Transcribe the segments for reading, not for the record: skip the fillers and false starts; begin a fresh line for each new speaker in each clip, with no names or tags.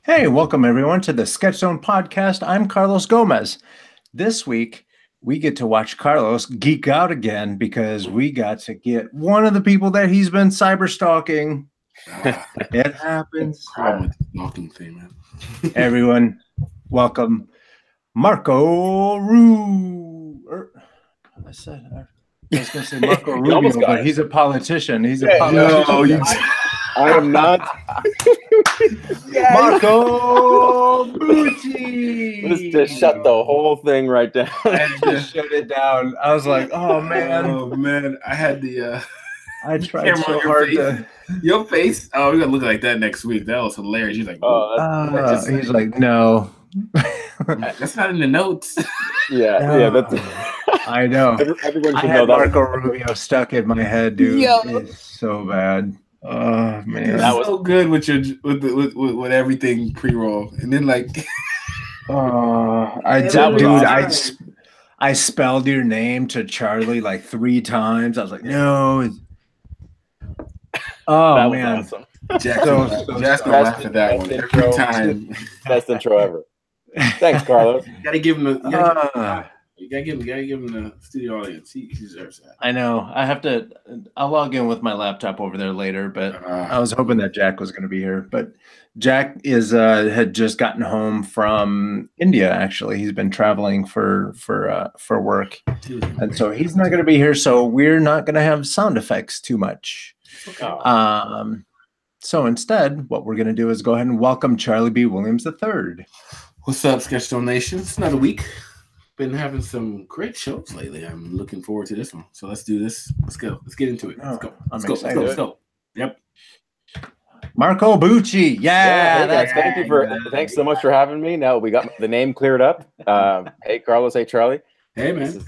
Hey, welcome everyone to the Sketch Zone podcast. I'm Carlos Gomez. This week, we get to watch Carlos geek out again because we got to get one of the people that he's been cyber stalking. It happens.
Problem with the stalking thing, man.
Everyone, welcome Marco Ru. I was going to say Marco Rubio, but he's a politician. He's a politician.
No,
I am not.
Marco Bucci.
Just shut the whole thing right down.
I just shut it down. I was like, oh man.
Oh man, I had the
I tried so hard to
your face. Oh, we're gonna look like that next week. That was hilarious. He's like,
he's like, no.
That's not in the notes.
Yeah, that's
I know.
Everyone
I
should
had
know that.
Marco Rubio stuck in my head, dude. It's so bad. Oh man,
that was so good with your with everything pre-roll, and then like,
I spelled your name to Charlie like 3 times. I was like, no. Oh
that
man,
was awesome.
Jack's gonna laugh at that one every time.
Best intro ever. Thanks, Carlos.
You gotta give him the studio audience. He deserves that.
I know. I'll log in with my laptop over there later, but I was hoping that Jack was going to be here. But Jack had just gotten home from India. Actually, he's been traveling for work, and so he's not going to be here. So we're not going to have sound effects too much.
Okay.
So instead, what we're going to do is go ahead and welcome Charlie B. Williams III.
What's up, Sketch Zone Nation? It's another week. Been having some great shows lately. I'm looking forward to this one. So let's do this. Let's go. Let's get into it. Let's go. Let's go. Yep.
Marco Bucci. Yeah.
Thanks so much for having me. Now we got the name cleared up. Hey, Carlos. Hey, Charlie.
Hey, man.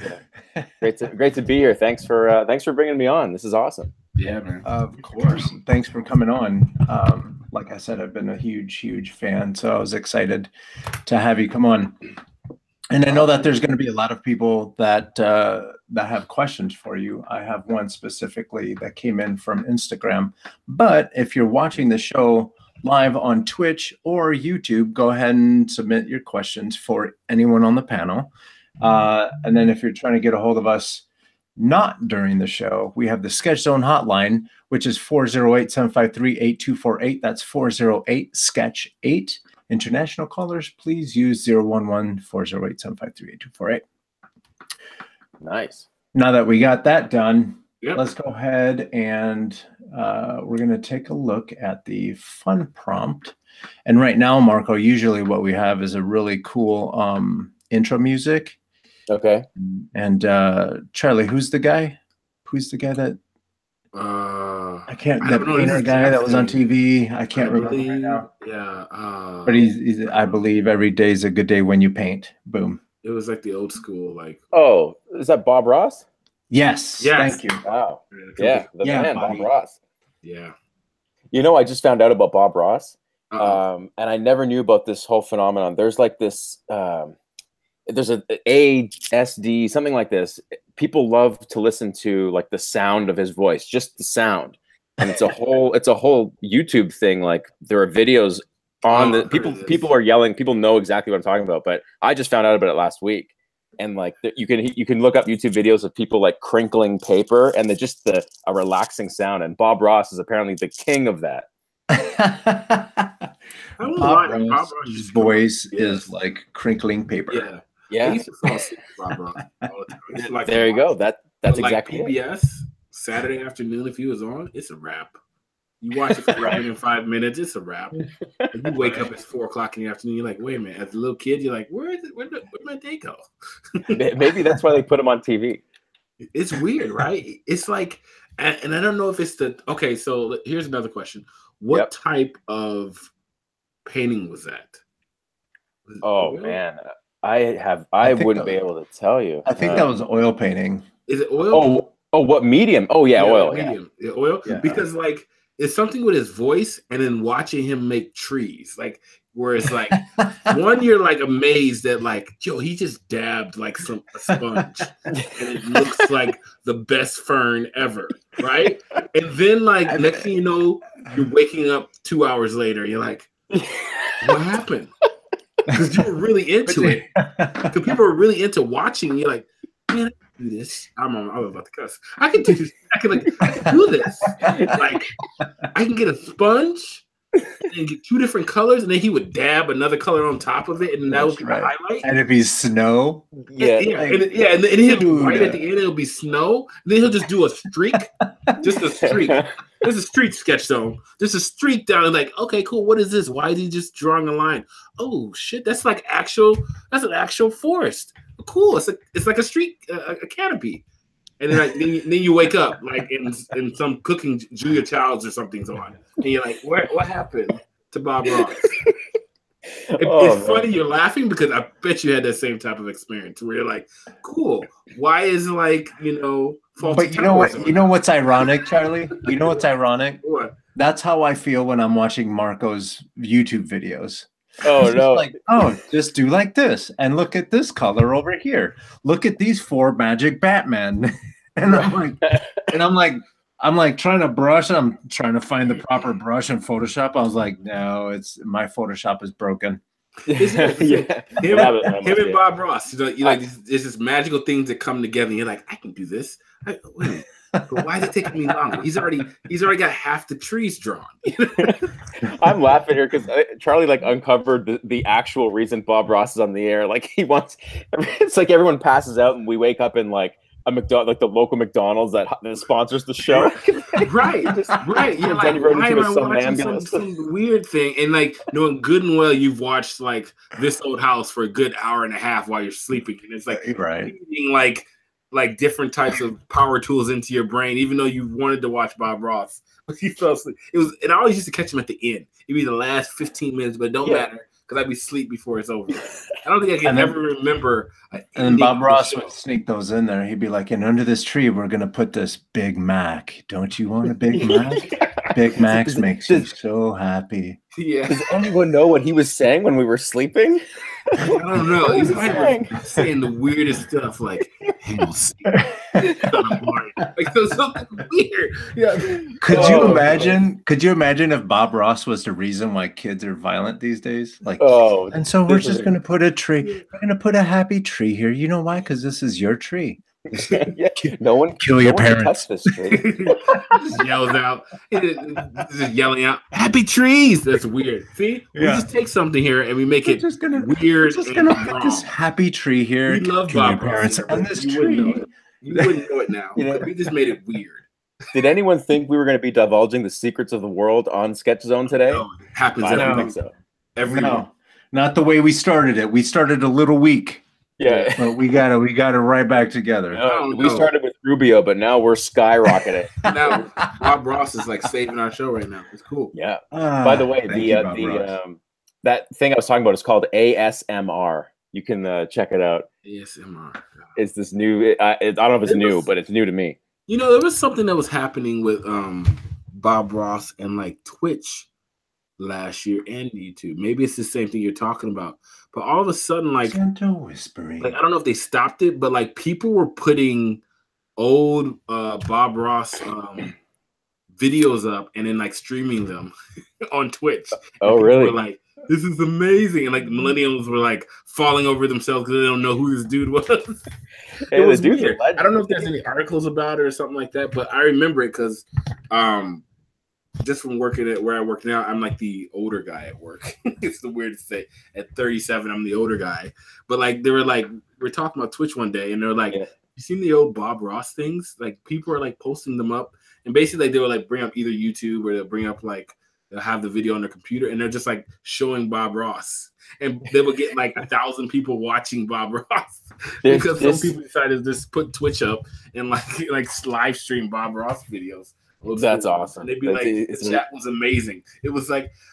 Great to be here. Thanks for bringing me on. This is awesome.
Yeah, man.
Of course. Thanks for coming on. Like I said, I've been a huge fan, so I was excited to have you come on. And I know that there's going to be a lot of people that have questions for you. I have one specifically that came in from Instagram. But if you're watching the show live on Twitch or YouTube, go ahead and submit your questions for anyone on the panel. And then if you're trying to get a hold of us not during the show, we have the Sketch Zone hotline, which is 408-753-8248. That's 408-SKETCH-8. International callers, please use 011-408-753-8248.
Nice.
Now that we got that done, Let's go ahead and we're going to take a look at the fun prompt. And right now, Marco, usually what we have is a really cool intro music.
Okay.
And Charlie, who's the guy? Who's the guy that I can't, that painter guy that was on TV? I can't remember right now.
Yeah.
But he's I believe every day is a good day when you paint. Boom.
It was like the old school, like.
Oh, is that Bob Ross?
Yes. Thank you.
Wow. Yeah. The man, Bob Ross.
Yeah.
You know, I just found out about Bob Ross. And I never knew about this whole phenomenon. There's like this, there's a ASD, something like this. People love to listen to like the sound of his voice, just the sound. And it's a whole YouTube thing. like there are videos on the people are yelling, people know exactly what I'm talking about, but I just found out about it last week. And like you can look up YouTube videos of people like crinkling paper and they're just a relaxing sound. And Bob Ross is apparently the king of that.
Bob Ross's voice is like crinkling paper.
Yeah.
Bob Ross all the time. Like
there you go. That's exactly
PBS Saturday afternoon. If he was on, it's a wrap. You watch it for right in 5 minutes, it's a wrap. And you wake up at 4 o'clock in the afternoon, you're like, wait a minute. As a little kid, you're like, where'd my day go?
Maybe that's why they put him on TV.
It's weird, right? It's like, and I don't know if it's okay, so here's another question. What type of painting was that?
Oh, man. I wouldn't be able to tell you.
I think that was oil painting.
Is it oil?
Oh, what medium? Oh, yeah, oil.
Medium. Yeah. Oil? Yeah. Because, like, it's something with his voice and then watching him make trees. Like, where it's like, one, you're like amazed that, like, yo, he just dabbed like a sponge and it looks like the best fern ever, right? And then, like, next thing you know, you're waking up 2 hours later. You're like, what happened? Because you were really into it. Because people were really into watching. You're like, man, I can do this. I was about to cuss. I can do this. I can do this. Like, I can get a sponge and get 2 different colors, and then he would dab another color on top of it, and that would be the highlight.
And it'd be snow.
Yeah, and then he'll be right at the end. It'll be snow. And then he'll just do a streak, just a streak. There's a street sketch though. There's a streak down. And like, okay, cool. What is this? Why is he just drawing a line? Oh shit, that's like actual. That's an actual forest. Cool. It's like a street, a canopy. And then, then you wake up like in some cooking Julia Childs or something's on, and you're like, what happened to Bob Ross? It's funny you're laughing because I bet you had that same type of experience where you're like, cool. Why is faulty
But you know what? You know what's ironic, Charlie? You know what's ironic?
What?
That's how I feel when I'm watching Marco's YouTube videos.
Oh no!
Like, oh, just do like this, and look at this color over here. Look at these 4 magic Batman, and I'm like trying to brush. I'm trying to find the proper brush in Photoshop. I was like, no, my Photoshop is broken.
Him and Bob Ross. You like there's this magical things that come together. And you're like, I can do this. Wait, but why is it taking me longer? He's already got half the trees drawn.
I'm laughing here because Charlie uncovered the actual reason Bob Ross is on the air. Like he wants. It's like everyone passes out and we wake up in a McDonald's, the local McDonald's that sponsors the show.
right. You're like, why am I watching some weird thing? And knowing good and well you've watched This Old House for a good hour and a half while you're sleeping, and it's feeding different types of power tools into your brain, even though you wanted to watch Bob Ross, but you fell asleep. And I always used to catch him at the end. It'd be the last 15 minutes, but it don't matter. Because I'd be asleep before it's over. I don't think I can ever remember.
And then Bob Ross would sneak those in there. He'd be like, and under this tree, we're going to put this Big Mac. Don't you want a Big Mac? Big Mac makes you so happy.
Yeah.
Does anyone know what he was saying when we were sleeping?
I don't know. He's saying the weirdest stuff like, hey, something weird. Yeah.
Could you imagine if Bob Ross was the reason why kids are violent these days? And so we're just going to put a tree. We're going to put a happy tree here. You know why? Because this is your tree.
No one
kill your parents.
Touch this tree.
Just yells out, just yelling out, "Happy trees!" That's weird. See, we just take something here and we make it weird.
We're just gonna put this happy tree here.
We love Bob
parents on this
tree. You wouldn't know it now. We just made it weird.
Did anyone think we were going to be divulging the secrets of the world on Sketch Zone today?
No, it happens.
I don't think so.
Not the way we started it. We started a little weak.
Yeah,
but we got it right back together.
We started with Rubio, but now we're skyrocketing.
Now Bob Ross is saving our show right now. It's cool.
Yeah. By the way, that thing I was talking about is called ASMR. You can check it out.
ASMR.
It's this new. I don't know if it's new, but it's new to me.
There was something that was happening with Bob Ross and Twitch last year and YouTube. Maybe it's the same thing you're talking about. But all of a sudden,
gentle whispering.
I don't know if they stopped it, but people were putting old Bob Ross videos up and then streaming them on Twitch.
Oh, really?
Were this is amazing, and millennials were falling over themselves because they don't know who this dude was. It was weird. I don't know if there's any articles about it or something like that, but I remember it because just from working at where I work now, I'm the older guy at work. It's the weird to say. At 37, I'm the older guy. But they were we're talking about Twitch one day, and they're you seen the old Bob Ross things? People are posting them up, and basically they will bring up either YouTube or they'll bring up they'll have the video on their computer, and they're just showing Bob Ross, and they will get 1,000 people watching Bob Ross because some people decided to just put Twitch up and live stream Bob Ross videos.
That's awesome.
And they'd be the chat was amazing. It was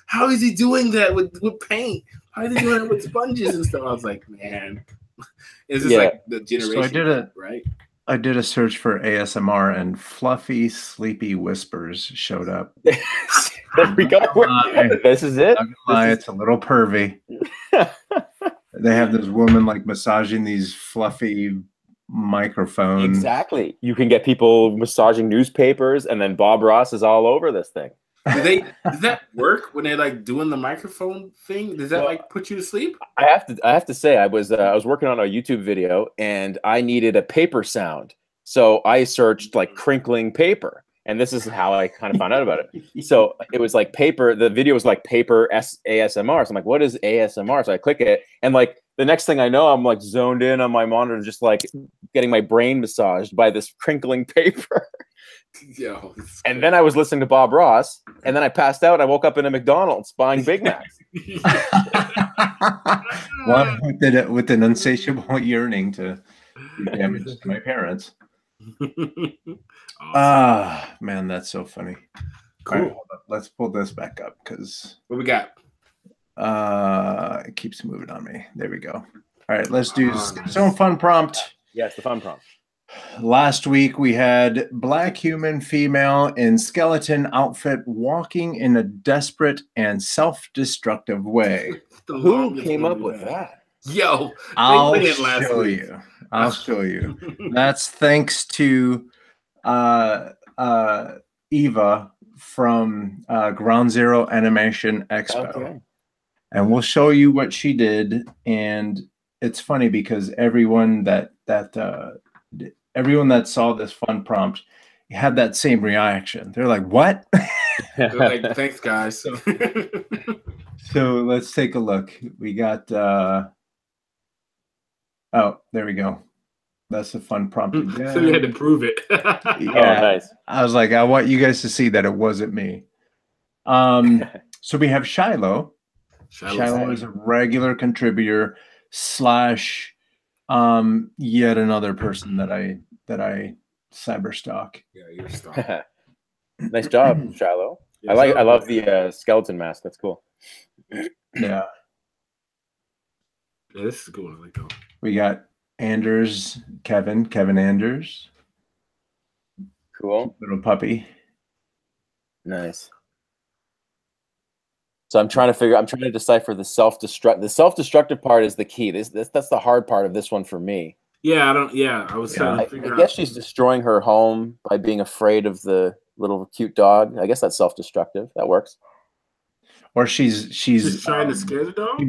how is he doing that with paint? How is he doing it with sponges and stuff? I was like, man, it's just the generation.
So
right?
I did a search for ASMR, and fluffy, sleepy whispers showed up.
There we go. This is it.
It's a little pervy. They have this woman massaging these fluffy microphones.
Exactly. You can get people massaging newspapers, and then Bob Ross is all over this thing.
Does that work when they're like doing the microphone thing? Does that like put you to sleep?
I have to say I was working on a YouTube video and I needed a paper sound. So I searched like crinkling paper. And this is how I kind of found out about it. So it was like paper. The video was like paper ASMR. So I'm like, what is ASMR? So I click it. And like the next thing I know, I'm like zoned in on my monitor, just like getting my brain massaged by this crinkling paper.
Yo,
and then I was listening to Bob Ross. And then I passed out. I woke up in a McDonald's buying Big Macs.
One with an insatiable yearning to do damage to my parents.
Awesome.
Man, that's so funny.
Cool.
All right, hold up. Let's pull this back up because
what we got?
It keeps moving on me. There we go. All right, let's do some fun prompt.
Yes, the fun prompt.
Last week we had black human female in skeleton outfit walking in a desperate and self-destructive way.
Who came up with that?
Yo,
I'll show you. That's thanks to Eva from Ground Zero Animation Expo.
Okay.
And we'll show you what she did. And it's funny because everyone that saw this fun prompt had that same reaction. They're like, what?
They're like, thanks, guys.
So let's take a look. We got oh, there we go. That's a fun prompt again.
So you had to prove it.
Yeah,
oh, nice.
I was like, I want you guys to see that it wasn't me. So we have Shiloh. Shiloh is a regular contributor / yet another person that I cyberstalk.
Yeah, you're a star.
Nice job, Shiloh. I love the skeleton mask. That's cool.
Yeah.
Yeah, this is a good one. I like that.
We got Anders, Kevin Anders.
Cool.
Little puppy.
Nice. So I'm trying to decipher the self-destructive part is the key. That's the hard part of this one for me.
Yeah, I was trying to figure out.
I guess she's destroying her home by being afraid of the little cute dog. I guess that's self-destructive. That works.
Or she's
trying to scare the dog.
She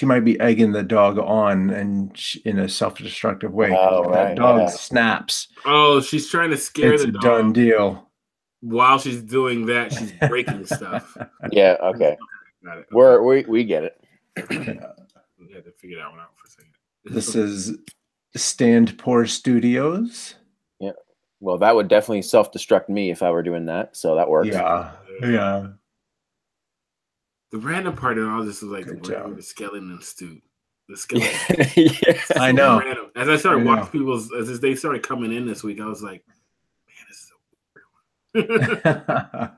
might be egging the dog on and in a self-destructive way.
Oh, right,
that dog snaps.
Oh, she's trying to scare the dog.
It's a done deal.
While she's doing that, she's breaking stuff.
Yeah. Okay.
Got it.
We get it.
We had to figure that one out for a second.
This is Standpour Studios.
Yeah. Well, that would definitely self-destruct me if I were doing that. So that works.
Yeah. Yeah.
The random part in all this is like the skeleton suit. The skeleton.
Yes.
I know.
Random. As I started watching people's, as they started coming in this week, I was like, man, this is so weird.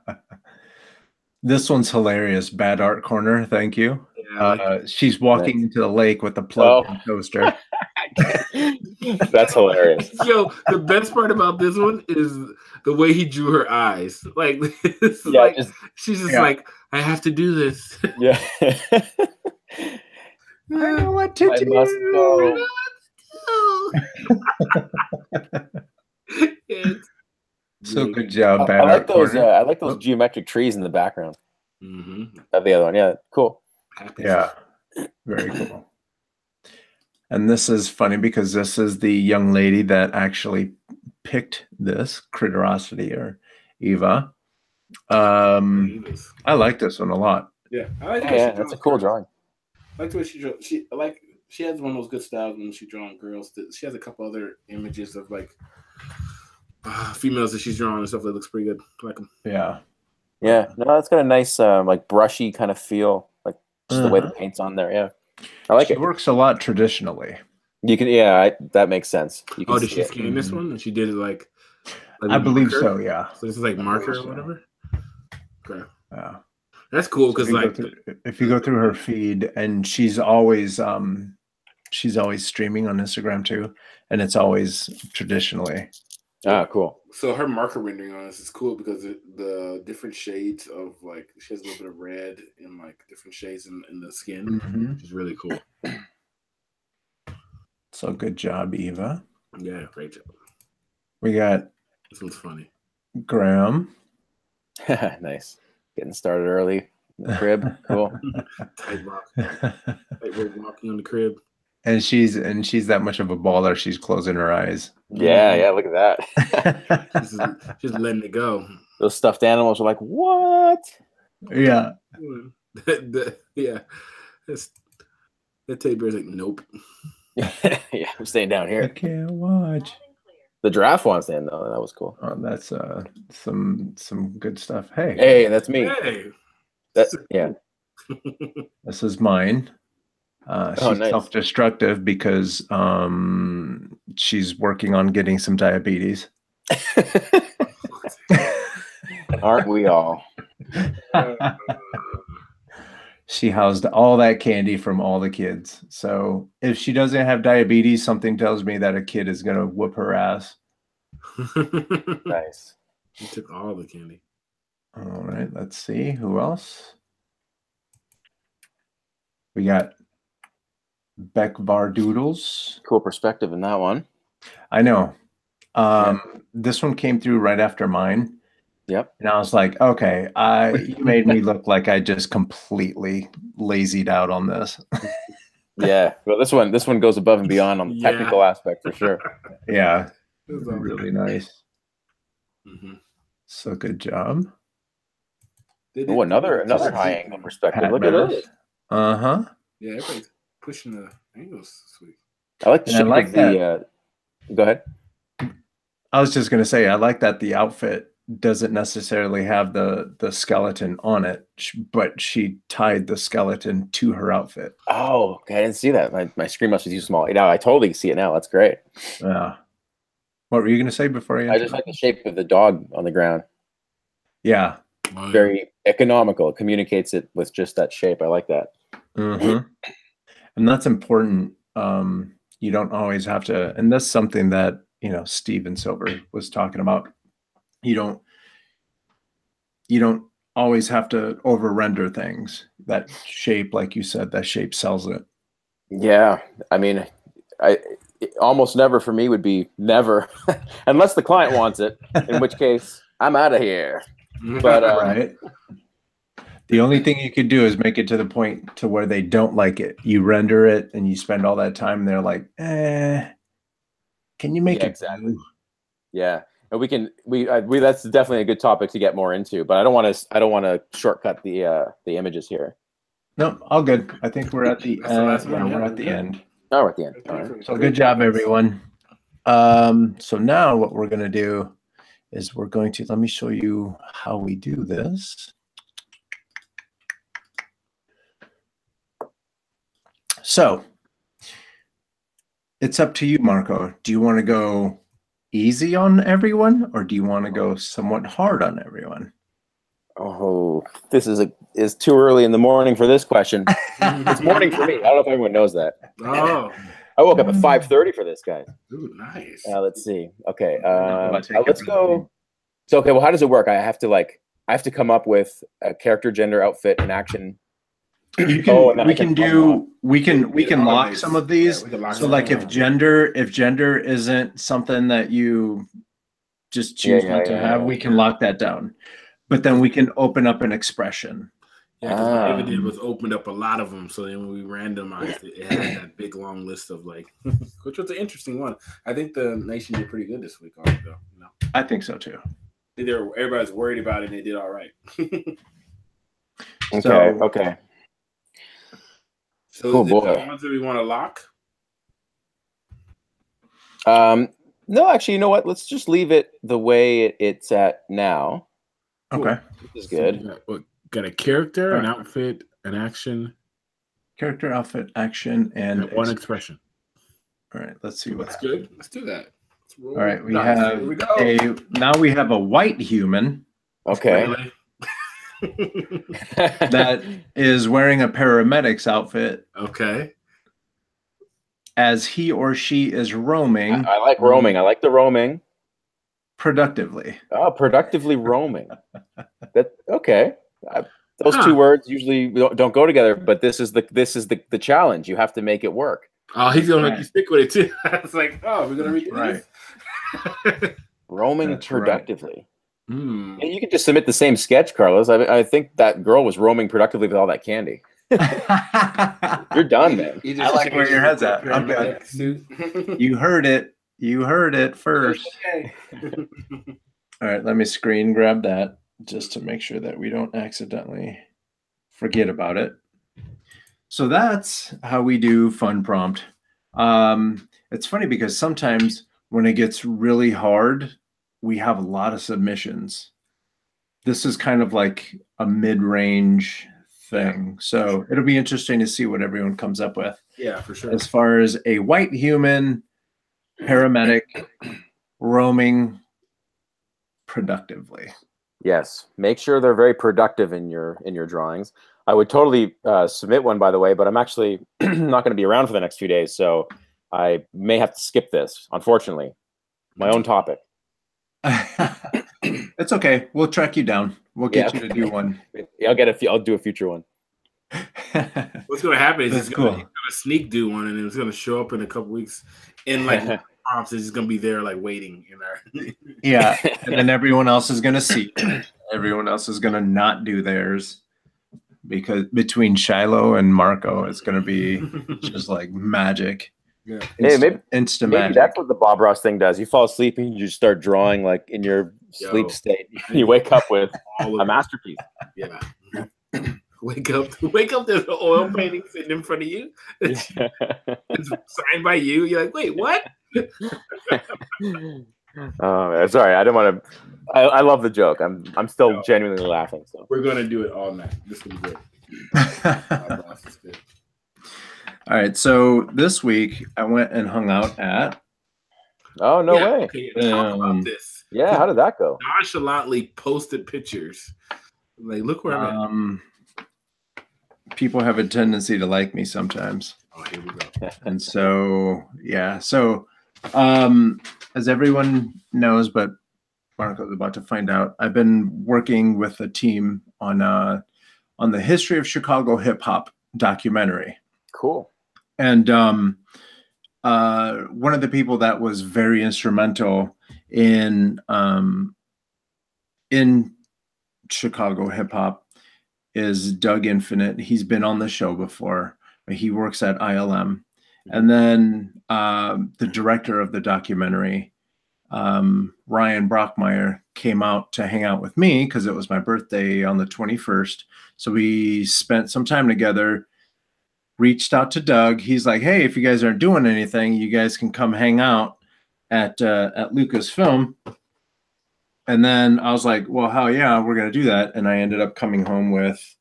This one's hilarious. Bad Art Corner. Thank you.
Yeah,
she's walking into the lake with a plug toaster.
That's hilarious.
Yo, the best part about this one is the way he drew her eyes. Like, she's just like, I have to do this.
Yeah.
I know what to do.
Must go.
So good job,
I like those. I like those geometric trees in the background.
Mm-hmm.
The other one, yeah, cool.
Yeah, very cool. And this is funny because this is the young lady that actually picked this Critterosity or Eva. I like this one a lot.
Yeah, I like
that's a cool drawing.
I like the way she drew. She has one of those good styles when she's drawing girls. She has a couple other images of like females that she's drawing and stuff that looks pretty good. I like them.
Yeah.
Yeah. No, it's got a nice like brushy kind of feel, like just the way the paint's on there. Yeah. I like it.
It works a lot traditionally.
You can, that makes sense. You can
did she scan this one? And she did it like
I believe so, yeah.
So this is like marker or whatever? Okay.
Yeah.
That's cool because
if you go through her feed, and she's always streaming on Instagram too, and it's always traditionally.
Ah, cool.
So her marker rendering on this is cool because the different shades of like she has a little bit of red and like different shades in the skin, which is really cool.
So good job, Eva.
Yeah, great job.
We got
this one's funny.
Graham.
Nice. Getting started early in the crib. Cool.
Tightrope walking on the crib.
And she's that much of a baller. She's closing her eyes.
Yeah, look at that.
Just letting it go.
Those stuffed animals are like, what?
Yeah.
Yeah. That teddy bear's like, nope.
Yeah, I'm staying down
I
here.
can't watch.
The giraffe wants in though. That was cool.
Oh, that's some good stuff.
Hey, that's me.
Hey.
Yeah.
This is mine. She's
nice.
self-destructive because she's working on getting some diabetes.
Aren't we all?
She housed all that candy from all the kids. So if she doesn't have diabetes, something tells me that a kid is going to whoop her ass.
Nice.
He took all the candy.
All right, let's see. Who else? We got Beckvar Doodles.
Cool perspective in that one.
I know. This one came through right after mine.
Yep.
And I was like, okay, you made me look like I just completely lazied out on this.
Yeah. Well, this one goes above and beyond on the technical aspect for sure.
Yeah. Really nice.
Mm-hmm.
So good job.
Oh, another high angle perspective. Look at this.
Uh-huh.
Yeah, everybody's pushing the angles this week.
I like the shape of the go ahead.
I was just gonna say I like that the outfit doesn't necessarily have the skeleton on it, but she tied the skeleton to her outfit.
Oh, okay. I didn't see that. My screen must be too small. Now I totally see it now. That's great.
Yeah. What were you gonna say before you?
I just like the shape of the dog on the ground.
Yeah.
Very economical. It communicates it with just that shape. I like that.
Mm-hmm. And that's important. You don't always have to, and that's something that Steven Silver was talking about. You don't always have to over render things. That shape, like you said, that shape sells it.
Yeah. I mean, almost never for me would be never, unless the client wants it, in which case I'm out of here. But
right. The only thing you could do is make it to the point to where they don't like it. You render it and you spend all that time. And they're like, can you make it?
Exactly. Yeah. And we that's definitely a good topic to get more into, but I don't want to shortcut the images here.
No, all good. I think we're at the end. Yeah, we're at the end.
Oh, we're at the end. All right.
So good job, everyone. So now what we're going to do is let me show you how we do this. So it's up to you, Marco. Do you want to go easy on everyone, or do you want to go somewhat hard on everyone?
Oh, this is too early in the morning for this question. It's morning for me. I don't know if everyone knows that.
Oh,
I woke up at 5:30 for this, guys.
ooh, nice.
Let's see. Okay, let's go. So okay, well, how does it work? I have to come up with a character, gender, outfit, and action.
We can lock some of these. So like if gender isn't something that you just choose not to have, we can lock that down. But then we can open up an expression.
Yeah, because what David did was opened up a lot of them. So then when we randomized it, it had that big long list of which was an interesting one. I think the nation did pretty good this week on it, though.
I think so too.
Everybody's worried about it and they did all right.
Okay.
So is it the ones that we want to lock?
No, actually, you know what? Let's just leave it the way it's at now.
Okay.
This is good.
So got a character, an outfit, an action.
Character, outfit, action, and
one expression.
All right, let's see what's
good. Let's do that.
All right, now we have a white human.
Okay.
Really?
That is wearing a paramedic's outfit.
Okay.
As he or she is roaming.
I like roaming. I like the roaming.
Productively.
Oh, productively roaming. Okay. Those two words usually don't go together, but this is the challenge. You have to make it work.
Oh, he's gonna make you stick with it too. It's like, we're gonna read
right.
Roaming productively.
Right.
Yeah, you could just submit the same sketch, Carlos. I think that girl was roaming productively with all that candy. You're done, man.
I like where your head's at. I'm good. You heard it. You heard it first.
Okay.
All right, let me screen grab that just to make sure that we don't accidentally forget about it. So that's how we do fun prompt. It's funny because sometimes when it gets really hard, we have a lot of submissions. This is kind of like a mid-range thing. So it'll be interesting to see what everyone comes up with.
Yeah, for sure.
As far as a white human paramedic roaming productively.
Yes, make sure they're very productive in your drawings. I would totally submit one, by the way, but I'm actually not going to be around for the next few days, so I may have to skip this, unfortunately. My own topic.
It's okay. We'll track you down. We'll get you to do one.
I'll do a future one.
What's going to happen is
That's
he's going
cool.
to sneak do one, and it's going to show up in a couple weeks. And like prompts, it's going to be there like waiting in there.
Yeah, and then everyone else is going to see. Everyone else is going to not do theirs because between Shiloh and Marco, it's going to be just like magic.
Yeah.
Hey, maybe
magic.
that's what the Bob Ross thing does. You fall asleep and you just start drawing like in your sleep state. You wake up with a masterpiece.
Yeah. Wake up. There's an oil painting sitting in front of you. It's signed by you. You're like, wait, what?
Oh, sorry. I don't want to. I love the joke. I'm still genuinely laughing. So
we're gonna do it all night. This will be good.
All right. So this week I went and hung out at.
Oh no way!
Okay, talk about this.
Yeah, how did that go?
Nonchalantly posted pictures. Like, look where I'm at.
People have a tendency to like me sometimes.
Oh, here we go.
And so, yeah. So, as everyone knows, but Marco's about to find out, I've been working with a team on the history of Chicago hip hop documentary.
Cool.
And one of the people that was very instrumental in Chicago hip hop is Doug Infinite. He's been on the show before. He works at ILM. And then the director of the documentary, Ryan Brockmeyer, came out to hang out with me because it was my birthday on the 21st. So we spent some time together, reached out to Doug. He's like, hey, if you guys aren't doing anything, you guys can come hang out at Lucasfilm. And then I was like, well, hell yeah, we're going to do that. And I ended up coming home with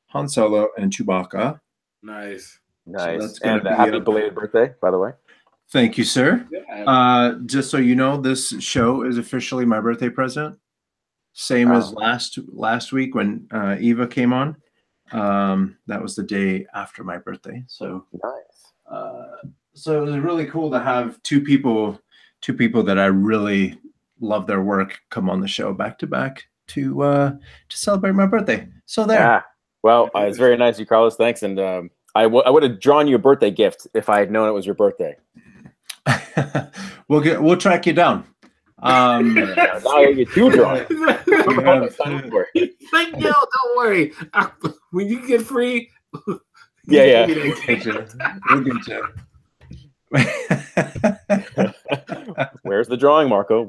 Han Solo and Chewbacca.
Nice.
So and happy belated birthday, by the way.
Thank you, sir.
Yeah.
Just so you know, this show is officially my birthday present. Same as last week when Eva came on. That was the day after my birthday. So
nice.
So it was really cool to have two people that I really love their work come on the show back to back to celebrate my birthday. So there.
Yeah. Well, it's very nice of you, Carlos. Thanks. And I would have drawn you a birthday gift if I had known it was your birthday.
We'll track you down.
Now you get two drawings.
Like, no, don't worry. When you get free,
yeah.
We'll get you.
Where's the drawing, Marco?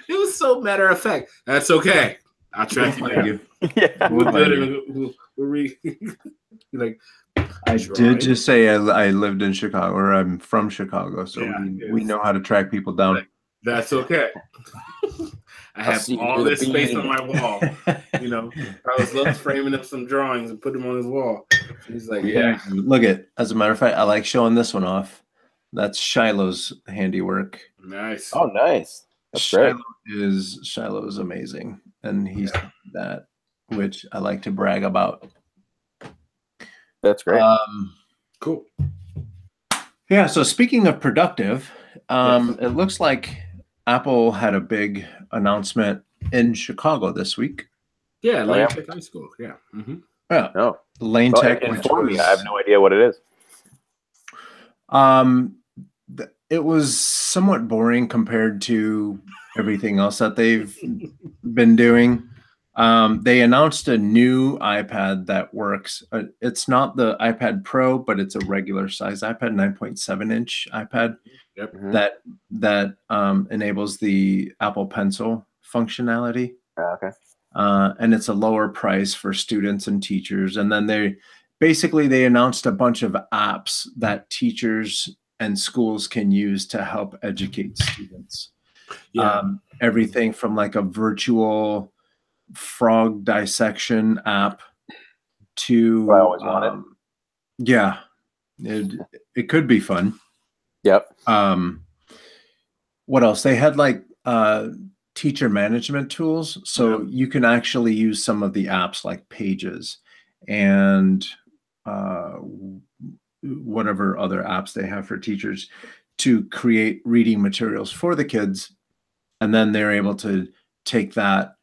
It was so matter of fact. That's okay. I'll track you down.
Yeah.
We'll do it. Like,
I did just say I lived in Chicago, or I'm from Chicago, so we know how to track people down.
Like, that's okay. I have all this space on my wall. You know, I was framing up some drawings and put them on his wall. He's like, yeah.
Look at. As a matter of fact, I like showing this one off. That's Shiloh's handiwork.
Nice.
Oh, nice. That's great.
Shiloh is amazing, and he's that, which I like to brag about.
That's great.
Cool.
Yeah. So speaking of productive, it looks like Apple had a big announcement in Chicago this week.
Yeah, Lane Tech High School. Yeah. Mm-hmm.
Yeah.
No.
Lane Tech.
Inform me. I have no idea what it is.
It was somewhat boring compared to everything else that they've been doing. They announced a new iPad that works. It's not the iPad Pro, but it's a regular size iPad, 9.7-inch iPad.
Yep.
that enables the Apple Pencil functionality.
Okay.
And it's a lower price for students and teachers. And then they announced a bunch of apps that teachers and schools can use to help educate students.
Yeah.
Everything from like a virtual frog dissection app to
What I always wanted.
Yeah, it could be fun.
Yep.
What else? They had like teacher management tools, so you can actually use some of the apps like Pages and whatever other apps they have for teachers to create reading materials for the kids, and then they're able to take that,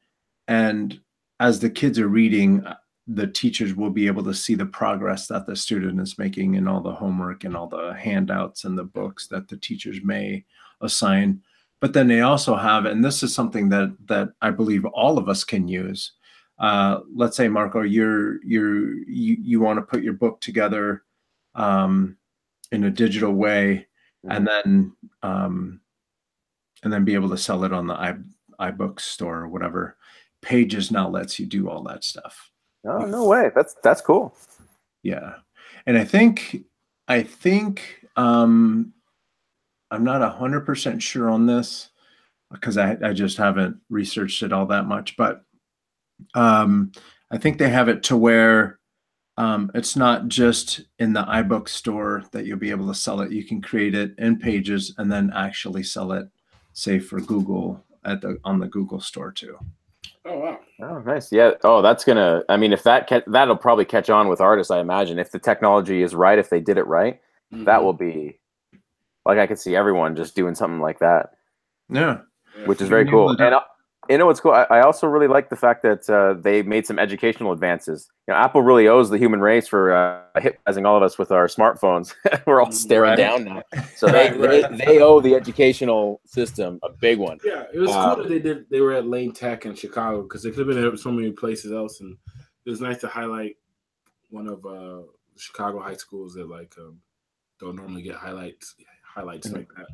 and as the kids are reading, the teachers will be able to see the progress that the student is making in all the homework and all the handouts and the books that the teachers may assign. But then they also have, and this is something that I believe all of us can use. Let's say, Marco, you want to put your book together in a digital way, and then be able to sell it on the iBooks store or whatever. Pages now lets you do all that stuff.
Oh, no way. That's cool.
Yeah. And I think I'm not 100% sure on this because I just haven't researched it all that much, but I think they have it to where it's not just in the iBook store that you'll be able to sell it. You can create it in Pages and then actually sell it, say, for Google on the Google store too.
Oh, wow.
Oh, nice. Yeah. Oh, that's gonna. I mean, if that'll probably catch on with artists, I imagine. If the technology is right, if they did it right, that will be like I could see everyone just doing something like that.
Yeah,
which is very cool. And you know what's cool? I also really like the fact that they made some educational advances. You know, Apple really owes the human race for hypnotizing all of us with our smartphones. We're all staring down now. So they owe the educational system a big one.
Yeah, it was cool that they were at Lane Tech in Chicago because they could have been at so many places else, and it was nice to highlight one of Chicago high schools that like don't normally get highlights like that.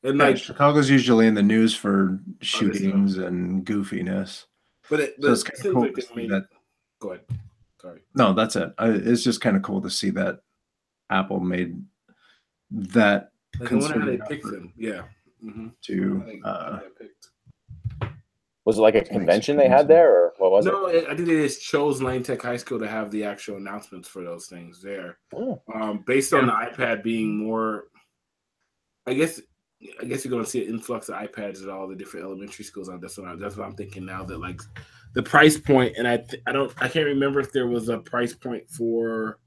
And like
Chicago's usually in the news for shootings and goofiness.
But it's kind of cool like to see that. Go ahead. Sorry.
No, that's it. It's just kind of cool to see that Apple made that.
I wonder how they picked them. Yeah.
Was it like a convention they had there, or what was it?
No, I think they just chose Lane Tech High School to have the actual announcements for those things there.
Oh.
Based on the iPad being more, I guess you're going to see an influx of iPads at all the different elementary schools. That's what I'm thinking now. That like the price point, and I can't remember if there was a price point for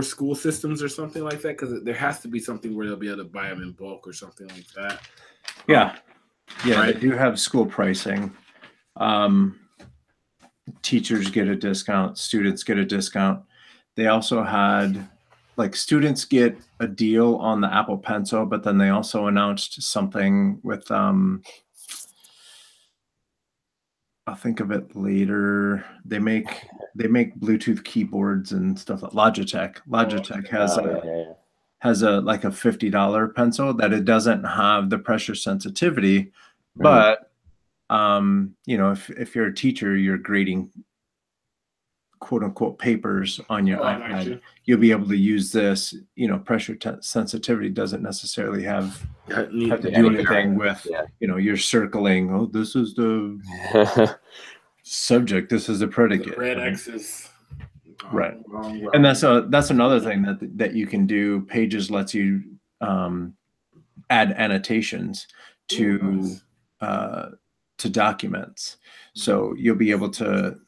school systems or something like that, because there has to be something where they'll be able to buy them in bulk or something like that.
Yeah,
right?
They do have school pricing. Teachers get a discount. Students get a discount. They also had. Like students get a deal on the Apple Pencil, but then they also announced something with I'll think of it later. They make Bluetooth keyboards and stuff like Logitech. Logitech has a like a $50 pencil that it doesn't have the pressure sensitivity, but you know, if you're a teacher, you're grading quote unquote papers on your iPad, you'll be able to use this. You know, pressure sensitivity doesn't necessarily have to do anything with, you know, you're circling, oh, this is the subject, this is the predicate.
The red X's.
Right. And that's another thing that you can do. Pages lets you add annotations to documents. So you'll be able to,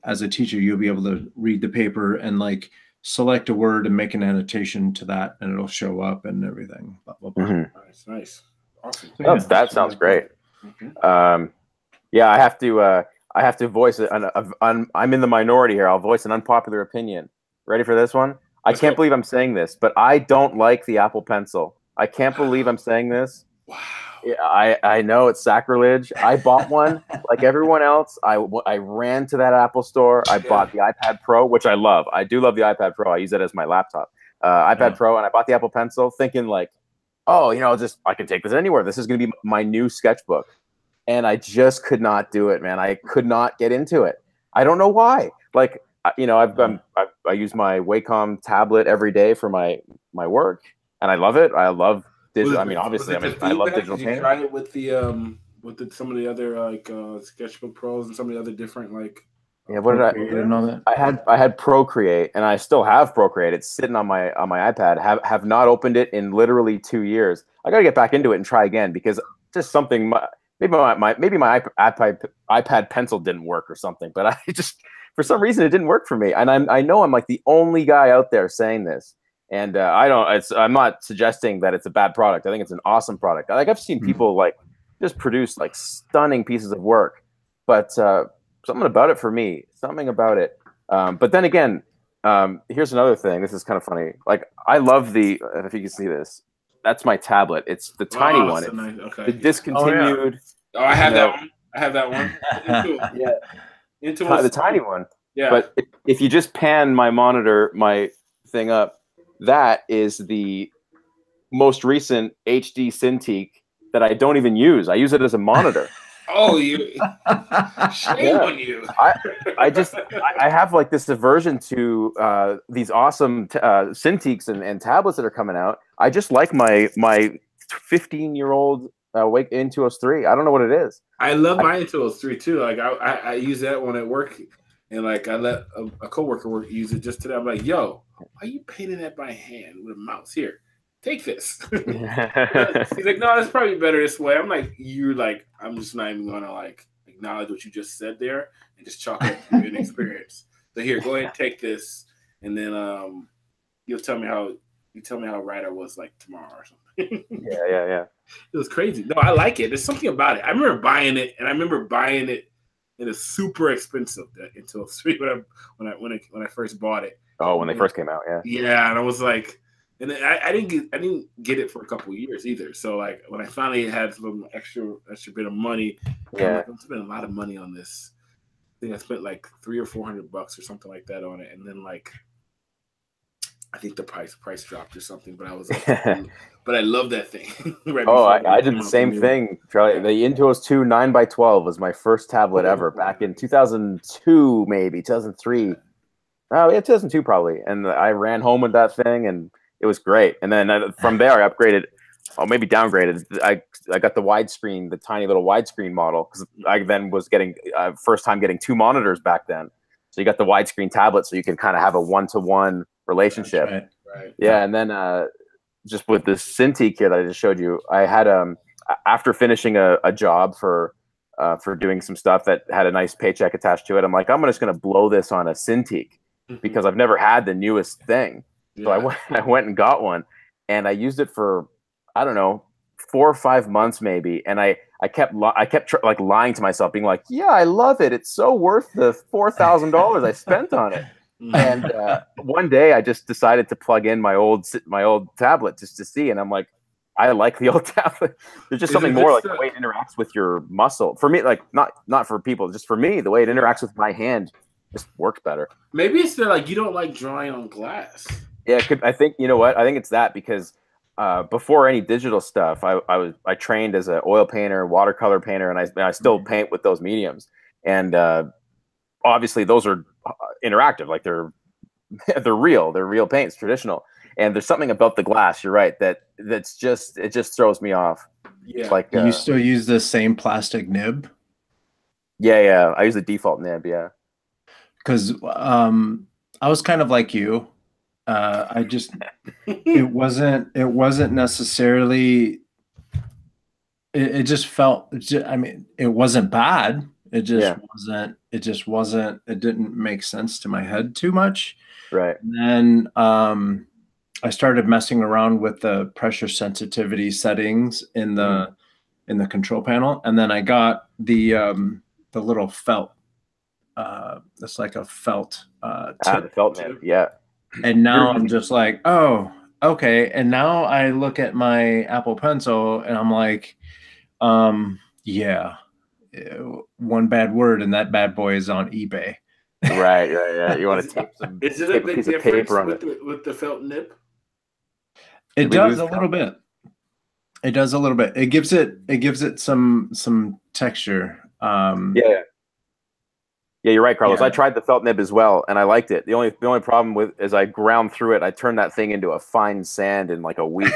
as a teacher, you'll be able to read the paper and like select a word and make an annotation to that, and it'll show up and everything. Blah, blah, blah.
Nice, awesome.
So, that sounds great. Yeah, I have to voice it. I'm in the minority here. I'll voice an unpopular opinion. Ready for this one? I can't believe I'm saying this, but I don't like the Apple Pencil. I can't believe I'm saying this.
Wow.
I know it's sacrilege. I bought one like everyone else. I ran to that Apple store. I bought the iPad Pro, which I love. I do love the iPad Pro. I use it as my laptop. iPad Pro, and I bought the Apple Pencil, thinking like, oh, I can take this anywhere. This is going to be my new sketchbook, and I just could not do it, man. I could not get into it. I don't know why. Like, I use my Wacom tablet every day for my work, and I love it. I love digital. I love digital
painting.
Did
you try it with some of the other Sketchbook Pros and some of the other different
what did I know that? I had Procreate, and I still have Procreate. It's sitting on my iPad. Have not opened it in literally 2 years. I got to get back into it and try again, because just something. Maybe my iPad Pencil didn't work or something, but I just, for some reason, it didn't work for me. And I know I'm like the only guy out there saying this. And I'm not suggesting that it's a bad product. I think it's an awesome product. Like, I've seen people like just produce like stunning pieces of work, but something about it for me, something about it. But then again, here's another thing. This is kind of funny. Like, I love if you can see this, that's my tablet. It's the tiny one.
So nice. Okay.
The discontinued.
Oh, I have that one. I have that one.
The tiny one.
Yeah.
But if you just pan my thing up, that is the most recent HD Cintiq that I don't even use. I use it as a monitor.
Oh, shame on you.
I have like this aversion to these awesome Cintiqs and tablets that are coming out. I just like my 15-year-old Intuos 3. I don't know what it is.
I love my Intuos 3 too. Like, I use that one at work, and like I let a coworker use it just today. I'm like, yo, why are you painting that by hand with a mouse? Here, take this. He's like, no, it's probably better this way. I'm like, I'm just not even gonna like acknowledge what you just said there and just chalk it up to an experience. So here, go ahead and take this, and then you'll tell me how right I was like tomorrow or something.
Yeah.
It was crazy. No, I like it. There's something about it. I remember buying it, and I remember buying it. It is super expensive until when I first bought it.
Oh, when they first came out, yeah.
Yeah, and I was like, and I didn't get it for a couple of years either. So like when I finally had a little extra bit of money,
yeah,
I spent a lot of money on this. I think I spent like $300 or $400 or something like that on it, and then like I think the price dropped or something. But I was like, but I love that thing.
I did the same thing, Charlie. The Intuos 2 9x12 was my first tablet ever back in 2002, maybe 2003. Oh yeah, 2002 probably. And I ran home with that thing, and it was great. And then from there, I upgraded, maybe downgraded. I got the widescreen, the tiny little widescreen model, because I then was getting first time getting 2 monitors back then. So you got the widescreen tablet, so you can kind of have a one-to-one relationship.
Right.
Yeah, and then just with this Cintiq here that I just showed you, I had after finishing a job for doing some stuff that had a nice paycheck attached to it, I'm like, I'm just going to blow this on a Cintiq because I've never had the newest thing. Yeah. So I went and got one, and I used it for, I don't know, 4 or 5 months maybe, and I kept like lying to myself, being like, yeah, I love it. It's so worth the $4,000 I spent on it. And one day I just decided to plug in my old tablet just to see, and I'm like, I like the old tablet. There's just something more like the way it interacts with your muscle. For me, like not for people, just for me, the way it interacts with my hand just works better.
Maybe it's that like you don't like drawing on glass.
Yeah, I think, you know what? I think it's that because before any digital stuff, I trained as an oil painter, watercolor painter, and I still paint with those mediums. And obviously those are interactive, like they're real paints, traditional. And there's something about the glass, you're right, it just throws me off.
Yeah.
Like you still use the same plastic nib?
Yeah, I use the default nib, yeah.
Because I was kind of like you. I just it wasn't necessarily. It just felt. I mean, it wasn't bad. It just wasn't. It didn't make sense to my head too much.
Right.
And then I started messing around with the pressure sensitivity settings in the control panel, and then I got the little felt. It's like a felt tip.
The felt nib, yeah.
And now I'm just like, oh, okay. And now I look at my Apple Pencil and I'm like, Yeah. One bad word and that bad boy is on eBay.
Right. Yeah. You want to tape some
Is it
tape
a
a
big
piece of
difference
paper on it.
with the felt nib?
It does a little bit. It does a little bit. It gives it some texture.
Yeah, you're right, Carlos.
Yeah.
I tried the felt nib as well, and I liked it. The only problem with is I ground through it. I turned that thing into a fine sand in like a week.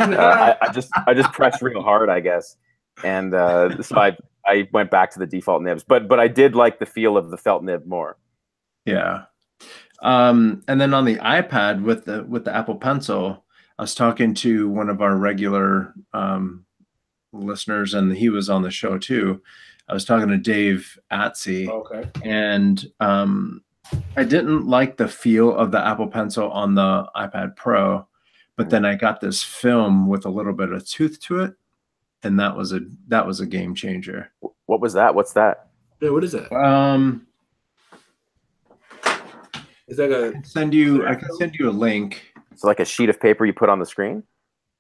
I just pressed real hard, I guess, and so I went back to the default nibs. But I did like the feel of the felt nib more.
Yeah. And then on the iPad with the Apple Pencil, I was talking to one of our regular listeners, and he was on the show too. I was talking to Dave Atsey,
Okay.
and I didn't like the feel of the Apple Pencil on the iPad Pro, but then I got this film with a little bit of tooth to it, and that was a game changer.
What was that? What's that?
Yeah, what is that? Is that
I can send you a link.
It's like a sheet of paper you put on the screen?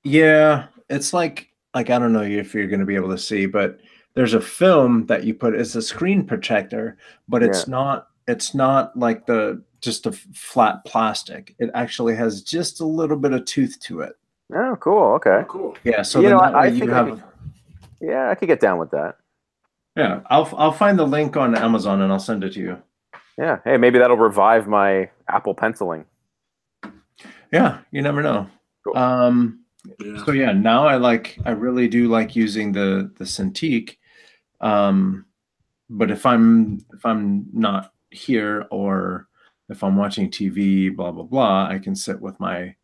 Yeah, it's like I don't know if you're going to be able to see, but there's a film that you put. It's a screen protector, but it's not like just a flat plastic. It actually has just a little bit of tooth to it.
Oh, cool. Okay.
Oh, cool.
Yeah. So then I think
I could get down with that.
Yeah, I'll find the link on Amazon and I'll send it to you.
Yeah. Hey, maybe that'll revive my Apple penciling.
Yeah, you never know.
Cool.
So yeah, now I really do like using the Cintiq. But if I'm not here or if I'm watching TV, blah blah blah, I can sit with my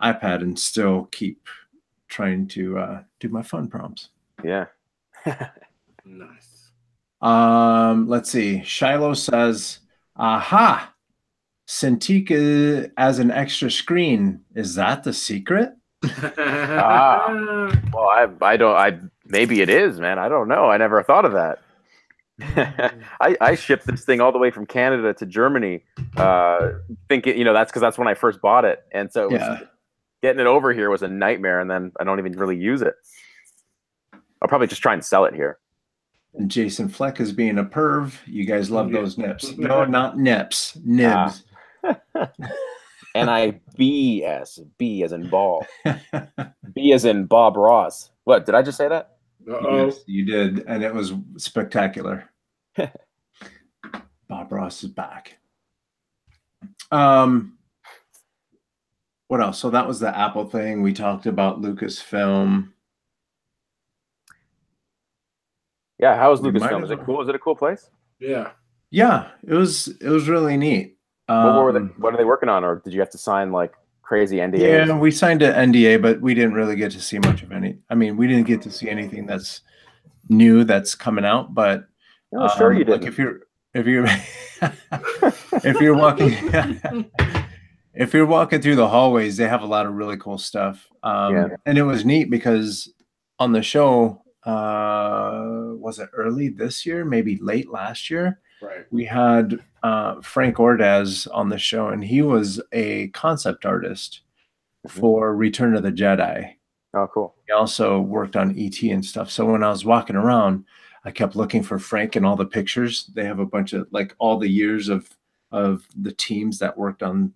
iPad and still keep trying to do my fun prompts.
Yeah.
Nice.
Let's see. Shiloh says, "Aha! Cintiq as an extra screen. Is that the secret?"
Well, maybe it is, man. I don't know. I never thought of that. I shipped this thing all the way from Canada to Germany, thinking, that's when I first bought it. And so getting it over here was a nightmare. And then I don't even really use it. I'll probably just try and sell it here.
And Jason Fleck is being a perv. You guys love those nips. No, not nips. Nibs.
NIBS. B as in ball. B as in Bob Ross. What, did I just say that?
Yes, you did. And it was spectacular. Bob Ross is back. What else? So that was the Apple thing. We talked about Lucasfilm.
Yeah, how was Lucasfilm? Is it cool? Is it a cool place?
Yeah.
Yeah, it was really neat.
What are they working on, or did you have to sign like crazy NDAs?
Yeah, we signed an NDA, but we didn't really get to see much of any. I mean, we didn't get to see anything that's new that's coming out. But
sure you did.
Like if you're if you're walking if you're walking through the hallways, they have a lot of really cool stuff. And it was neat because on the show, was it early this year, maybe late last year?
Right.
We had Frank Ordaz on the show, and he was a concept artist for Return of the Jedi.
Oh, cool.
He also worked on E.T. and stuff. So when I was walking around, I kept looking for Frank in all the pictures. They have a bunch of like all the years of the teams that worked on,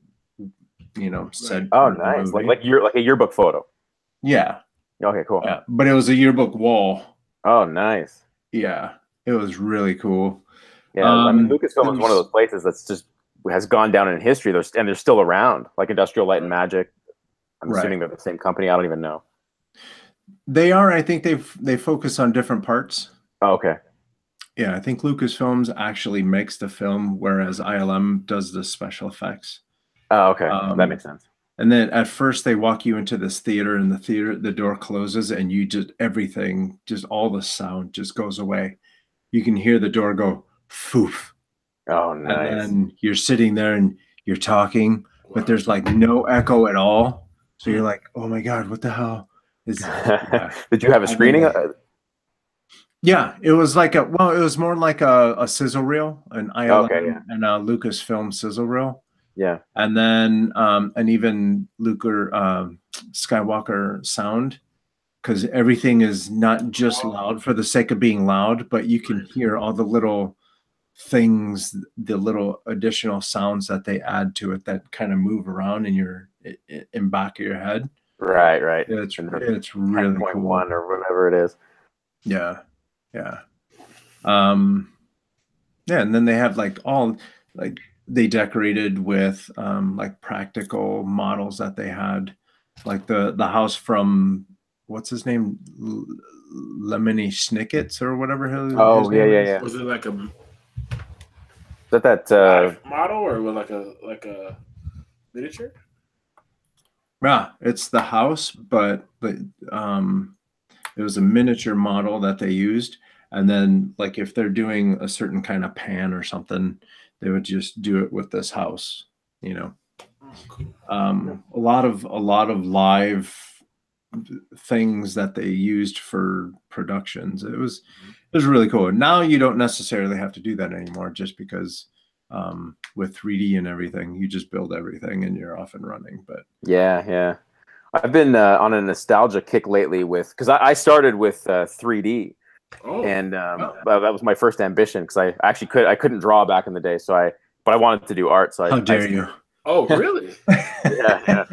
said.
Oh, nice. Like a yearbook photo.
Yeah.
Okay, cool.
Yeah, but it was a yearbook wall.
Oh, nice.
Yeah, it was really cool.
Yeah, I mean, Lucasfilm is one of those places that's just has gone down in history. They're still around, like Industrial Light and Magic. I'm assuming they're the same company. I don't even know.
They are. I think they focus on different parts.
Oh, okay.
Yeah, I think Lucasfilms actually makes the film, whereas ILM does the special effects.
Oh, okay. That makes sense.
And then at first they walk you into this theater, and the door closes, and you just all the sound just goes away. You can hear the door go, foof.
Oh, nice.
And then you're sitting there and you're talking, but there's like no echo at all. So you're like, oh my God, what the hell? Did
you have a screening?
Yeah, it was like it was more like a sizzle reel, an ILM and a Lucasfilm sizzle reel.
Yeah.
And then and even Skywalker sound because everything is not just loud for the sake of being loud, but you can hear all the little things, the little additional sounds that they add to it that kind of move around in back of your head.
Right, right.
It's really cool.
10.1 or whatever it is.
Yeah, yeah. Yeah, and then they have like they decorated with like practical models that they had, like the house from what's his name, Lemony Snicket's or whatever his
Oh
name is.
Yeah. Was it like a
that
model or with like a miniature?
Yeah, it's the house, but it was a miniature model that they used. And then like if they're doing a certain kind of pan or something, they would just do it with this house, you know. A lot of live things that they used for productions. It was really cool. Now you don't necessarily have to do that anymore, just because with 3D and everything, you just build everything and you're off and running. But
yeah. I've been on a nostalgia kick lately because I started with 3D. And that was my first ambition, because I actually couldn't draw back in the day, but I wanted to do art. So
how dare you?
Oh, really?
Yeah.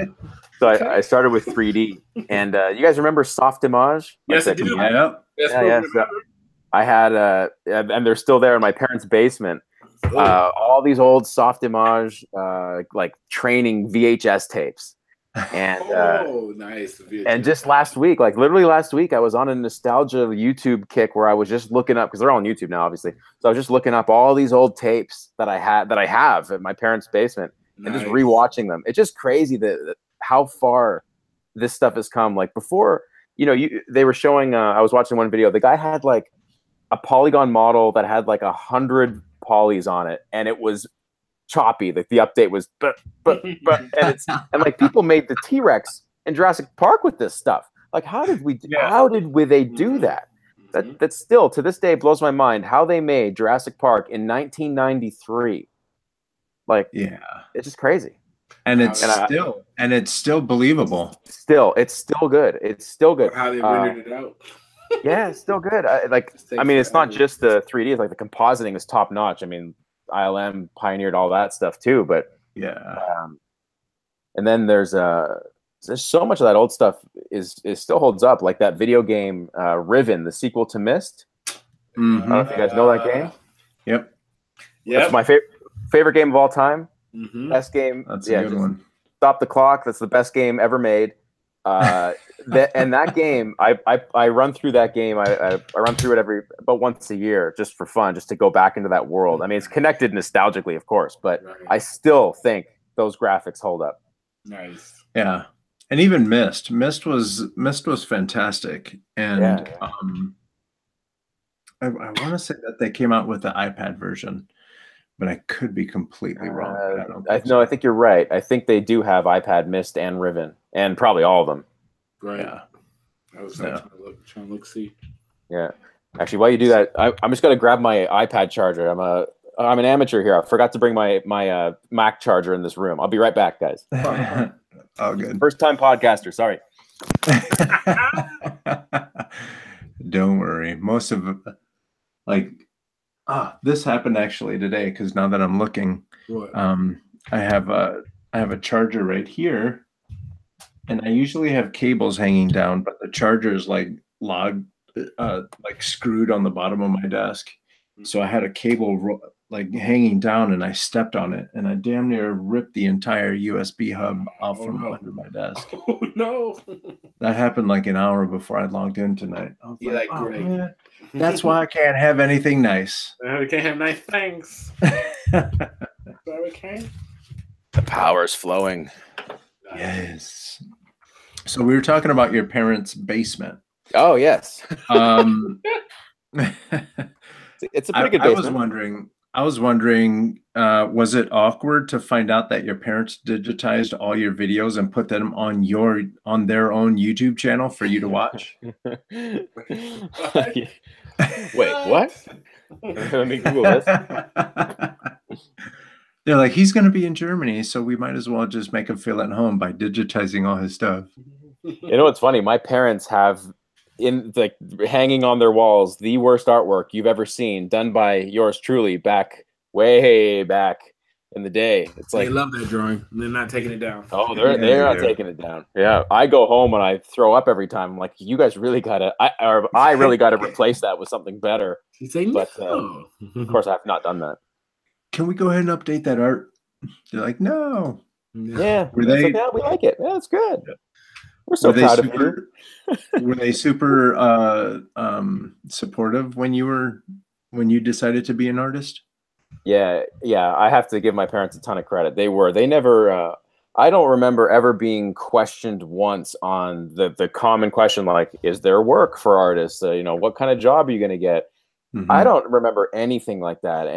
So I started with 3D, and you guys remember Soft Image?
Yes, I do.
Yeah. So I had and they're still there in my parents' basement. All these old Soft Image like training VHS tapes. And
nice.
And just last week, like literally last week, I was on a nostalgia YouTube kick where I was just looking up, because they're all on YouTube now, obviously. So I was just looking up all these old tapes that I have at my parents' basement, and just rewatching them. It's just crazy that how far this stuff has come. Like before, they were showing. I was watching one video. The guy had like a polygon model that had like 100 polys on it, and it was choppy. Like the update was and like people made the T-Rex in Jurassic Park with this stuff. Like how did they do that? That still to this day blows my mind how they made Jurassic Park in 1993. Like it's just crazy.
And it's still believable.
It's still good. It's still good.
How they rendered it out.
Yeah, it's still good. I mean, it's not just the 3D. It's like the compositing is top notch. I mean, ILM pioneered all that stuff too, but and then there's so much of that old stuff is still holds up, like that video game Riven, the sequel to Myst. I don't know if you guys know that game.
Yep.
That's my favorite game of all time. Best game.
That's a good one.
Stop the clock. That's the best game ever made. And that game, I run through that game. I run through it about once a year, just for fun, just to go back into that world. I mean, it's connected nostalgically, of course, but I still think those graphics hold up.
Nice.
Yeah, and even Myst was fantastic, and I want to say that they came out with the iPad version, but I could be completely wrong.
I think you're right. I think they do have iPad, Myst, and Riven, and probably all of them.
Right. Yeah. I was trying to look, see.
Yeah. Actually, while you do that, I'm just gonna grab my iPad charger. I'm an amateur here. I forgot to bring my Mac charger in this room. I'll be right back, guys.
Oh, good.
First time podcaster. Sorry.
Don't worry. Most of this happened actually today, because now that I'm looking, I have a charger right here, and I usually have cables hanging down, but the charger is like screwed on the bottom of my desk. So I had a cable like hanging down, and I stepped on it, and I damn near ripped the entire USB hub off from under my desk.
Oh no!
That happened like an hour before I logged in tonight. I was
like, great.
Man, that's why I can't have anything nice.
We can't have nice things. Sorry, can't.
The power is flowing.
Yes. So we were talking about your parents' basement.
Oh yes. It's a pretty good basement.
I was wondering, was it awkward to find out that your parents digitized all your videos and put them on their own YouTube channel for you to watch?
Wait, what? Let me Google this.
They're like, he's going to be in Germany, so we might as well just make him feel at home by digitizing all his stuff.
You know what's funny? My parents have in like hanging on their walls, the worst artwork you've ever seen, done by yours truly, way back in the day. It's like
they love that drawing. They're not taking it down.
Oh, they're not taking it down. Yeah, I go home and I throw up every time. I'm like, you guys really gotta, I really gotta replace that with something better.
You say no.
But of course, I have not done that.
Can we go ahead and update that art? They're like, no.
Yeah,
were they?
Like, yeah, we like it. Yeah, it's good. We're so proud of you.
Were they super supportive when you decided to be an artist?
Yeah. I have to give my parents a ton of credit. They never. I don't remember ever being questioned once on the common question like, "Is there work for artists? What kind of job are you going to get?" Mm-hmm. I don't remember anything like that.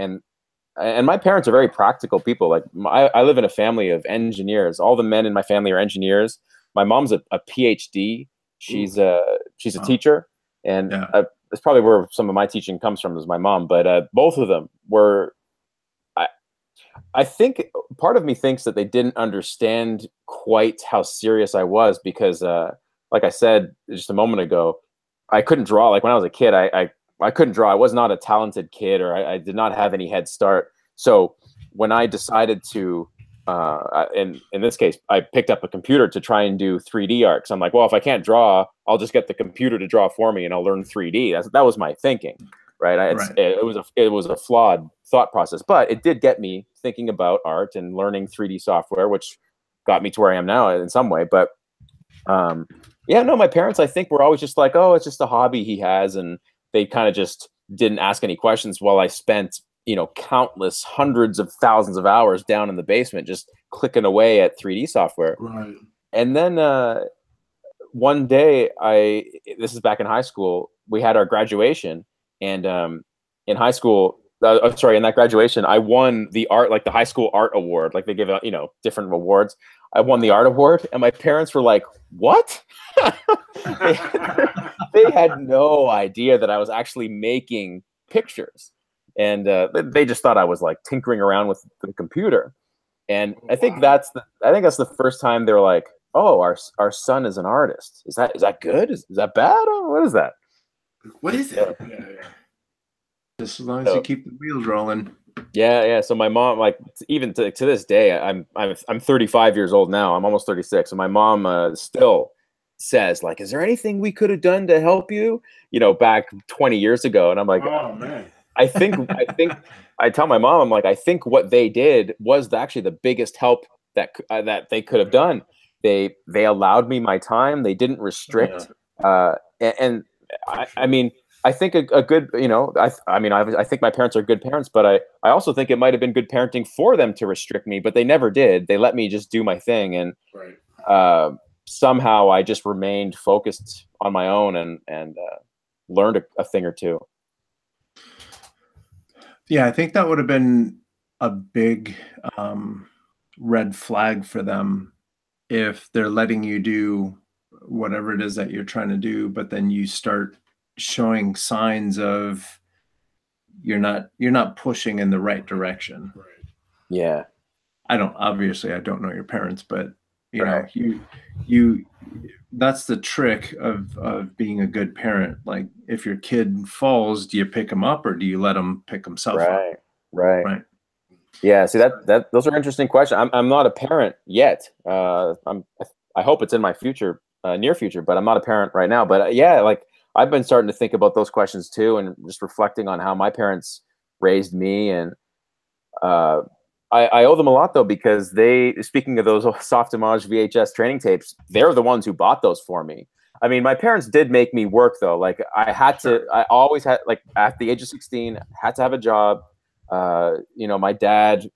And my parents are very practical people. Like I live in a family of engineers. All the men in my family are engineers. My mom's a PhD. She's a teacher, and that's probably where some of my teaching comes from. Is my mom, but both of them were. I think part of me thinks that they didn't understand quite how serious I was because, like I said just a moment ago, I couldn't draw. Like when I was a kid, I couldn't draw. I was not a talented kid, or I did not have any head start. So when I decided to, in this case, I picked up a computer to try and do 3D art. So I'm like, well, if I can't draw, I'll just get the computer to draw for me, and I'll learn 3D. That was my thinking, right? It was a flawed thought process, but it did get me thinking about art and learning 3D software, which got me to where I am now in some way. But my parents, I think, were always just like, oh, it's just a hobby he has, and they kind of just didn't ask any questions while I spent, countless hundreds of thousands of hours down in the basement just clicking away at 3D software.
Right.
And then one day, this is back in high school, we had our graduation, and in high school, in that graduation, I won the high school art award. Like they give out, different awards. I won the art award, and my parents were like, "What?" they had no idea that I was actually making pictures, and they just thought I was like tinkering around with the computer. And I think that's the first time they're like, "Oh, our son is an artist. Is that good? Is that bad? Or what is that?
What is it?"
Yeah. Just as long as you keep the wheels rolling.
Yeah. So my mom, like, even to this day, I'm 35 years old now. I'm almost 36. And my mom still says, like, is there anything we could have done to help you? Back 20 years ago. And I'm like,
oh man.
I think I tell my mom, I'm like, I think what they did was actually the biggest help that they could have done. They allowed me my time. They didn't restrict. And I mean, I think a good, I think my parents are good parents, but I also think it might have been good parenting for them to restrict me, but they never did. They let me just do my thing. And somehow I just remained focused on my own and learned a thing or two.
Yeah, I think that would have been a big red flag for them if they're letting you do whatever it is that you're trying to do, but then you start showing signs of you're not pushing in the right direction.
Right.
Yeah.
I don't know your parents, but you that's the trick of being a good parent. Like if your kid falls, do you pick him up or do you let him pick himself up?
Right. Yeah. See those are interesting questions. I'm not a parent yet. I hope it's in my future, near future, but I'm not a parent right now. But like I've been starting to think about those questions too, and just reflecting on how my parents raised me. And I owe them a lot though, because speaking of those soft image VHS training tapes, they're the ones who bought those for me. I mean, my parents did make me work though. Like I always had, like at the age of 16, had to have a job. My dad,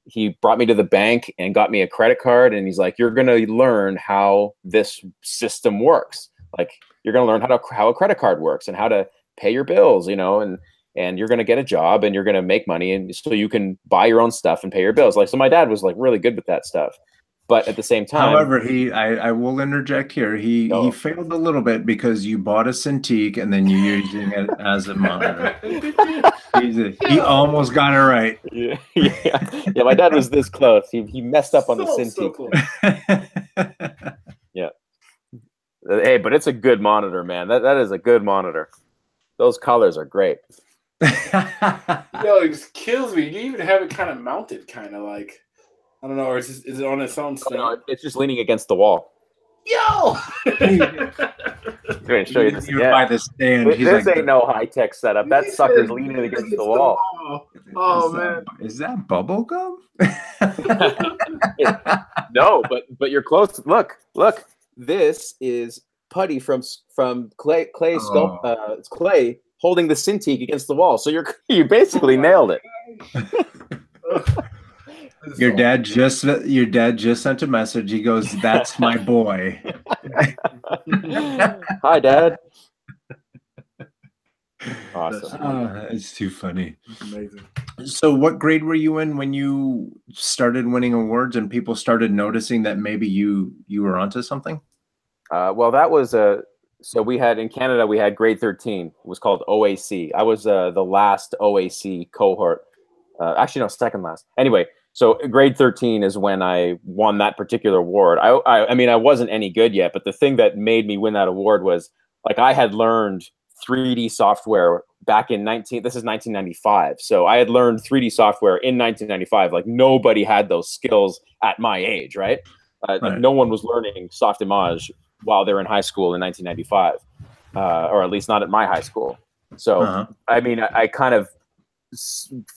he brought me to the bank and got me a credit card, and he's like, you're going to learn how this system works. Like you're going to learn how a credit card works and how to pay your bills, and you're going to get a job and you're going to make money, and so you can buy your own stuff and pay your bills. Like, so my dad was like really good with that stuff. But at the same time,
however, I will interject here. He failed a little bit because you bought a Cintiq and then you're using it as a monitor. He almost got it right.
Yeah. My dad was this close. He messed up on the Cintiq.
So cool.
Yeah. Hey, but it's a good monitor, man. That is a good monitor. Those colors are great.
Yo, it just kills me. You even have it kind of mounted, kind of like, I don't know, or is it on its own stand?
No, it's just leaning against the wall.
Yo!
I'm going to show you this again.
By the stand.
This ain't no high-tech setup. That sucker's leaning against the wall.
Oh, man.
Is that bubble gum?
No, but you're close. Look. This is putty from clay sculpt. It's clay holding the Cintiq against the wall. So you basically nailed it.
Your dad just sent a message. He goes, "That's my boy."
Hi, Dad. Awesome.
It's too funny.
It's amazing.
So what grade were you in when you started winning awards and people started noticing that maybe you were onto something?
Well, that was so we had in Canada, we had grade 13. It was called OAC. I was the last OAC cohort. Actually, no, second last. Anyway, so grade 13 is when I won that particular award. I mean, I wasn't any good yet, but the thing that made me win that award was like I had learned 3D software back in this is 1995. So I had learned 3D software in 1995. Like nobody had those skills at my age, right? Like no one was learning soft image while they're in high school in 1995, or at least not at my high school. So, I mean, I kind of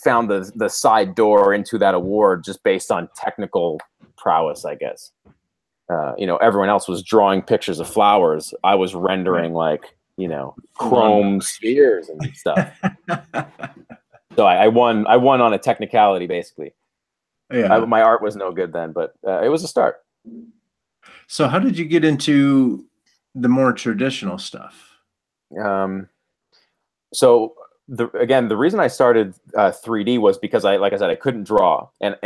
found the side door into that award just based on technical prowess, I guess. You know, everyone else was drawing pictures of flowers. I was rendering like, you know, chrome spheres and stuff. So I won on a technicality, basically. Yeah. My art was no good then, but it was a start.
So how did you get into the more traditional stuff?
So the reason I started 3D was because like I said, I couldn't draw, and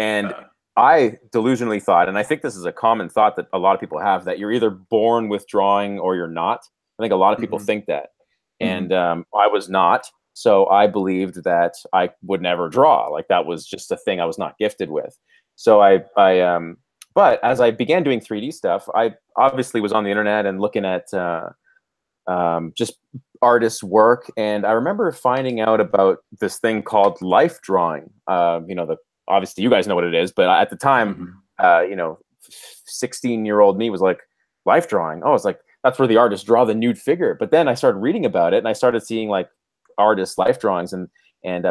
I delusionally thought, and I think this is a common thought that a lot of people have, that you're either born with drawing or you're not. I think a lot of people think that, and I was not. So I believed that I would never draw. Like that was just a thing I was not gifted with. So but as I began doing 3D stuff, I obviously was on the internet and looking at just artists' work. And I remember finding out about this thing called life drawing. You know, obviously you guys know what it is, but at the time, you know, 16-year-old me was like, life drawing? Oh, it's like, that's where the artists draw the nude figure. But then I started reading about it and I started seeing like artists' life drawings and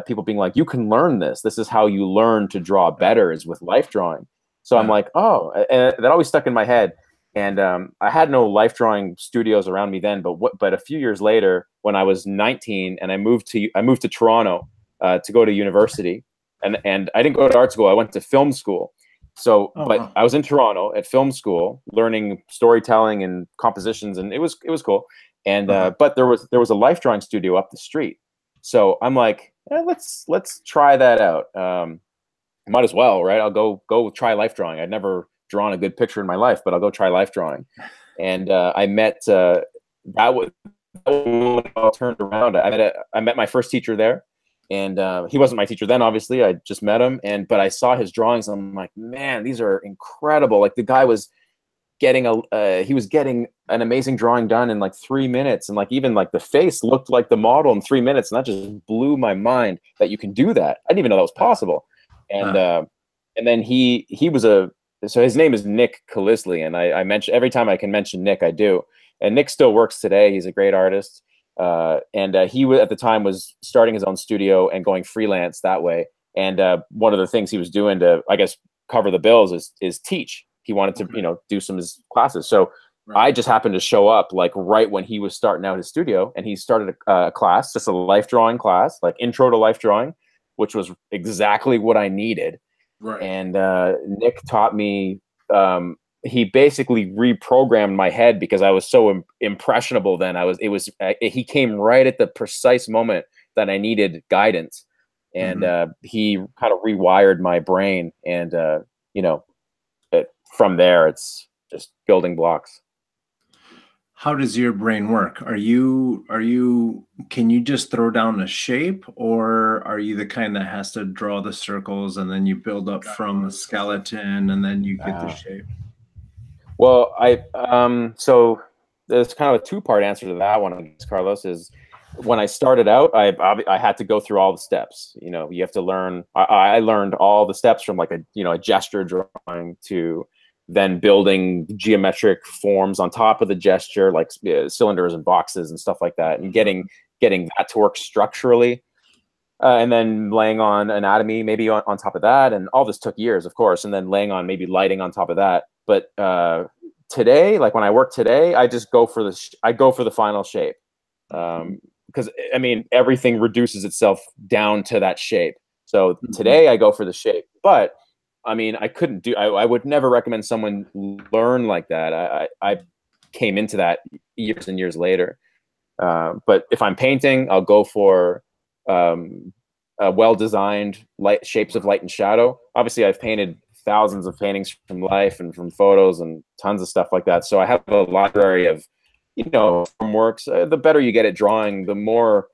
people being like, you can learn this. This is how you learn to draw better, is with life drawing. So I'm like, oh, and that always stuck in my head. And I had no life drawing studios around me then, but a few years later, when I was 19 and I moved to Toronto to go to university, and I didn't go to art school, I went to film school. So, but I was in Toronto at film school learning storytelling and compositions, and it was cool. And but there was a life drawing studio up the street. So I'm like, let's try that out. Might as well, right? I'll go try life drawing. I'd never drawn a good picture in my life, but I'll go try life drawing. And I met that was when I turned around. I met my first teacher there, and he wasn't my teacher then. Obviously, I just met him, but I saw his drawings. And I'm like, man, these are incredible. Like the guy was getting an amazing drawing done in like 3 minutes, and like even like the face looked like the model in 3 minutes, and that just blew my mind that you can do that. I didn't even know that was possible. And then he was so his name is Nick Kalisley, and I mention every time I can mention Nick, I do. And Nick still works today. He's a great artist. And he at the time was starting his own studio and going freelance that way. And one of the things he was doing to, I guess, cover the bills is teach. He wanted to, you know, do some of his classes. So I just happened to show up like right when he was starting out his studio, and he started a class, just a life drawing class, like intro to life drawing, which was exactly what I needed. Right. And Nick taught me, he basically reprogrammed my head because I was so impressionable then. He came right at the precise moment that I needed guidance. And he kind of rewired my brain. And, you know, from there, it's just building blocks.
How does your brain work? Can you just throw down a shape, or are you the kind that has to draw the circles and then you build up from the skeleton and then you get the shape?
Well, so there's kind of a two-part answer to that one, I guess, Carlos. Is when I started out, I had to go through all the steps. You know, you have to learn. I learned all the steps from like a gesture drawing to then building geometric forms on top of the gesture, like cylinders and boxes and stuff like that, and getting that to work structurally. And then laying on anatomy maybe on top of that. And all this took years, of course, and then laying on maybe lighting on top of that. But today, like when I work today, I just go for the final shape. Because I mean, everything reduces itself down to that shape. So today I go for the shape. But I mean, I would never recommend someone learn like that. I came into that years and years later. But if I'm painting, I'll go for well-designed shapes of light and shadow. Obviously, I've painted thousands of paintings from life and from photos and tons of stuff like that. So I have a library of, form works. The better you get at drawing, the more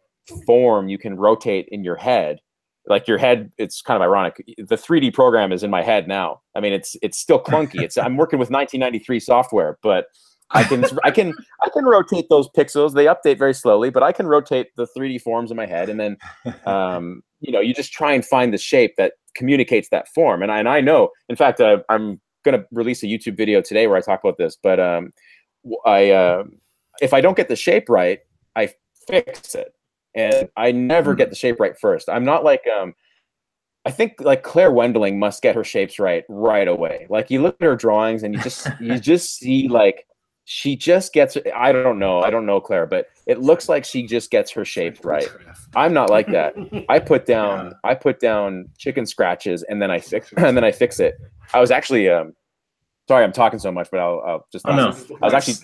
form you can rotate in your head. Like your head, it's kind of ironic. The 3D program is in my head now. I mean, it's still clunky. I'm working with 1993 software, but I can rotate those pixels. They update very slowly, but I can rotate the 3D forms in my head. And then, you just try and find the shape that communicates that form. And I know, in fact, I'm going to release a YouTube video today where I talk about this, but if I don't get the shape right, I fix it. And I never get the shape right first. I'm not like, I think like Claire Wendling must get her shapes right away. Like you look at her drawings and you just see like, she just gets, I don't know Claire, but it looks like she just gets her shape right. I'm not like that. I put down chicken scratches and then I fix it. I was actually, sorry, I'm talking so much, but I'll just,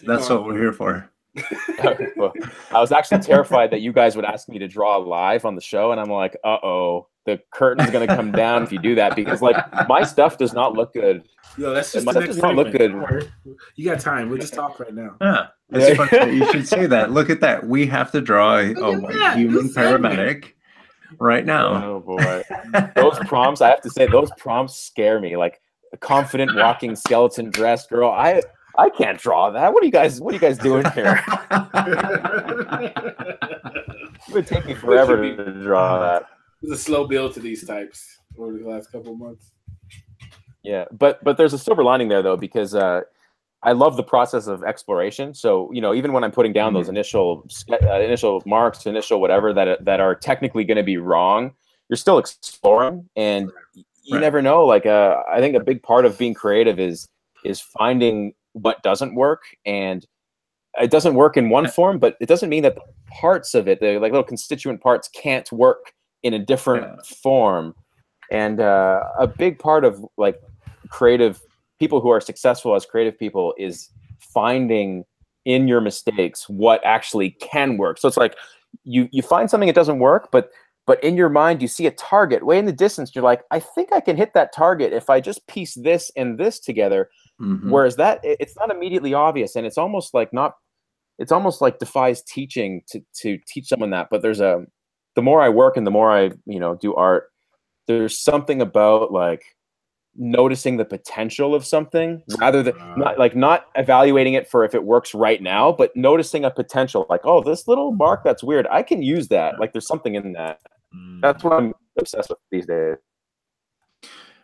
that's what we're here for.
Well, I was actually terrified that you guys would ask me to draw live on the show, and I'm like, uh-oh, the curtain's gonna come down if you do that, because like my stuff does not look good.
Yo, that's just
my stuff does not look good.
You got time. We'll just talk right now.
Yeah, that's funny. You should say that. Look at that. We have to draw a white human paramedic right now.
Oh boy, those prompts. I have to say, those prompts scare me. Like a confident walking skeleton dressed girl. I can't draw that. What are you guys doing here? It would take me forever to draw that.
It's a slow build to these types over the last couple of months.
Yeah, but there's a silver lining there though, because I love the process of exploration. So even when I'm putting down those initial marks, initial whatever that are technically going to be wrong, you're still exploring, and you never know. Like I think a big part of being creative is finding what doesn't work, and it doesn't work in one form, but it doesn't mean that the parts of it, the like little constituent parts, can't work in a different form. And a big part of like creative people who are successful as creative people is finding in your mistakes what actually can work. So it's like you find something that doesn't work, but in your mind you see a target way in the distance. You're like, I think I can hit that target if I just piece this and this together. Whereas that it's not immediately obvious, and it's almost like defies teaching to teach someone that. But there's the more I work and the more I do art, there's something about like noticing the potential of something rather than not evaluating it for if it works right now, but noticing a potential, like, oh, this little mark that's weird, I can use that. Like there's something in that. That's what I'm obsessed with these days.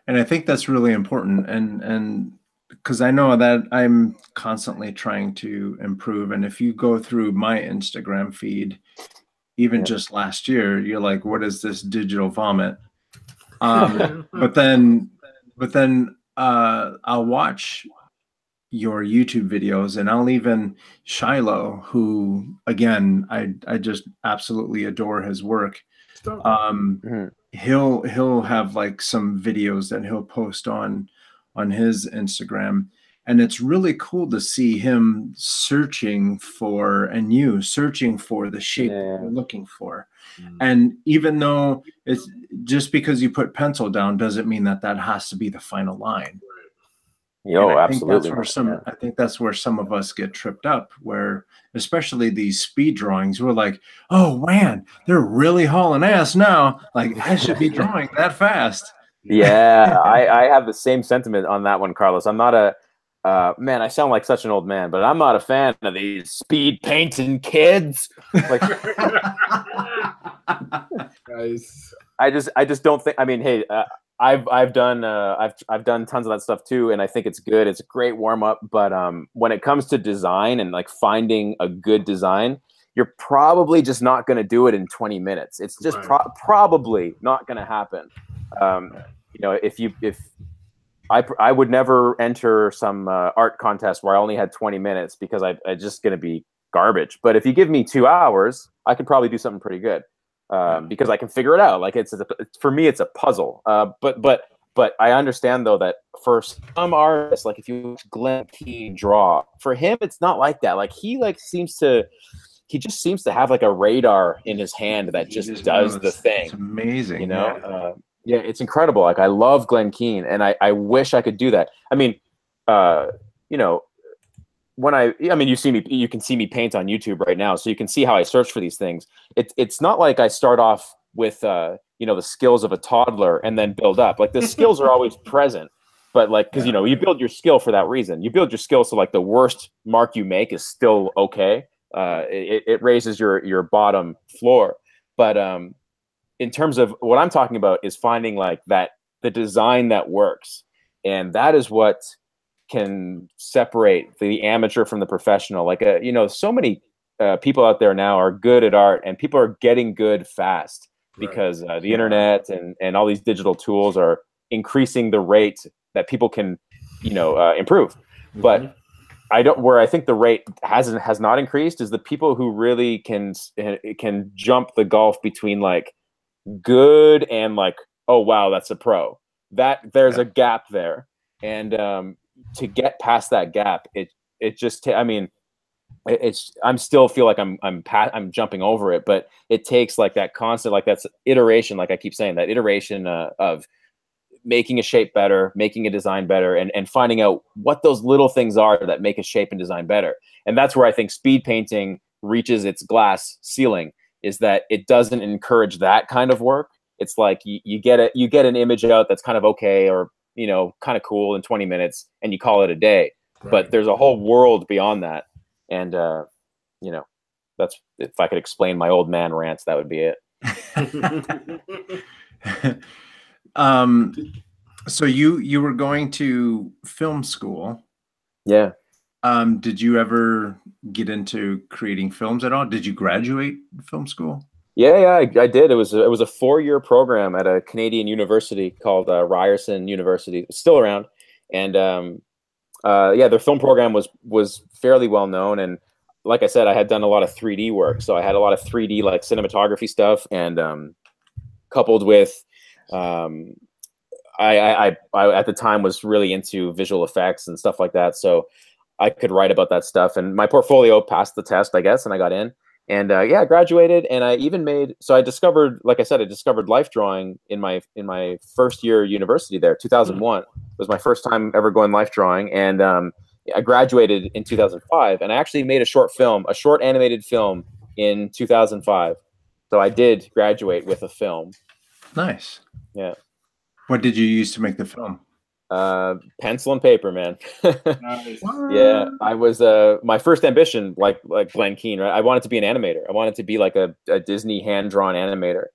And I think that's really important, and because I know that I'm constantly trying to improve. And if you go through my Instagram feed, even just last year, you're like, what is this digital vomit? But then I'll watch your YouTube videos, and I'll even Shiloh, who again, I just absolutely adore his work. He'll have like some videos that he'll post on his Instagram, and it's really cool to see him searching for the shape you're looking for. And even though it's just because you put pencil down doesn't mean that has to be the final line.
Absolutely.
I think that's where some of us get tripped up, where especially these speed drawings, we're like, oh man, they're really hauling ass now. Like I should be drawing that fast.
Yeah, I have the same sentiment on that one, Carlos. I'm not Man, I sound like such an old man, but I'm not a fan of these speed painting kids. Like,
Nice.
I just don't think. I mean, hey, I've done tons of that stuff too, and I think it's good. It's a great warm up. But when it comes to design and like finding a good design, you're probably just not going to do it in 20 minutes. It's just probably not going to happen. You know, if I would never enter some art contest where I only had 20 minutes because I just going to be garbage. But if you give me 2 hours, I could probably do something pretty good because I can figure it out. Like for me, it's a puzzle. But I understand though that for some artists, like if you watch Glen Keane draw, for him it's not like that. Like he just seems to have like a radar in his hand that just does the thing.
It's amazing,
you know. Yeah, it's incredible. Like I love Glen Keane, and I wish I could do that. I mean, you know, you can see me paint on YouTube right now, so you can see how I search for these things. It's not like I start off with you know, the skills of a toddler and then build up. Like the skills are always present, but like because you know, you build your skill for that reason. You build your skill so like the worst mark you make is still okay. It raises your bottom floor, but in terms of what I'm talking about is finding like the design that works. And that is what can separate the amateur from the professional. Like, you know, so many people out there now are good at art, and people are getting good fast because the internet and all these digital tools are increasing the rate that people can, you know, improve. But where I think the rate has not increased is the people who really can jump the gulf between like good and like, oh wow, that's a pro. That there's a gap there, and to get past that gap, it just I mean, I'm still feel like I'm jumping over it, but it takes like that constant, like that's iteration, like I keep saying, that iteration of making a shape better, making a design better, and finding out what those little things are that make a shape and design better. And that's where I think speed painting reaches its glass ceiling, is that it doesn't encourage that kind of work. It's like you get an image out that's kind of okay, or you know, kind of cool in 20 minutes, and you call it a day. But there's a whole world beyond that, and you know, that's, if I could explain my old man rants, that would be it.
So you were going to film school.
Yeah.
Did you ever get into creating films at all? Did you graduate film school?
Yeah, I did. It was a 4-year program at a Canadian university called Ryerson University. It's still around, and yeah, their film program was fairly well known. And like I said, I had done a lot of 3D work, so I had a lot of 3D like cinematography stuff, and coupled with I at the time was really into visual effects and stuff like that, so I could write about that stuff, and my portfolio passed the test, I guess, and I got in, and yeah, I graduated, and I even made, so I discovered, like I said, I discovered life drawing in my first year university there. 2001 was my first time ever going life drawing, and I graduated in 2005, and I actually made a short animated film in 2005. So I did graduate with a film.
Nice.
Yeah.
What did you use to make the film?
Pencil and paper, man.
Nice.
Yeah, I was my first ambition, like Glen Keane, right? I wanted to be an animator. I wanted to be like a Disney hand-drawn animator.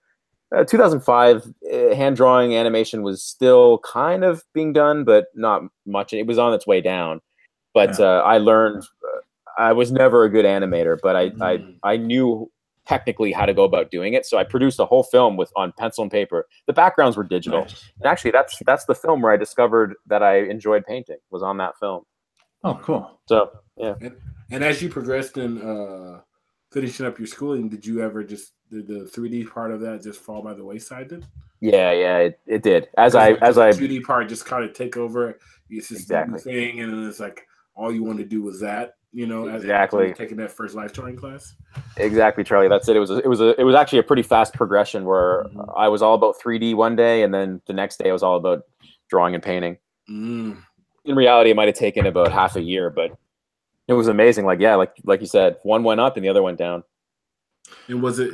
2005, hand-drawing animation was still kind of being done, but not much. It was on its way down. But I learned. I was never a good animator, but I knew technically how to go about doing it. So I produced a whole film on pencil and paper. The backgrounds were digital. Nice. And actually, that's the film where I discovered that I enjoyed painting, was on that film.
Oh, cool.
So yeah.
And as you progressed in finishing up your schooling, did you ever did the 3D part of that just fall by the wayside then?
Yeah, it did. As
the
I
2D part just kind of take over. It's just
exactly
the thing, and then it's like all you want to do was that. You know,
exactly.
As taking that first life drawing class.
Exactly, Charlie. That's it. It was actually a pretty fast progression where I was all about 3D one day, and then the next day I was all about drawing and painting. In reality, it might have taken about half a year, but it was amazing. Like like you said, one went up and the other went down.
And was it?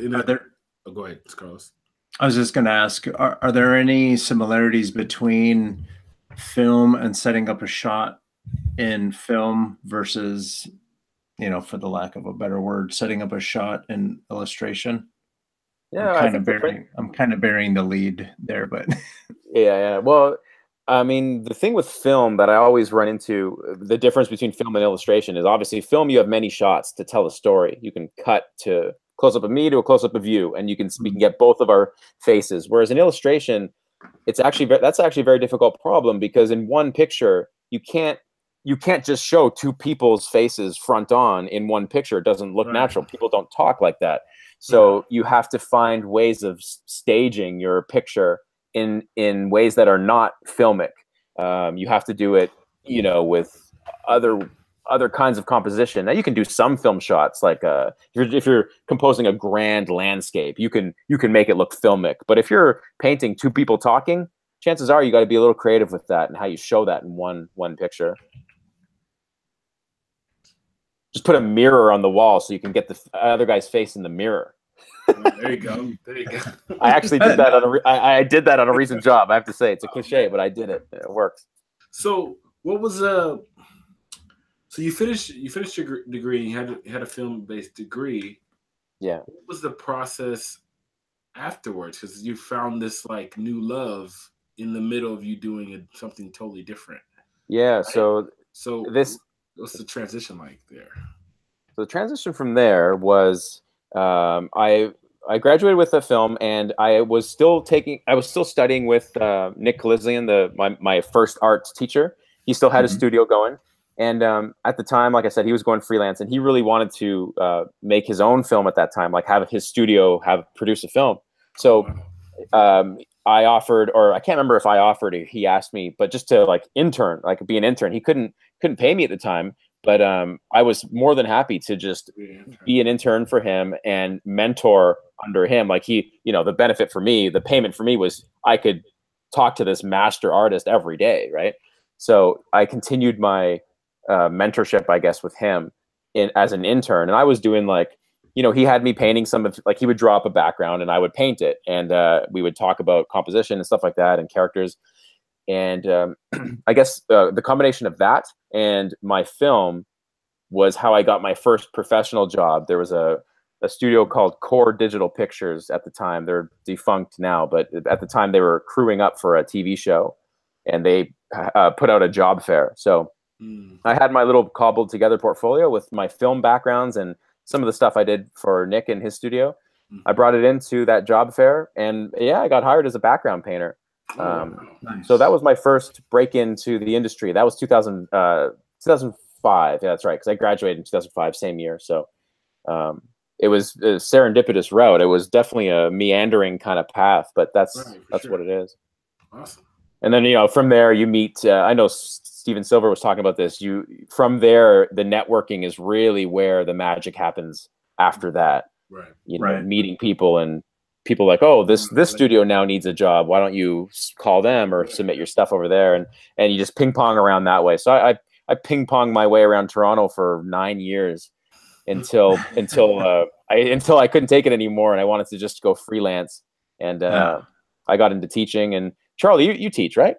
Oh, go ahead, Carlos.
I was just going to ask: Are there any similarities between film and setting up a shot in film versus, you know, for the lack of a better word, setting up a shot in illustration?
Yeah,
I'm kind of bearing the lead there, but
yeah. Well, I mean, the thing with film that I always run into, the difference between film and illustration is obviously film, you have many shots to tell a story. You can cut to close up of me to a close up of you, and we can get both of our faces. Whereas in illustration, that's actually a very difficult problem, because in one picture, you can't just show two people's faces front on in one picture. It doesn't look natural. People don't talk like that. So you have to find ways of staging your picture in ways that are not filmic. You have to do it, you know, with other kinds of composition. Now you can do some film shots, like if you're composing a grand landscape, you can make it look filmic. But if you're painting two people talking, chances are you got to be a little creative with that and how you show that in one picture. Just put a mirror on the wall so you can get the other guy's face in the mirror.
There you go. There you go.
I actually did that I did that on a recent job. I have to say, it's a cliche, but I did it. It works.
So what was so you finished your degree, and you had a film-based degree.
Yeah.
What was the process afterwards? Because you found this like new love in the middle of you doing something totally different.
Yeah. Right?
So
this.
What's the transition like there?
So the transition from there was I graduated with a film, and I was still studying with Nick Kalizian, my first arts teacher. He still had a studio going, and at the time, like I said, he was going freelance, and he really wanted to make his own film at that time, like have his studio produce a film. So I offered, or I can't remember if I offered or he asked me, but just to like intern, like be an intern. He couldn't pay me at the time, but I was more than happy to just be an intern for him and mentor under him. Like he, you know, the benefit for me, the payment for me was I could talk to this master artist every day, right? So I continued my mentorship, I guess, with him as an intern, and I was doing like, you know, he had me painting some of, like, he would draw up a background and I would paint it, and we would talk about composition and stuff like that and characters. And I guess the combination of that and my film was how I got my first professional job. There was a studio called C.O.R.E Digital Pictures at the time. They're defunct now, but at the time they were crewing up for a TV show, and they put out a job fair. So I had my little cobbled together portfolio with my film backgrounds and some of the stuff I did for Nick in his studio. I brought it into that job fair, and yeah, I got hired as a background painter.
Nice.
So that was my first break into the industry. That was 2005. Yeah, that's right, because I graduated in 2005, same year. So it was a serendipitous route. It was definitely a meandering kind of path, but that's what it is.
Awesome.
And then, you know, from there you meet, I know Steven Silver was talking about this. From there, the networking is really where the magic happens after that.
Right.
You know, meeting people, and people like, oh, this studio now needs a job. Why don't you call them or submit your stuff over there? And you just ping pong around that way. So I ping pong my way around Toronto for 9 years until I couldn't take it anymore, and I wanted to just go freelance. And I got into teaching. And Charlie, you teach, right?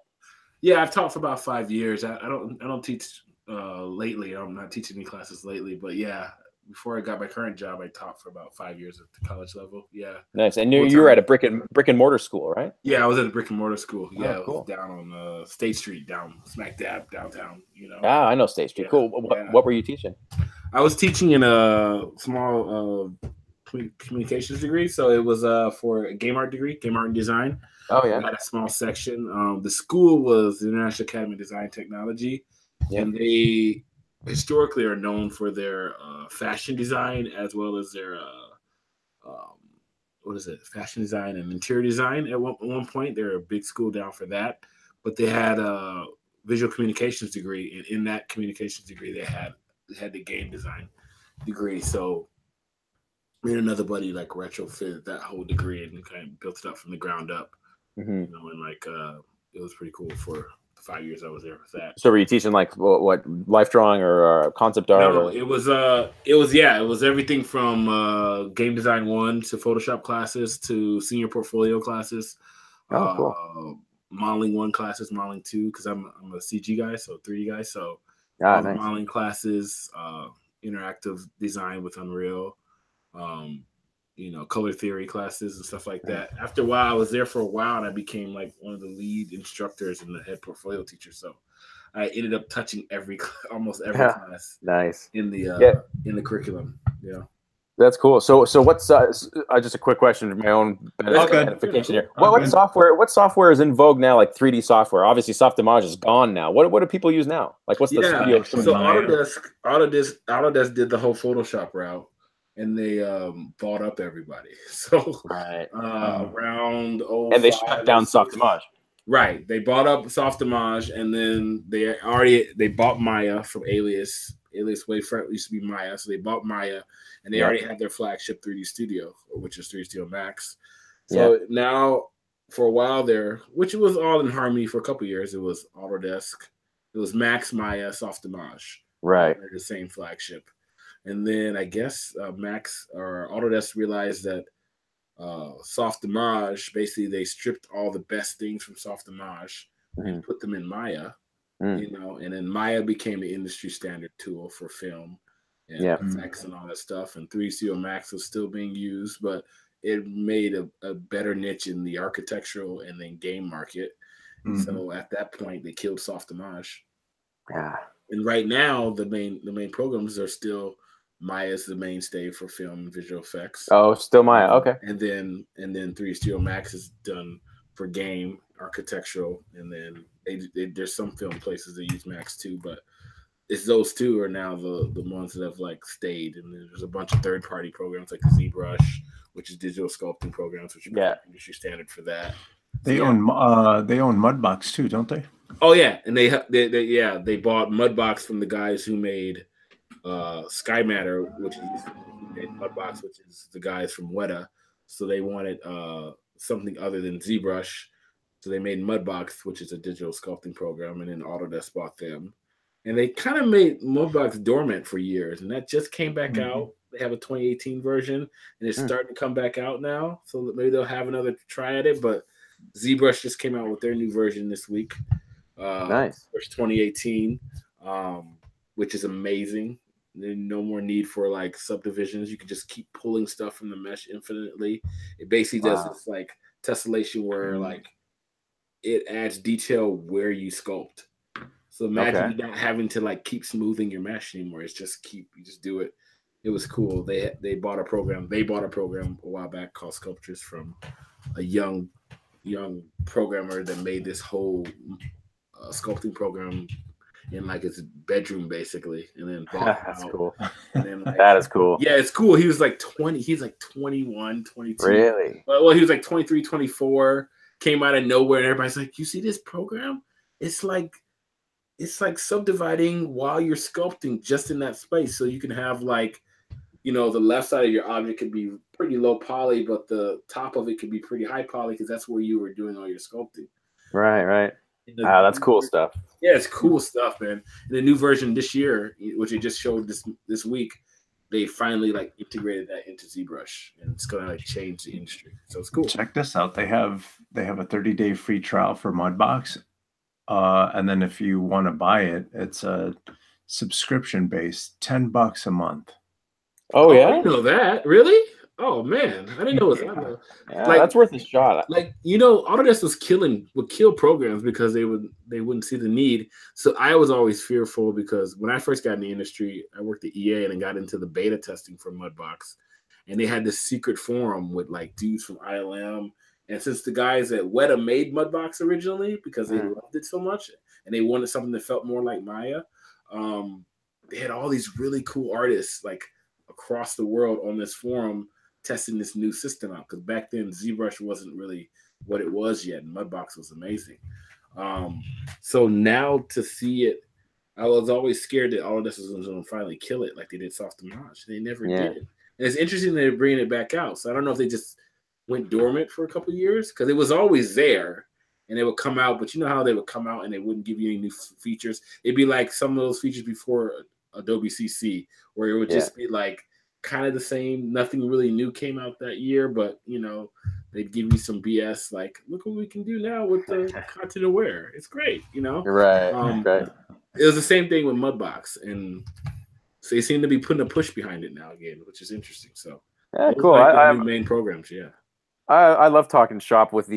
Yeah, I've taught for about 5 years. I don't teach lately. I'm not teaching any classes lately, but yeah, before I got my current job, I taught for about 5 years at the college level. Yeah,
nice. And you were at a brick and mortar school, right?
Yeah, I was at a brick and mortar school. Yeah,
cool.
I was down on State Street, down smack dab downtown. You know.
Ah, I know State Street. Yeah, cool. What were you teaching?
I was teaching in a small communications degree, so it was for a game art degree, game art and design.
Oh yeah,
I had a small section. The school was the International Academy of Design and Technology, and they historically are known for their fashion design as well as their fashion design and interior design. At one point, they're a big school down for that, but they had a visual communications degree, and in that communications degree, they had the game design degree. So me and another buddy like retrofitted that whole degree and kind of built it up from the ground up. You know, and like it was pretty cool for the 5 years I was there with that.
So were you teaching like what life drawing or concept art?
No, it was everything from game design 1 to Photoshop classes to senior portfolio classes.
Cool.
Modeling 1 classes, modeling 2, because I'm a CG guy, so 3D guy. So
Nice.
modeling classes, interactive design with Unreal, color theory classes and stuff like that. After a while, I was there for a while, and I became like one of the lead instructors and the head portfolio teacher. So I ended up touching almost every class.
Nice.
In the curriculum. Yeah.
That's cool. So what's just a quick question for my own edification here. What software is in vogue now? Like 3D software. Obviously, Softimage is gone now. What do people use now? Like what's the studio?
So Autodesk did the whole Photoshop route, and they bought up everybody. So around
and they shut down Softimage.
Right. They bought up Softimage, and then they bought Maya from Alias. Alias Wavefront used to be Maya, so they bought Maya, and they already had their flagship 3D Studio, which is 3D Studio Max. So now, for a while there, which was all in harmony for a couple of years, it was Autodesk, it was Max, Maya, Softimage,
right?
They're the same flagship, and then I guess Max or Autodesk realized that Softimage, basically they stripped all the best things from Softimage and put them in Maya. And then Maya became the industry standard tool for film and effects and all that stuff. And 3D Studio Max was still being used, but it made a better niche in the architectural and then game market. So at that point, they killed Softimage.
Yeah.
And right now, the main programs are still Maya's the mainstay for film and visual effects.
Oh, still Maya. Okay.
And then 3D Studio Max is done for game, architectural, and then there's some film places that use Max too, but it's those two are now the ones that have like stayed. And then there's a bunch of third-party programs like ZBrush, which is digital sculpting programs, which are industry standard for that.
They own Mudbox too, don't they?
Oh yeah, and they bought Mudbox from the guys who made Sky Matter, which is Mudbox, which is the guys from Weta. So they wanted something other than ZBrush. So they made Mudbox, which is a digital sculpting program, and then Autodesk bought them. And they kind of made Mudbox dormant for years, and that just came back out. They have a 2018 version, and it's starting to come back out now. So maybe they'll have another try at it. But ZBrush just came out with their new version this week.
Nice.
Version 2018, which is amazing. There's no more need for like subdivisions. You can just keep pulling stuff from the mesh infinitely. It basically does this like tessellation where like it adds detail where you sculpt. So imagine you not having to like keep smoothing your mesh anymore. It's just you just do it. It was cool. They bought a program. They bought a program a while back called Sculptures from a young programmer that made this whole sculpting program in like his bedroom basically, and then bought
that's
out.
Cool.
And then, like,
that is cool.
Yeah, it's cool. He was like 20. He's like 21, 22.
Really?
Well, he was like 23, 24. Came out of nowhere, and everybody's like, "You see this program? It's like subdividing while you're sculpting just in that space, so you can have like, the left side of your object could be pretty low poly, but the top of it could be pretty high poly because that's where you were doing all your sculpting."
Right. That's cool stuff.
Yeah, it's cool stuff, man. And the new version this year, which they just showed this week, they finally like integrated that into ZBrush, and it's gonna like change the industry. So it's cool.
Check this out. They have a 30-day free trial for Mudbox, and then if you want to buy it, it's a subscription based, $10 a month.
Oh yeah,
I didn't know that. Really? Oh man, I didn't know it was that.
Yeah, like, that's worth a shot.
Like Autodesk would kill programs because they wouldn't see the need. So I was always fearful because when I first got in the industry, I worked at EA and I got into the beta testing for Mudbox, and they had this secret forum with like dudes from ILM. And since the guys at Weta made Mudbox originally because they loved it so much and they wanted something that felt more like Maya, they had all these really cool artists like across the world on this forum testing this new system out, because back then ZBrush wasn't really what it was yet, and Mudbox was amazing. So now to see it, I was always scared that all of this was going to finally kill it like they did Softimage. They never did. And it's interesting they're bringing it back out. So I don't know if they just went dormant for a couple of years, because it was always there and they would come out, but you know how they would come out and they wouldn't give you any new features. It'd be like some of those features before Adobe CC, where it would just be like kind of the same. Nothing really new came out that year, but they'd give you some BS like, look what we can do now with the content aware. It's great,
Right.
it was the same thing with Mudbox, and so they seem to be putting a push behind it now again, which is interesting. So
yeah, cool.
Like the new main programs, yeah.
I love talking shop with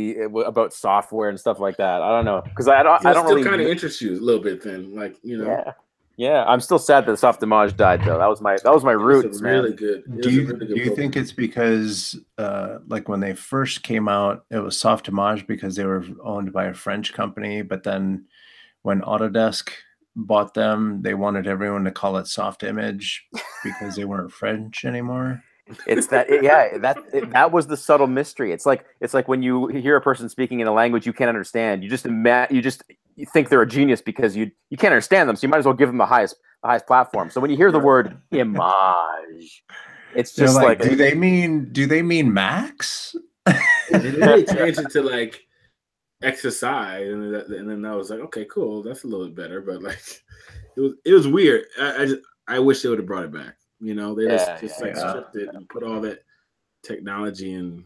about software and stuff like that. I don't know, because I don't
still
really
kind of interest you a little bit then, like, you know.
Yeah. I'm still sad that Softimage died though. That was my roots, man.
Really good.
Do you think it's because like when they first came out, it was Softimage because they were owned by a French company, but then when Autodesk bought them, they wanted everyone to call it Soft Image because they weren't French anymore?
It's that, that was the subtle mystery. It's like when you hear a person speaking in a language you can't understand, you think they're a genius because you can't understand them, so you might as well give them the highest platform. So when you hear the word image, it's just like
do they mean Max?
They really changed it to like exercise, and then I was like, okay, cool, that's a little bit better, but like it was weird. I wish they would have brought it back. You know, they just stripped it and put all that technology into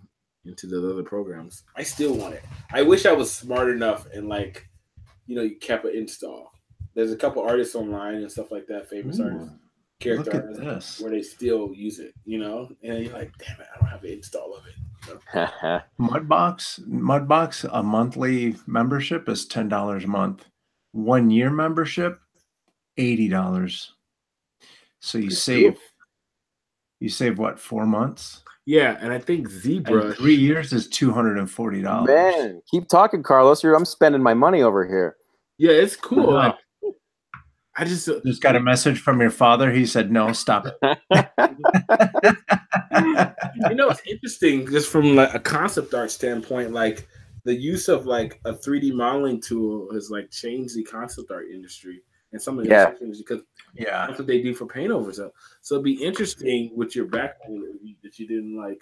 the other programs. I still want it. I wish I was smart enough and like, you know, you kept an install. There's a couple artists online and stuff like that, famous artists, character artists, where they still use it, you know? And you're like, damn it, I don't have an install of it. You know?
Mudbox, a monthly membership is $10 a month. 1 year membership, $80. So you save what, 4 months?
Yeah, and I think ZBrush,
and 3 years is $240.
Man, keep talking, Carlos. I'm spending my money over here.
Yeah, it's cool. Like, I just
got a message from your father. He said, "No, stop it."
You know, it's interesting just from like a concept art standpoint. Like the use of like a 3D modeling tool has like changed the concept art industry and some of the industries because that's what they do for paint overs. So it'd be interesting with your background that you didn't like.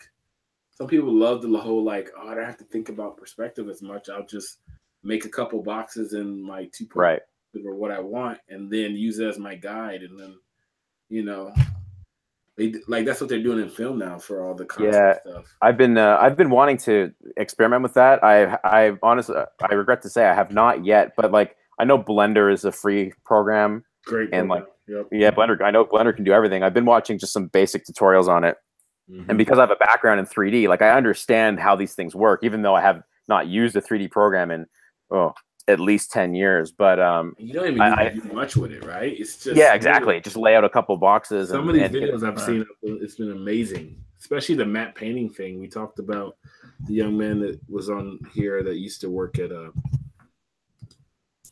Some people love the whole like, oh, I don't have to think about perspective as much. I'll just make a couple boxes in my 2.0 or what I want, and then use it as my guide, and then, you know, they like that's what they're doing in film now for all the concept stuff.
I've been wanting to experiment with that. I honestly, I regret to say I have not yet, but like I know Blender is a free program.
Great
program.
And like
Blender. I know Blender can do everything. I've been watching just some basic tutorials on it, and because I have a background in 3D, like I understand how these things work, even though I have not used a 3D program in at least 10 years. But
you don't even need to do much with it, right? It's just
exactly. Just lay out a couple boxes.
Some of these videos I've seen, it's been amazing, especially the matte painting thing. We talked about the young man that was on here that used to work at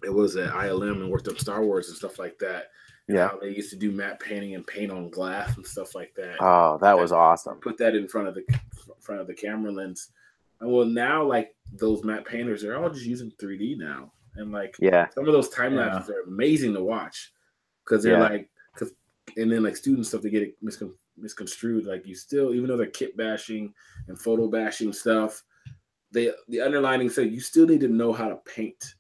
it was at ILM and worked on Star Wars and stuff like that.
Yeah,
how they used to do matte painting and paint on glass and stuff like that.
Oh, that was awesome.
Put that in front of the camera lens. And well, now like those matte painters, they're all just using 3D now, and like some of those time lapses are amazing to watch because they're like, and then like student stuff, they get it misconstrued. Like you still, even though they're kit bashing and photo bashing stuff, the underlining say you still need to know how to paint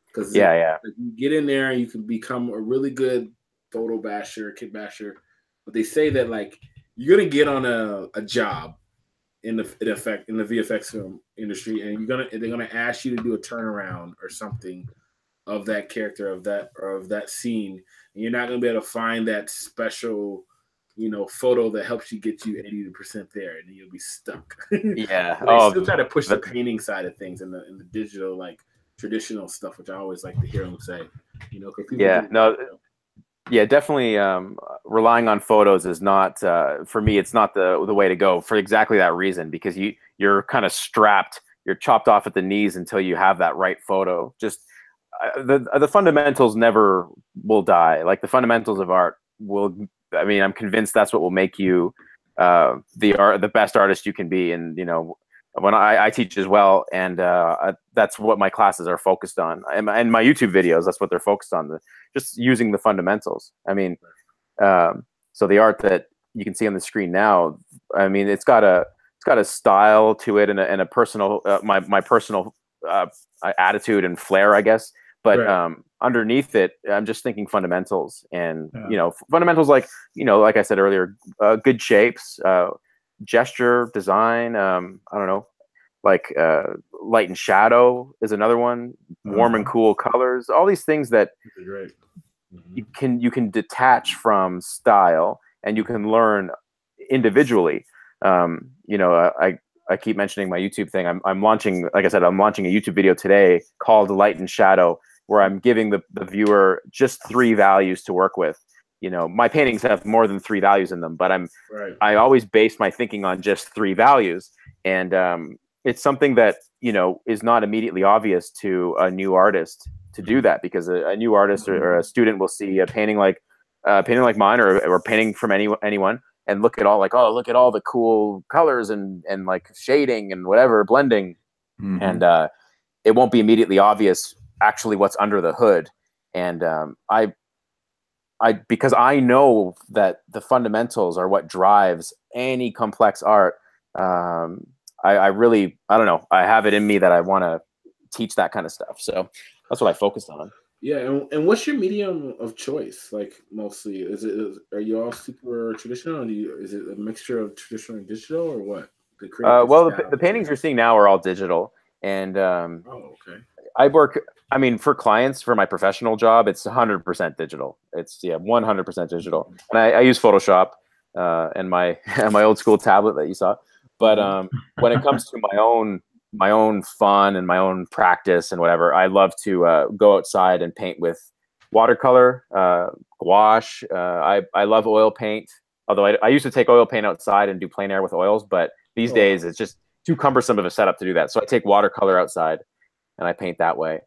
because like, you get in there and you can become a really good photo basher, kit basher. But they say that like you're gonna get on a job in the VFX film industry, and they're gonna ask you to do a turnaround or something of that character of that scene, and you're not gonna be able to find that special, you know, photo that helps you get you 80% there, and then you'll be stuck. They still try to push the painting side of things and the digital, like traditional stuff, which I always like to hear them say, you know, because people
definitely. Relying on photos is not for me. It's not the way to go for exactly that reason, because you're kind of strapped. You're chopped off at the knees until you have that right photo. Just the fundamentals never will die. Like the fundamentals of art will. I mean, I'm convinced that's what will make you the best artist you can be. And you know, when I teach as well, and that's what my classes are focused on, and my YouTube videos, that's what they're focused on. Just using the fundamentals. I mean, so the art that you can see on the screen now, I mean, it's got a style to it and a personal my personal attitude and flair, I guess. But underneath it, I'm just thinking fundamentals, and you know, fundamentals like, you know, like I said earlier, good shapes, gesture, design. I don't know, like light and shadow is another one. Warm and cool colors. All these things that you can detach from style, and you can learn individually. You know, I keep mentioning my YouTube thing. I'm launching, like I said, I'm launching a YouTube video today called Light and Shadow, where I'm giving the viewer just 3 values to work with. You know, my paintings have more than 3 values in them, but I always base my thinking on just 3 values. And it's something that, you know, is not immediately obvious to a new artist to do that, because a new artist or a student will see a painting like mine, or painting from anyone, and look at all like, oh, look at all the cool colors and like shading and whatever, blending. And it won't be immediately obvious actually what's under the hood. And because I know that the fundamentals are what drives any complex art. I don't know, I have it in me that I want to teach that kind of stuff. So that's what I focused on.
Yeah, and what's your medium of choice? Like, mostly, are you all super traditional, or is it a mixture of traditional and digital, or what?
Well, the paintings you're seeing now are all digital, and
okay.
I work. I mean, for clients, for my professional job, it's 100% digital. It's 100% digital, and I use Photoshop and my old school tablet that you saw. But when it comes to my own fun and my own practice and whatever, I love to go outside and paint with watercolor, gouache. I love oil paint, although I used to take oil paint outside and do plein air with oils, but these days it's just too cumbersome of a setup to do that. So I take watercolor outside and I paint that way.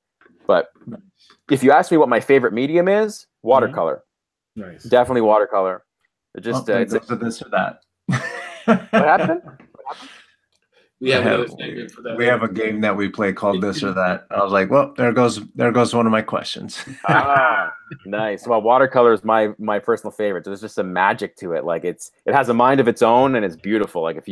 But if you ask me what my favorite medium is, watercolor.
Nice.
Definitely watercolor. It just
it's this or that.
What happened?
We have a game that we play called This or That. I was like, well, there goes one of my questions.
Nice. Well, watercolor is my personal favorite. There's just a magic to it. Like it has a mind of its own, and it's beautiful. Like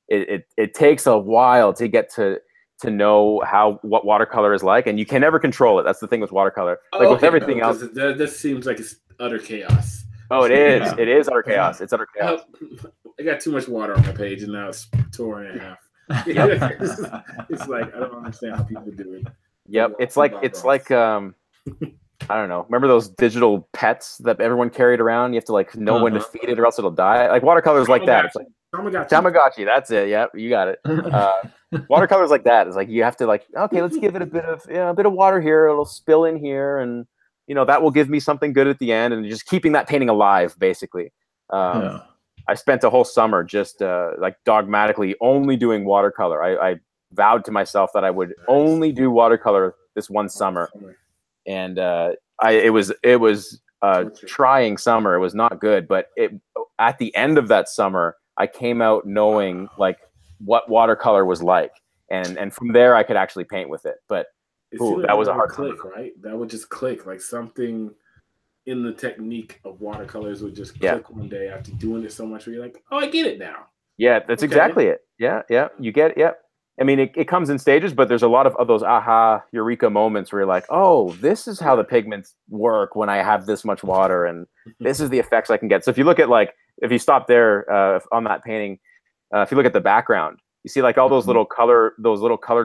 it takes a while to get to know what watercolor is like, and you can never control it. That's the thing with watercolor. Like with everything else,
this seems like it's utter chaos.
Oh, it is. Yeah. It is utter chaos. It's utter chaos.
I got too much water on my page, and now it's torn in half. It's like, I don't understand how people do it.
Yep. It's like I don't know. Remember those digital pets that everyone carried around? You have to like know when to feed it or else it'll die. Like watercolor's like that. It's like Tamagotchi. That's it. Yep, you got it. Watercolor's like that. It's like you have to like, okay, let's give it a bit of water here. It'll spill in here, and that will give me something good at the end, and just keeping that painting alive, basically. I spent a whole summer just like dogmatically only doing watercolor. I vowed to myself that I would only do watercolor this one summer, and it was a trying summer. It was not good, but at the end of that summer, I came out knowing like what watercolor was like, and from there I could actually paint with it. But that was a hard
click, right? That would just click, like something in the technique of watercolors would just click one day after doing it so much where you're like, oh, I get it now.
Yeah, that's exactly it. Yeah, you get it. Yeah. I mean, it comes in stages, but there's a lot of those aha, eureka moments where you're like, oh, this is how the pigments work when I have this much water, and this is the effects I can get. So if you look at if you stop there on that painting, if you look at the background, you see like all those little color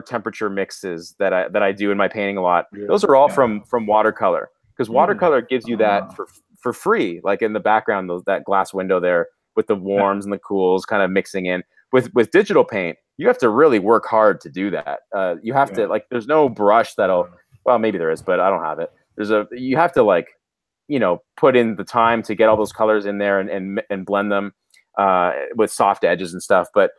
temperature mixes that I do in my painting a lot. Those are all from watercolor. Because watercolor gives you that for free, like in the background, that glass window there with the warms and the cools kind of mixing in. With digital paint, you have to really work hard to do that. You have to like, there's no brush that'll, well, maybe there is, but I don't have it. You have to like, put in the time to get all those colors in there and blend them with soft edges and stuff. But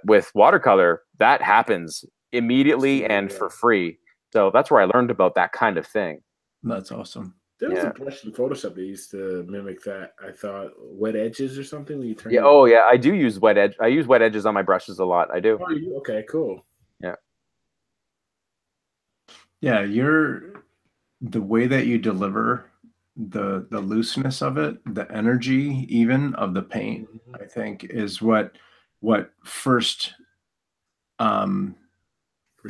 with watercolor, that happens immediately and for free. So that's where I learned about that kind of thing.
That's awesome.
There was a brush in Photoshop that used to mimic that. I thought wet edges or something. When you turn
I do use wet edge. I use wet edges on my brushes a lot. I do.
Oh, okay, cool.
Yeah.
Yeah, the way that you deliver the looseness of it, the energy even of the paint, I think is what first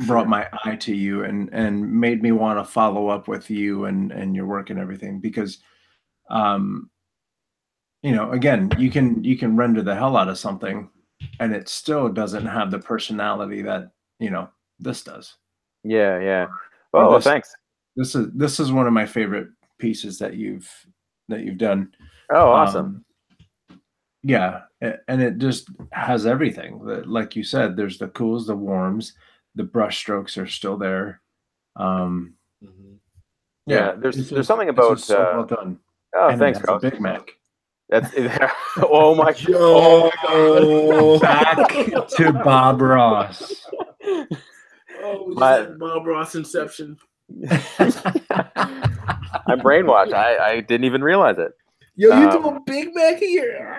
brought my eye to you and made me want to follow up with you and your work and everything, because again, you can render the hell out of something and it still doesn't have the personality that this does.
Yeah. Oh, thanks.
This is one of my favorite pieces that you've done.
Oh, awesome.
Yeah, and it just has everything. Like you said, there's the cools, the warms, the brush strokes are still there.
Yeah, there's something about
so well done.
Oh,
and
thanks,
it has
Carlos.
a Big Mac.
That's oh my
Yo.
Back to Bob Ross.
Oh, we just had Bob Ross Inception.
I'm brainwashed. I didn't even realize it.
Yo, you doing Big Mac here?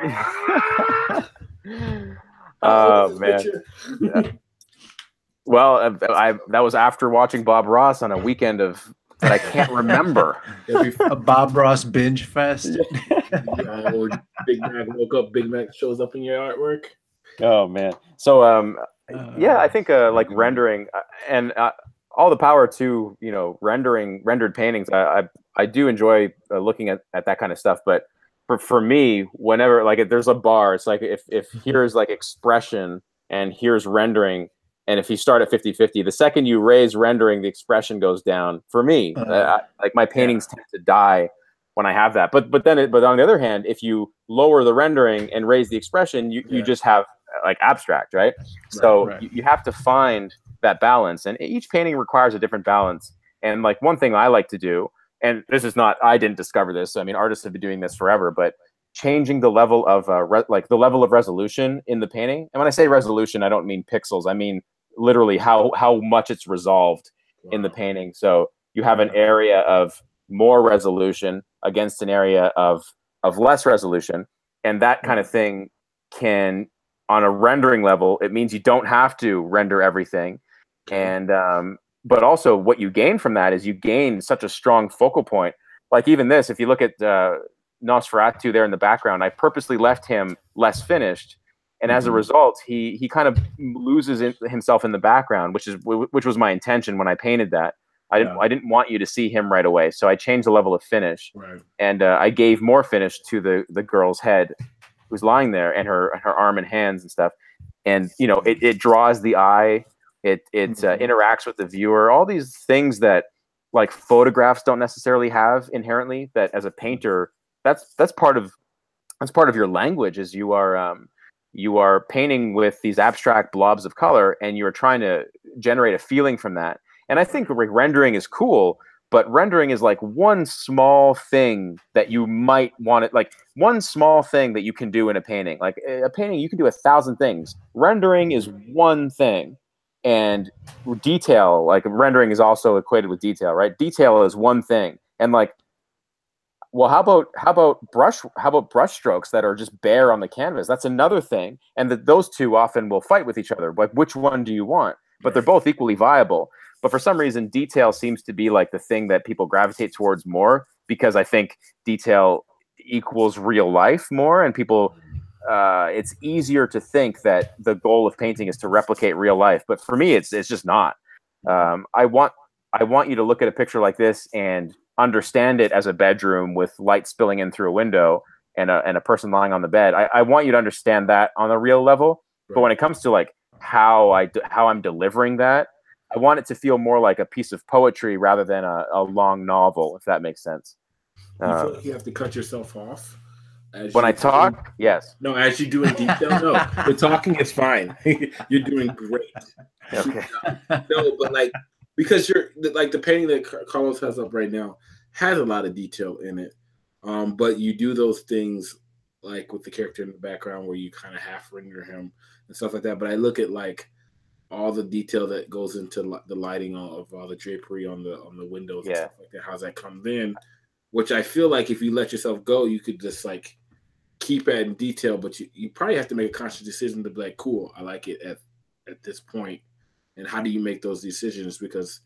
Oh man. Yeah. Well, that was after watching Bob Ross on a weekend that I can't remember.
A Bob Ross binge fest.
Big Mac woke up. Big Mac shows up in your artwork.
Oh man. So yeah, I think like rendering and all the power to rendered paintings. I do enjoy looking at that kind of stuff, but for me, whenever like if there's a bar, it's like if here's like expression and here's rendering, and if you start at 50-50, the second you raise rendering, the expression goes down. For me, like my paintings tend to die when I have that. But on the other hand, if you lower the rendering and raise the expression, you just have like abstract, right? So you have to find that balance, and each painting requires a different balance. And like one thing I like to do, and this is not, I didn't discover this. I mean, artists have been doing this forever, but changing the level of like the level of resolution in the painting. And when I say resolution, I don't mean pixels. I mean literally how much it's resolved in the painting. So you have an area of more resolution against an area of less resolution, and that kind of thing can, on a rendering level, it means you don't have to render everything. And but also what you gain from that is you gain such a strong focal point. Like even this, if you look at Nosferatu there in the background, I purposely left him less finished, and as a result, he kind of loses himself in the background, which was my intention when I painted that. I didn't want you to see him right away, so I changed the level of finish, and I gave more finish to the girl's head, who's lying there, and her arm and hands and stuff, and it draws the eye, it interacts with the viewer, all these things that like photographs don't necessarily have inherently. That as a painter, that's part of your language, is you are painting with these abstract blobs of color, and you're trying to generate a feeling from that. And I think rendering is cool, but rendering is like one small thing that you might want it, like one small thing that you can do in a painting. Like a painting, you can do 1,000 things. Rendering is one thing. And detail, like rendering is also equated with detail, right? Detail is one thing. And like, well, how about brush strokes that are just bare on the canvas? That's another thing. And those two often will fight with each other. Like, which one do you want? But they're both equally viable. But for some reason, detail seems to be like the thing that people gravitate towards more, because I think detail equals real life more, and people, it's easier to think that the goal of painting is to replicate real life. But for me, it's just not. I want you to look at a picture like this and understand it as a bedroom with light spilling in through a window and a person lying on the bed. I want you to understand that on a real level. But when it comes to like how I'm delivering that, I want it to feel more like a piece of poetry rather than a long novel, if that makes sense.
You feel like you have to cut yourself off
when I talk? Yes.
No, as you do in detail. No, the talking is fine. You're doing great.
Okay.
No, but like, because you're like, the painting that Carlos has up right now has a lot of detail in it, but you do those things like with the character in the background where you kind of half render him and stuff like that. But I look at like all the detail that goes into the lighting of all the drapery on the windows and stuff like that. How's that comes in? Which I feel like if you let yourself go, you could just like keep adding detail, but you probably have to make a conscious decision to be like, cool, I like it at this point. And how do you make those decisions? Because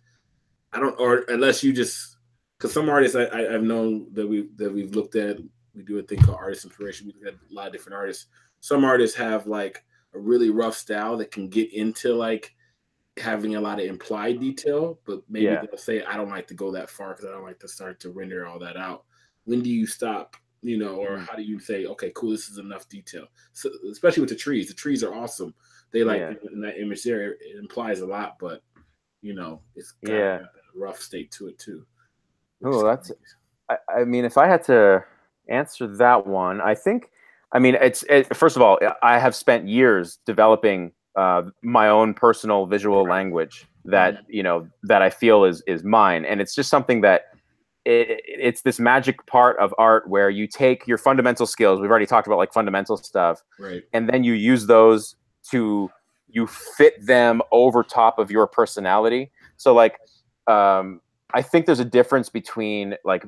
or unless you just, because some artists I've known that we've looked at, we do a thing called artist inspiration. We look at a lot of different artists. Some artists have like a really rough style that can get into like having a lot of implied detail, but maybe they'll say, I don't like to go that far because I don't like to start to render all that out. When do you stop? Or how do you say, okay, cool, this is enough detail? So, especially with the trees are awesome. They like in that image there, it implies a lot, but it's got a rough state to it too.
Oh, I mean, if I had to answer that one, I think, I mean, first of all, I have spent years developing my own personal visual language that, you know, that I feel is mine. And it's just something that it's this magic part of art where you take your fundamental skills. We've already talked about like fundamental stuff,
right?
And then you use those to, you fit them over top of your personality. So like, I think there's a difference between like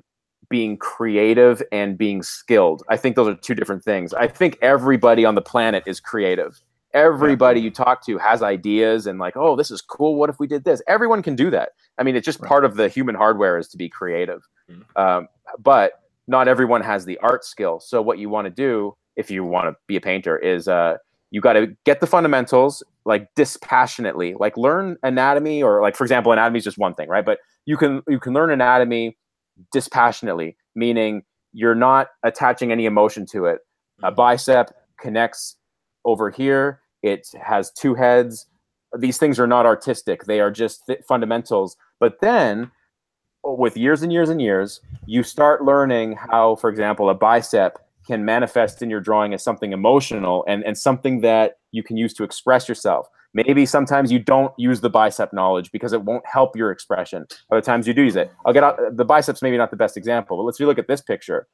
being creative and being skilled. I think those are two different things. I think everybody on the planet is creative. Everybody you talk to has ideas and like, oh, this is cool. What if we did this? Everyone can do that. I mean, it's just part of the human hardware is to be creative. But not everyone has the art skill. So what you want to do if you want to be a painter is you got to get the fundamentals like dispassionately, like learn anatomy, or like, for example, anatomy is just one thing, right? But you can learn anatomy dispassionately, meaning you're not attaching any emotion to it. A bicep connects over here. It has two heads. These things are not artistic. They are just fundamentals. But then with years and years and years, you start learning how, for example, a bicep can manifest in your drawing as something emotional and something that you can use to express yourself. Maybe sometimes you don't use the bicep knowledge because it won't help your expression. Other times you do use it. I'll get out the biceps, maybe not the best example, but let's look at this picture.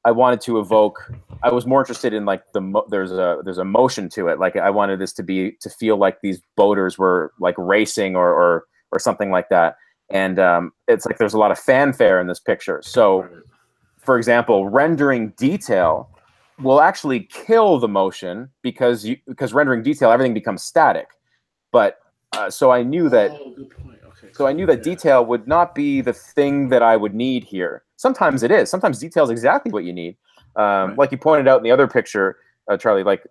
I wanted to evoke, I was more interested in like there's a motion to it. Like I wanted this to feel like these boaters were like racing or something like that. And it's like there's a lot of fanfare in this picture. So for example, rendering detail will actually kill the motion because rendering detail, everything becomes static. But so I knew that. Oh, good point. Okay. So I knew that detail would not be the thing that I would need here. Sometimes it is. Sometimes detail is exactly what you need. Like you pointed out in the other picture, Charlie. Like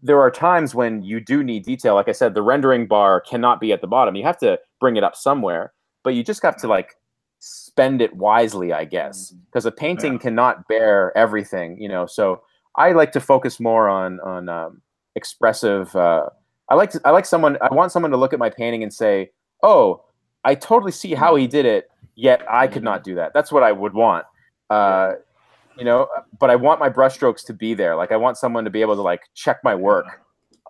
there are times when you do need detail. Like I said, the rendering bar cannot be at the bottom. You have to bring it up somewhere. But you just have to like spend it wisely, I guess, because a painting cannot bear everything, you know. So I like to focus more on expressive. I want someone to look at my painting and say, "Oh, I totally see how he did it, yet I could not do that." That's what I would want, you know. But I want my brushstrokes to be there. Like I want someone to be able to like check my work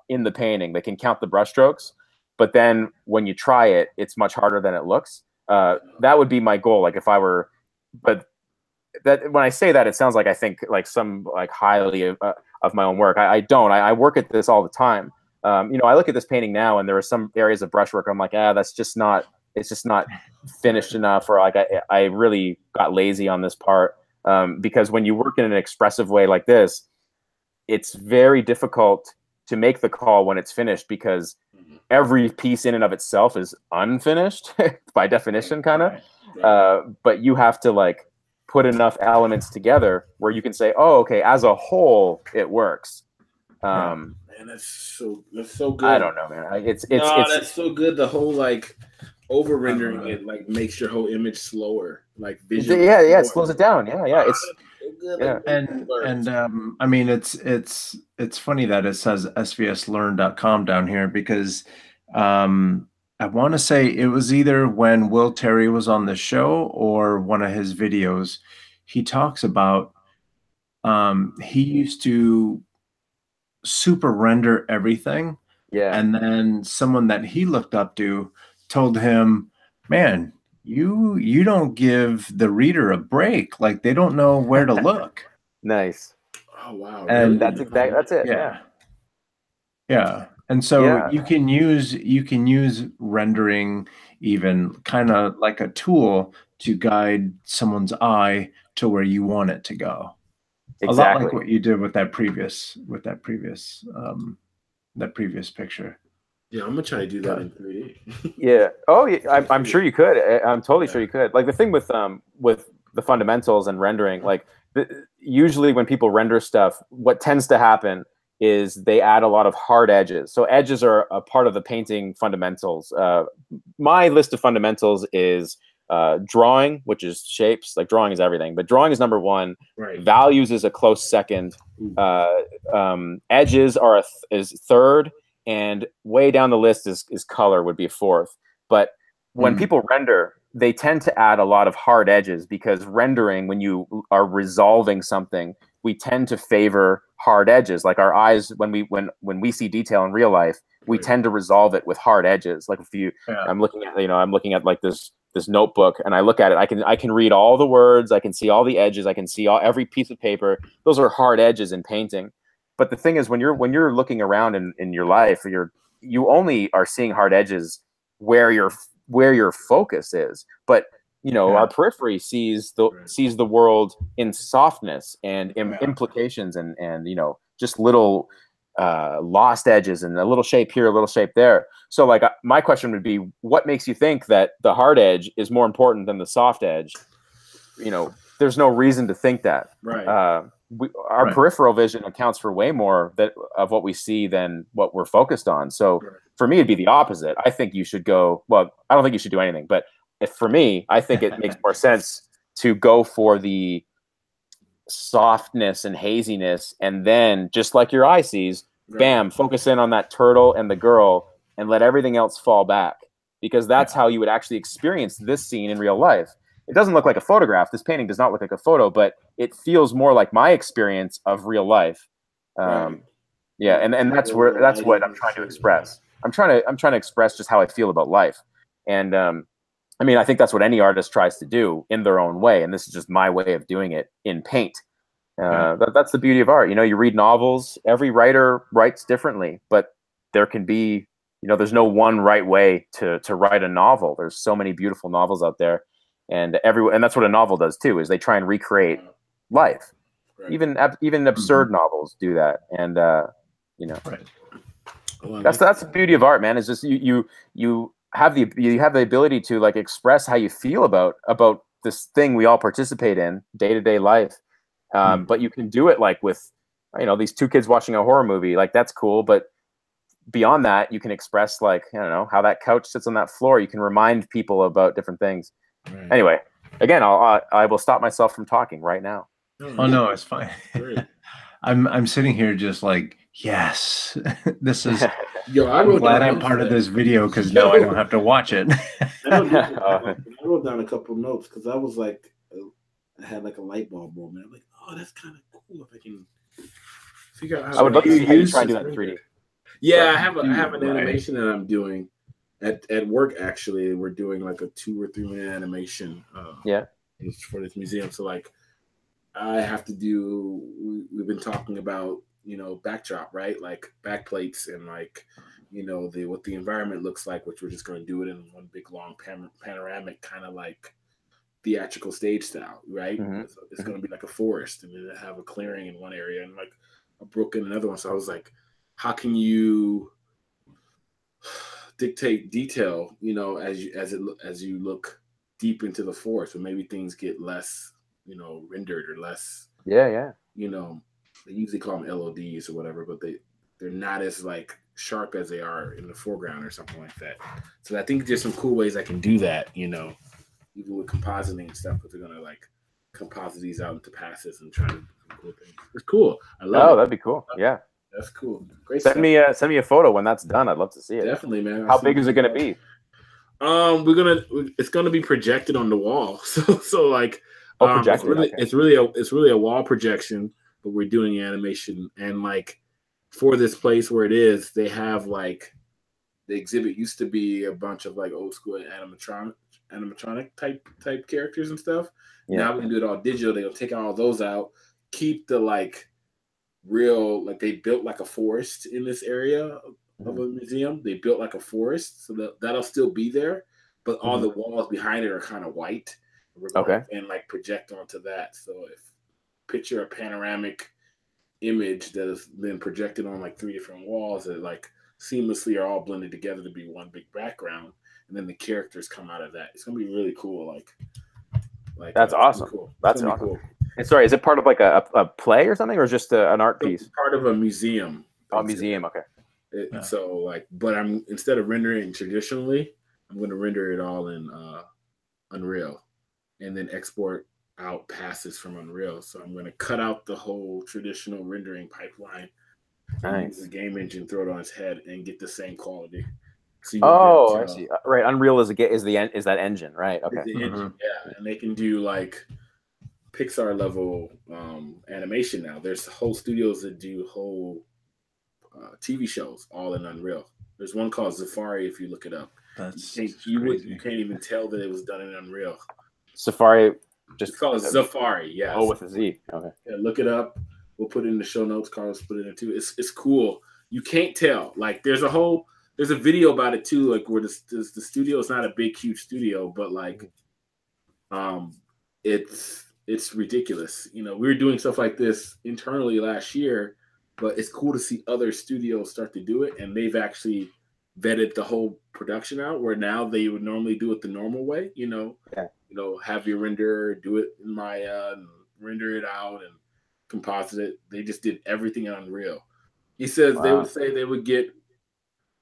in the painting. They can count the brushstrokes, but then when you try it, it's much harder than it looks. That would be my goal. Like if I were, but that when I say that, it sounds like I think like some like highly of my own work. I don't. I work at this all the time. You know, I look at this painting now, and there are some areas of brushwork I'm like, that's just not. It's just not finished enough, or like I really got lazy on this part. Because when you work in an expressive way like this, it's very difficult to make the call when it's finished because every piece in and of itself is unfinished by definition, kind of. But you have to like put enough elements together where you can say, oh, okay, as a whole, it works.
Man, that's so good.
I don't know, man. It's
that's so good. The whole like over rendering it like makes your whole image slower, like visually.
Yeah, it slows it down. Yeah, it's
good.
Yeah.
And I mean, it's funny that it says svslearn.com down here because I want to say it was either when Will Terry was on the show or one of his videos. He talks about he used to super render everything.
Yeah.
And then someone that he looked up to told him, man, you don't give the reader a break. Like they don't know where to look.
Nice.
Oh wow.
And
that's it.
Yeah. And so you can use rendering even kind of like a tool to guide someone's eye to where you want it to go.
Exactly.
A lot like what you did with that previous picture.
Yeah, I'm gonna try to do that in 3D.
Yeah. Oh, yeah. I'm sure you could. I'm totally sure you could. Like the thing with the fundamentals and rendering, like usually when people render stuff, what tends to happen is they add a lot of hard edges. So edges are a part of the painting fundamentals. My list of fundamentals is drawing, which is shapes. Like drawing is everything, but drawing is number one.
Right.
Values is a close second. Edges is third. And way down the list is color would be fourth. But when people render, they tend to add a lot of hard edges, because rendering, when you are resolving something, we tend to favor hard edges. Like our eyes, when we see detail in real life, we tend to resolve it with hard edges. Like if you, I'm looking at like this notebook, and I look at it, I can read all the words, I can see all the edges, I can see every piece of paper. Those are hard edges in painting. But the thing is, when you're looking around in your life, you only are seeing hard edges where your focus is. But our periphery sees the world in softness and implications and just little lost edges and a little shape here, a little shape there. So like my question would be, what makes you think that the hard edge is more important than the soft edge? There's no reason to think that.
Right.
Our peripheral vision accounts for way more of what we see than what we're focused on. So for me, it'd be the opposite. I think you should go, well, I don't think you should do anything, but for me, I think it makes more sense to go for the softness and haziness, and then just like your eye sees, bam, focus in on that turtle and the girl and let everything else fall back, because that's how you would actually experience this scene in real life. It doesn't look like a photograph. This painting does not look like a photo, but it feels more like my experience of real life. Yeah, and that's what I'm trying to express. I'm trying to express just how I feel about life. And I mean, I think that's what any artist tries to do in their own way, and this is just my way of doing it in paint. That's the beauty of art. You read novels. Every writer writes differently, but there can be, there's no one right way to write a novel. There's so many beautiful novels out there, and that's what a novel does too. Is they try and recreate life. Even absurd novels do that, and that's the beauty of art, man. Is just you have the ability to like express how you feel about this thing we all participate in day-to-day life. But you can do it like with, these two kids watching a horror movie, like that's cool. But beyond that, you can express like, I don't know, how that couch sits on that floor. You can remind people about different things. Right. Anyway, again, I will stop myself from talking right now.
Oh no, it's fine. I'm sitting here just like, yes, this is. I'm glad I'm part of this video, because now I don't have to watch it.
I wrote down a couple notes because I was like, I had like a light bulb moment. I'm like, oh, that's kind of cool if I can figure out how.
I would love to try to do that in 3D.
Yeah, I have an animation that I'm doing at work. Actually, we're doing like a 2 or 3 minute animation. For this museum. So like, I have to do. We've been talking about backdrop, right? Like backplates and like what the environment looks like, which we're just going to do it in one big long panoramic kind of like theatrical stage style, right? So it's going to be like a forest, and then have a clearing in one area and like a brook in another one. So I was like, how can you dictate detail, as you look deep into the forest, or maybe things get less, rendered or less. They usually call them LODs or whatever, but they're not as like sharp as they are in the foreground or something like that. So I think there's some cool ways I can do that, even with compositing and stuff, because they're gonna like composite these out into passes and try to do cool things. It's cool. I love it.
That'd be cool. Yeah,
that's cool. Great.
Send me a photo when that's done. I'd love to see it.
Definitely, man.
How big is it gonna be?
It's gonna be projected on the wall. So like, it's really a wall projection, but we're doing animation. And like, for this place where it is, they have like, the exhibit used to be a bunch of like old school animatronic type characters and stuff. Now we can do it all digital. They'll take all those out, keep the like real, like they built like a forest in this area of a museum. They built like a forest, so that'll still be there, but all the walls behind it are kind of white. And like project onto that. So if picture a panoramic image that is then projected on like 3 different walls that like seamlessly are all blended together to be one big background, and then the characters come out of that. It's gonna be really cool. Like
that's awesome. Cool. That's awesome. Cool. And sorry, is it part of like a play or something, or just an art piece?
It's part of a museum.
Oh, museum. Okay.
So like, but I'm, instead of rendering traditionally, I'm going to render it all in Unreal, and then export out passes from Unreal. So I'm going to cut out the whole traditional rendering pipeline. Use the game engine, throw it on its head, and get the same quality. So you won't be able to
I
tell.
see. Right, Unreal is that engine, right? Okay.
It's the engine, yeah, and they can do like Pixar level animation now. There's whole studios that do whole TV shows all in Unreal. There's one called Safari. If you look it up, you can't even tell that it was done in Unreal.
Safari,
It's called Safari. Yes.
Oh, with a Z. Okay.
Yeah, look it up. We'll put it in the show notes. Carlos put it in too. It's cool. You can't tell. Like there's a video about it too. Like where the studio is not a big huge studio, but like, it's ridiculous. You know, we were doing stuff like this internally last year, but it's cool to see other studios start to do it, and they've actually vetted the whole production out. Where now they would normally do it the normal way. You know, have your render, do it in Maya, and render it out and composite it. They just did everything in Unreal. He says they would say they would get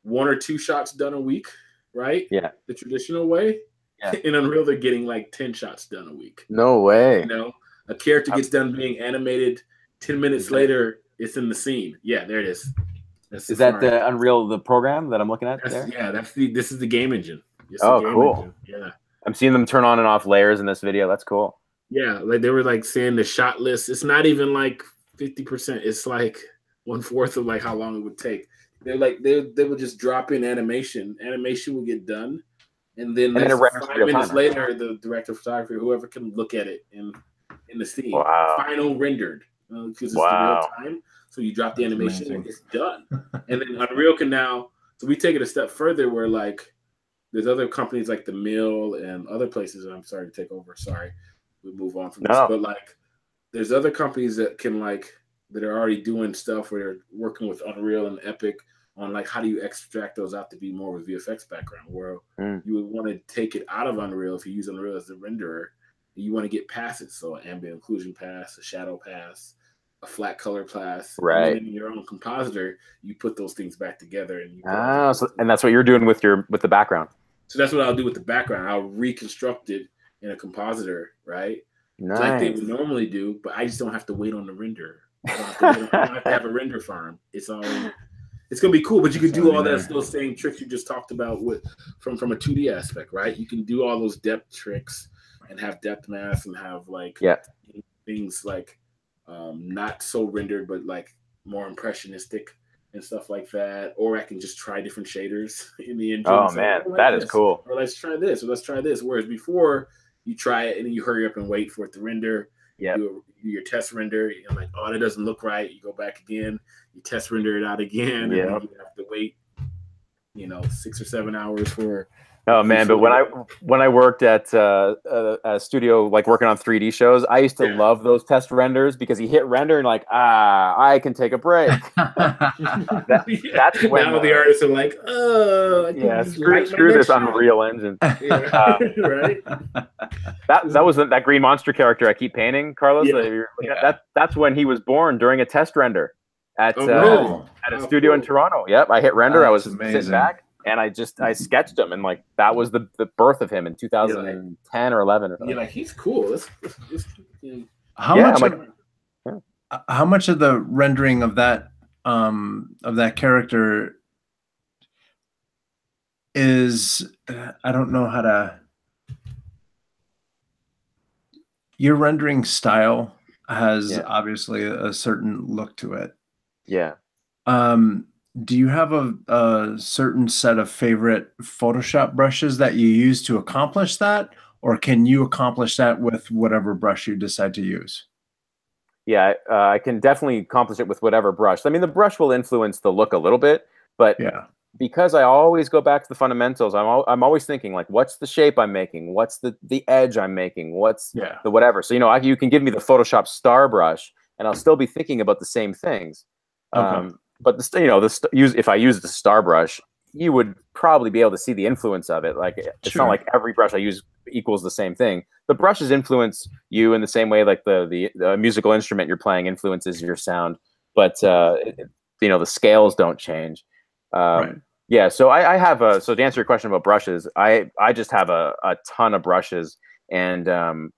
1 or 2 shots done a week, right?
Yeah.
The traditional way. Yeah. In Unreal, they're getting like 10 shots done a week.
No way.
You know, a character gets done being animated. 10 minutes later, it's in the scene. Yeah, there it is.
Is that the Unreal, the program that I'm looking at there?
Yeah, this is the game engine.
Cool.
Engine. Yeah.
I'm seeing them turn on and off layers in this video. That's cool.
Yeah, like they were like saying the shot list. It's not even like 50%. It's like 1/4 of like how long it would take. They're like they would just drop in animation. Animation will get done, and then 5 minutes later, the director of photography, whoever can look at it in the scene, final rendered because it's the real time. So you drop the animation and it's done. And then Unreal can now. So we take it a step further, where like there's other companies like the Mill and other places. And I'm sorry to take over. Sorry, we move on from this, but like there's other companies that can like. That are already doing stuff where they're working with Unreal and Epic on like how do you extract those out to be more of a VFX background, where you would want to take it out of Unreal if you use Unreal as the renderer. You want to get passes, so an ambient occlusion pass, a shadow pass, a flat color pass.
Right.
And then in your own compositor, you put those things back together. And
and that's what you're doing with the background.
So that's what I'll do with the background. I'll reconstruct it in a compositor, right?
Nice.
Like they would normally do, but I just don't have to wait on the renderer. I don't have to have a render farm. It's gonna be cool, but you can do all those same tricks you just talked about from a 2D aspect, right? You can do all those depth tricks and have depth mask and have like things like not so rendered, but like more impressionistic and stuff like that. Or I can just try different shaders in the engine.
Oh man, that is cool.
Or let's try this, or let's try this. Whereas before you try it and then you hurry up and wait for it to render. Do your test render. You're like, oh, that doesn't look right. You go back again. You test render it out again. And then you have to wait, 6 or 7 hours for.
Oh man, but when I worked at a studio like working on 3D shows, I used to love those test renders because you hit render and like, I can take a break. That's when
now the artists are like,
screw this Unreal Engine.
Right.
That was that green monster character I keep painting, Carlos. That's when he was born during a test render at a studio in Toronto. Yep, I hit render. I was sitting back. And I sketched him, and like that was the birth of him in 2010 or 11. Or
you're like, he's cool.
How much of the rendering of that character is I don't know how to. Your rendering style has obviously a certain look to it.
Yeah.
Do you have a certain set of favorite Photoshop brushes that you use to accomplish that? Or can you accomplish that with whatever brush you decide to use?
Yeah, I can definitely accomplish it with whatever brush. I mean, the brush will influence the look a little bit, but because I always go back to the fundamentals, I'm always thinking like, what's the shape I'm making? What's the edge I'm making? What's the whatever? So, you can give me the Photoshop star brush and I'll still be thinking about the same things.
Okay.
But if I use the star brush, you would probably be able to see the influence of it. Like it's not like every brush I use equals the same thing. The brushes influence you in the same way like the musical instrument you're playing influences your sound, but the scales don't change. Yeah, so I have so to answer your question about brushes, I just have a ton of brushes, and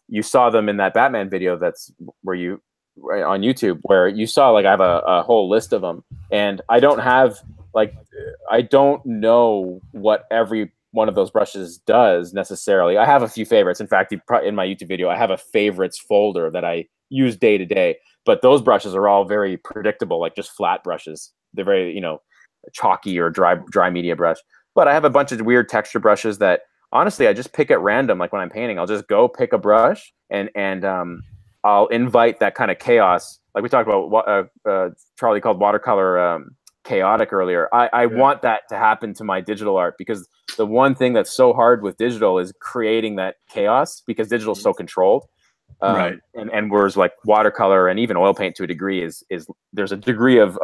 you saw them in that Batman video on YouTube where you saw like I have a whole list of them, and I don't have like I don't know what every one of those brushes does necessarily. I have a few favorites. In fact, in my YouTube video, I have a favorites folder that I use day to day. But those brushes are all very predictable, like just flat brushes. They're very, you know, chalky or dry media brush. But I have a bunch of weird texture brushes that honestly I just pick at random. Like when I'm painting, I'll just go pick a brush and I'll invite that kind of chaos. Like we talked about what Charlie called watercolor chaotic earlier. I want that to happen to my digital art, because the one thing that's so hard with digital is creating that chaos, because digital is so controlled.
Right.
And whereas like watercolor and even oil paint to a degree is there's a degree of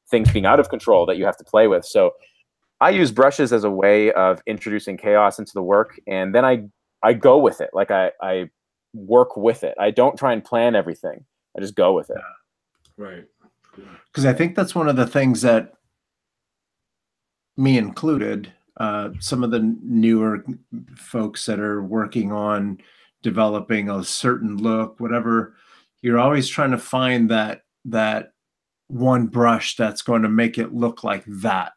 things being out of control that you have to play with. So I use brushes as a way of introducing chaos into the work, and then I go with it. Like I work with it. I don't try and plan everything. I just go with it.
Right.
Because I think that's one of the things that, me included, some of the newer folks that are working on developing a certain look, whatever, you're always trying to find that one brush that's going to make it look like that.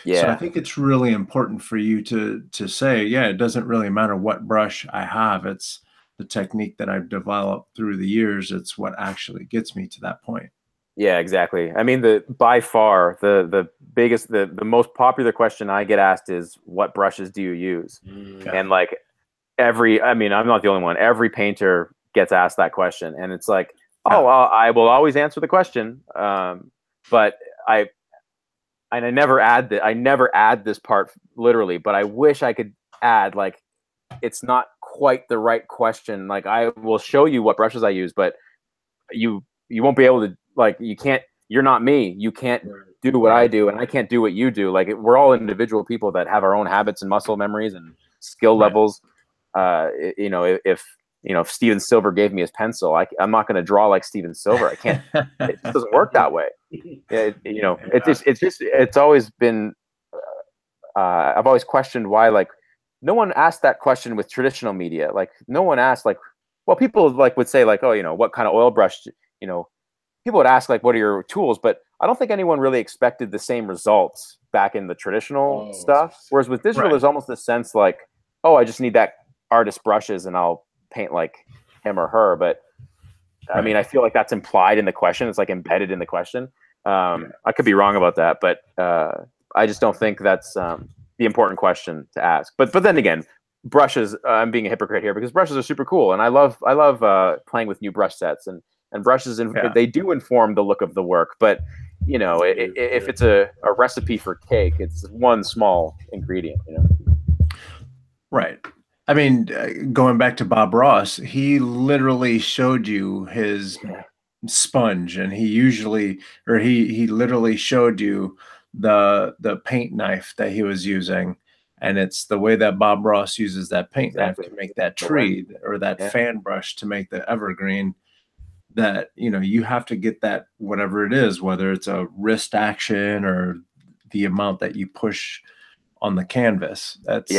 Yeah.
So I think it's really important for you to say, yeah, it doesn't really matter what brush I have. It's the technique that I've developed through the years. It's what actually gets me to that point.
Yeah, exactly. I mean, by far the biggest, the most popular question I get asked is, what brushes do you use? And like I mean, I'm not the only one. Every painter gets asked that question, and it's like, oh, well, I will always answer the question. But I never add this part literally, but I wish I could add, like, it's not quite the right question. Like, I will show you what brushes I use, but you won't be able to, like, you're not me. You can't do what I do, and I can't do what you do. Like, we're all individual people that have our own habits and muscle memories and skill levels. You know, if Steven Silver gave me his pencil, I'm not going to draw like Steven Silver. I can't. It just doesn't work that way. It's always been. I've always questioned why, like, no one asked that question with traditional media. Like, no one asked, like, well, people like would say, like, oh, what kind of oil brush, people would ask, like, what are your tools? But I don't think anyone really expected the same results back in the traditional stuff. Whereas with digital, there's almost this sense like, oh, I just need that artist brushes and I'll paint like him or her. But I mean, I feel like that's implied in the question. It's like embedded in the question. I could be wrong about that, but I just don't think that's the important question to ask. But then again, brushes, I'm being a hypocrite here, because brushes are super cool, and I love playing with new brush sets, and brushes, they do inform the look of the work. But if it's a recipe for cake, it's one small ingredient.
Right. I mean, going back to Bob Ross, he literally showed you his sponge, and he literally showed you the paint knife that he was using. And it's the way that Bob Ross uses that paint knife to make that tree, or that fan brush to make the evergreen, that, you have to get that, whatever it is, whether it's a wrist action or the amount that you push on the canvas. That's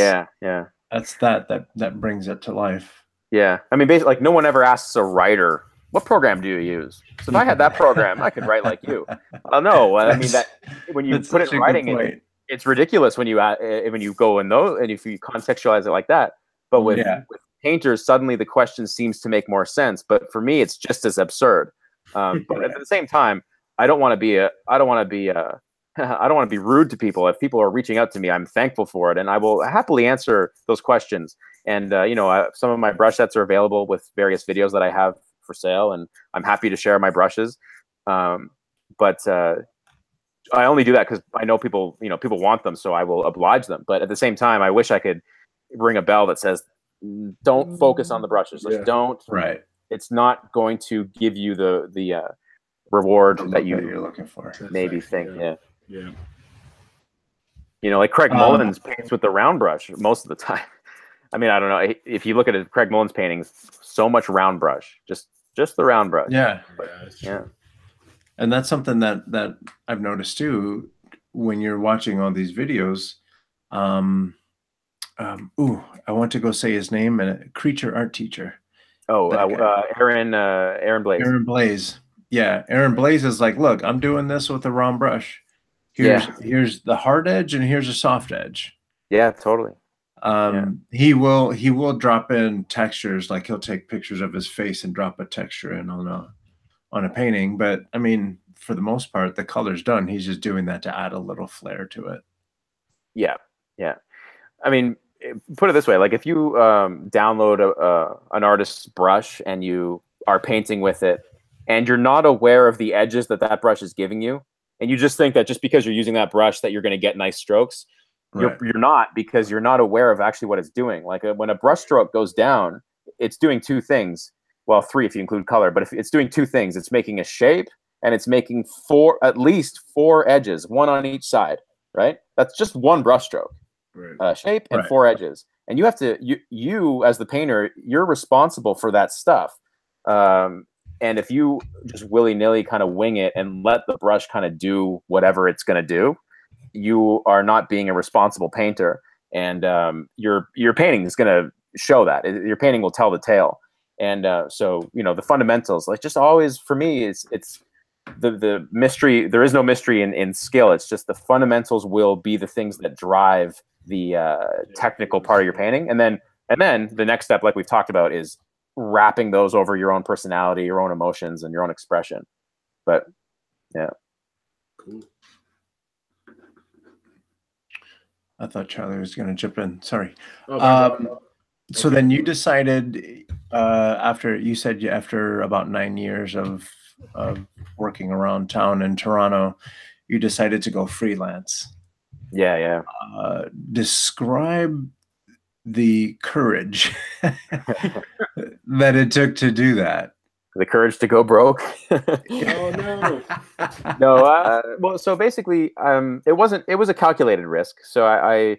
that brings it to life.
Yeah. I mean, basically, like, no one ever asks a writer, what program do you use? So if I had that program, I could write like you. I don't know. I mean, that when you put it in writing, it's ridiculous when you go in those, and if you contextualize it like that. But with painters, suddenly the question seems to make more sense. But for me, it's just as absurd. But at the same time, I don't want to be rude to people. If people are reaching out to me, I'm thankful for it, and I will happily answer those questions. And some of my brush sets are available with various videos that I have for sale, and I'm happy to share my brushes. But I only do that because I know people want them, so I will oblige them. But at the same time, I wish I could ring a bell that says, don't focus on the brushes. Just don't.
Right.
It's not going to give you the reward that
you're looking for.
Maybe think. Yeah. Like Craig Mullins paints with the round brush most of the time. I mean, I don't know if you look at Craig Mullins paintings, so much round brush, just the round brush.
Yeah.
Yeah.
And that's something that I've noticed too, when you're watching all these videos. I want to go say his name, and a creature art teacher.
Oh, Aaron Blaise.
Aaron Blaise. Yeah. Aaron Blaise is like, look, I'm doing this with a round brush. here's the hard edge and here's a soft edge.
Yeah, totally.
He will drop in textures, like he'll take pictures of his face and drop a texture in on a painting. But I mean, for the most part, the color's done. He's just doing that to add a little flair to it.
Yeah. I mean, put it this way: like if you download an artist's brush and you are painting with it, and you're not aware of the edges that brush is giving you, and you just think that just because you're using that brush that you're going to get nice strokes. Right. You're not, because you're not aware of actually what it's doing. Like when a brush stroke goes down, it's doing two things. Well, three if you include color, but if it's doing two things, it's making a shape and it's making at least four edges, one on each side, right? That's just one brush stroke, shape and four edges. And you have to, you as the painter, you're responsible for that stuff. And if you just willy-nilly kind of wing it and let the brush kind of do whatever it's going to do, you are not being a responsible painter, and your painting is going to show that. Your painting will tell the tale. And so, you know, the fundamentals, like just always for me, it's the mystery. There is no mystery in skill. It's just the fundamentals will be the things that drive the technical part of your painting. And then the next step, like we've talked about, is wrapping those over your own personality, your own emotions, and your own expression. But yeah.
Cool.
I thought Charlie was going to jump in. Sorry.
Oh,
so then you decided after about 9 years of working around town in Toronto, you decided to go freelance.
Yeah.
Describe the courage that it took to do that.
The courage to go broke.
Oh no.
No. Well, so basically, it was a calculated risk. So I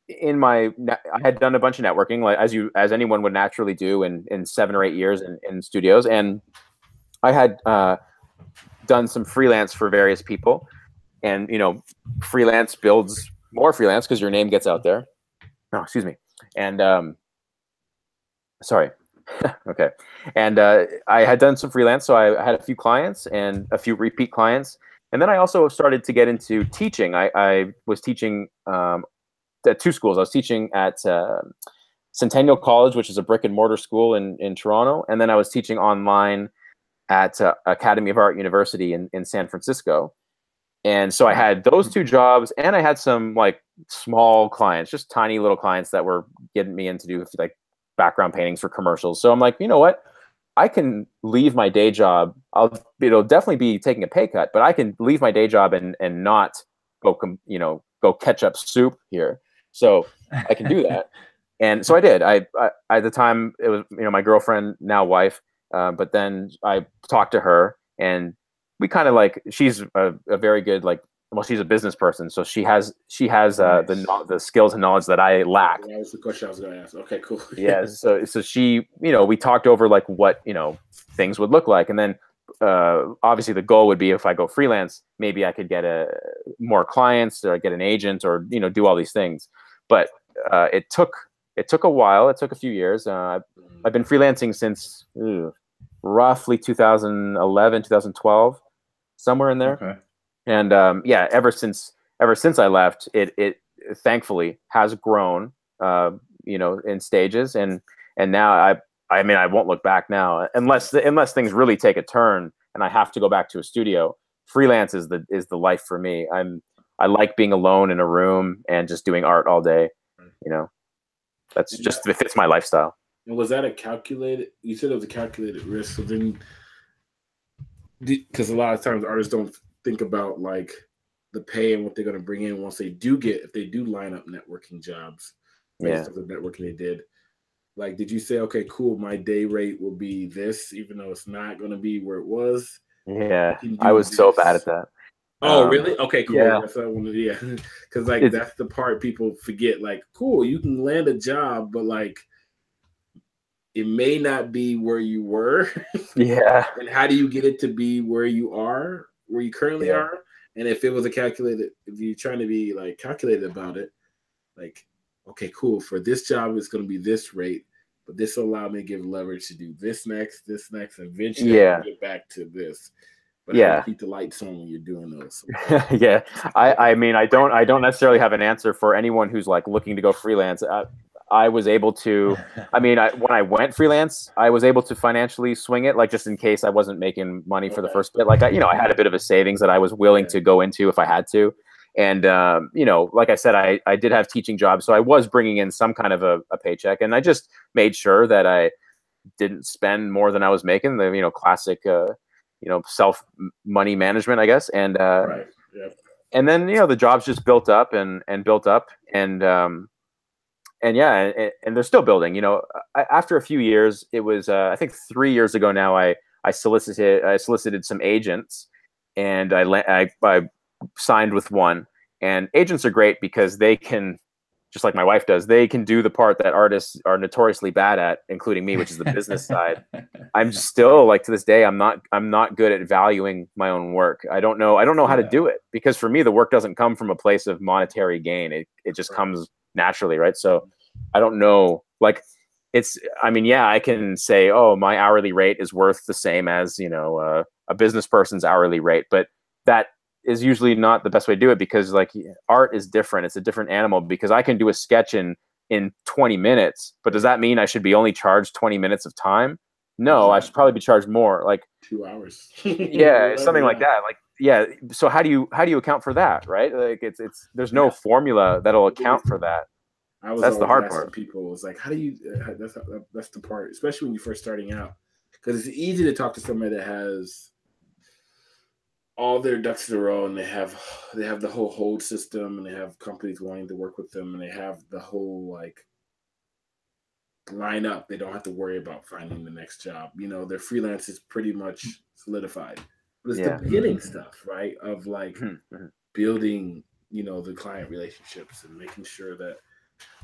had done a bunch of networking, like as anyone would naturally do in 7 or 8 years in studios, and I had done some freelance for various people, and you know, freelance builds more freelance because your name gets out there. Oh, excuse me. And sorry. Okay. And I had done some freelance, so I had a few clients and a few repeat clients. And then I also started to get into teaching. I was teaching at 2 schools. I was teaching at Centennial College, which is a brick and mortar school in Toronto. And then I was teaching online at Academy of Art University in San Francisco. And so I had those 2 jobs, and I had some like small clients, just tiny little clients that were getting me in to do like background paintings for commercials. So I'm like, you know what? I can leave my day job. It'll definitely be taking a pay cut, but I can leave my day job and not go catch up soup here. So I can do that. And so I did. I at the time, it was, you know, my girlfriend, now wife. But then I talked to her, and we kind of like, she's a very good, like, well, she's a business person, so she has nice. the skills and knowledge that I lack.
That was the question I was going to ask. Okay, cool.
Yeah, so she, you know, we talked over like what, you know, things would look like, and then obviously the goal would be, if I go freelance, maybe I could get more clients, or get an agent, or, you know, do all these things. But it took a while. It took a few years. I've been freelancing since roughly 2011, 2012, somewhere in there. Okay. And yeah, ever since I left, it thankfully has grown, you know, in stages, and now I mean, I won't look back now, unless things really take a turn and I have to go back to a studio. Freelance is the life for me. I like being alone in a room and just doing art all day. You know, that's just, it fits my lifestyle.
And was that a calculated? You said it was a calculated risk. So then, because a lot of times artists don't think about like the pay and what they're going to bring in once if they do line up networking jobs based on the networking they did. Like, did you say, okay, cool, my day rate will be this, even though it's not going to be where it was?
Yeah, I was so bad at that.
Oh, really? Okay, cool.
Yeah.
That's what I wanted. Yeah, because like that's the part people forget. Like, cool, you can land a job, but like, it may not be where you were.
Yeah.
And how do you get it to be where you currently are? And if it was if you're trying to be like calculated about it, like, okay, cool, for this job it's going to be this rate, but this will allow me to give leverage to do this next, and eventually get back to this. But how do you keep the lights on when you're doing those?
Yeah, I mean, I don't necessarily have an answer for anyone who's like looking to go freelance. I was able to, I mean, when I went freelance, I was able to financially swing it, like just in case I wasn't making money for the first bit. Like, I had a bit of a savings that I was willing to go into if I had to. And, like I said, I did have teaching jobs, so I was bringing in some kind of a paycheck, and I just made sure that I didn't spend more than I was making, the, classic, self money management, I guess. And,
right. Yep.
And then, the jobs just built up and built up, and yeah, and they're still building. After a few years, it was I think 3 years ago now. I solicited some agents, and I signed with one. And agents are great because they can, just like my wife does, they can do the part that artists are notoriously bad at, including me, which is the business side. I'm still, like, to this day, I'm not good at valuing my own work. I don't know how to do it, because for me, the work doesn't come from a place of monetary gain. It just comes naturally, right? So I don't know, like, I can say, oh, my hourly rate is worth the same as, a business person's hourly rate, but that is usually not the best way to do it, because, like, art is different. It's a different animal, because I can do a sketch in 20 minutes, but does that mean I should be only charged 20 minutes of time? No, I should probably be charged more, like
2 hours.
Yeah, something like that. Like, yeah. So how do you account for that, right? Like, there's no formula that'll account for that. That's the hard part.
People, it's like, how do you? That's the part, especially when you're first starting out, because it's easy to talk to somebody that has all their ducks in a row, and they have the whole hold system, and they have companies wanting to work with them, and they have the whole, like, line up. They don't have to worry about finding the next job. Their freelance is pretty much solidified. But it's the beginning stuff, right? Of, like, building, the client relationships and making sure that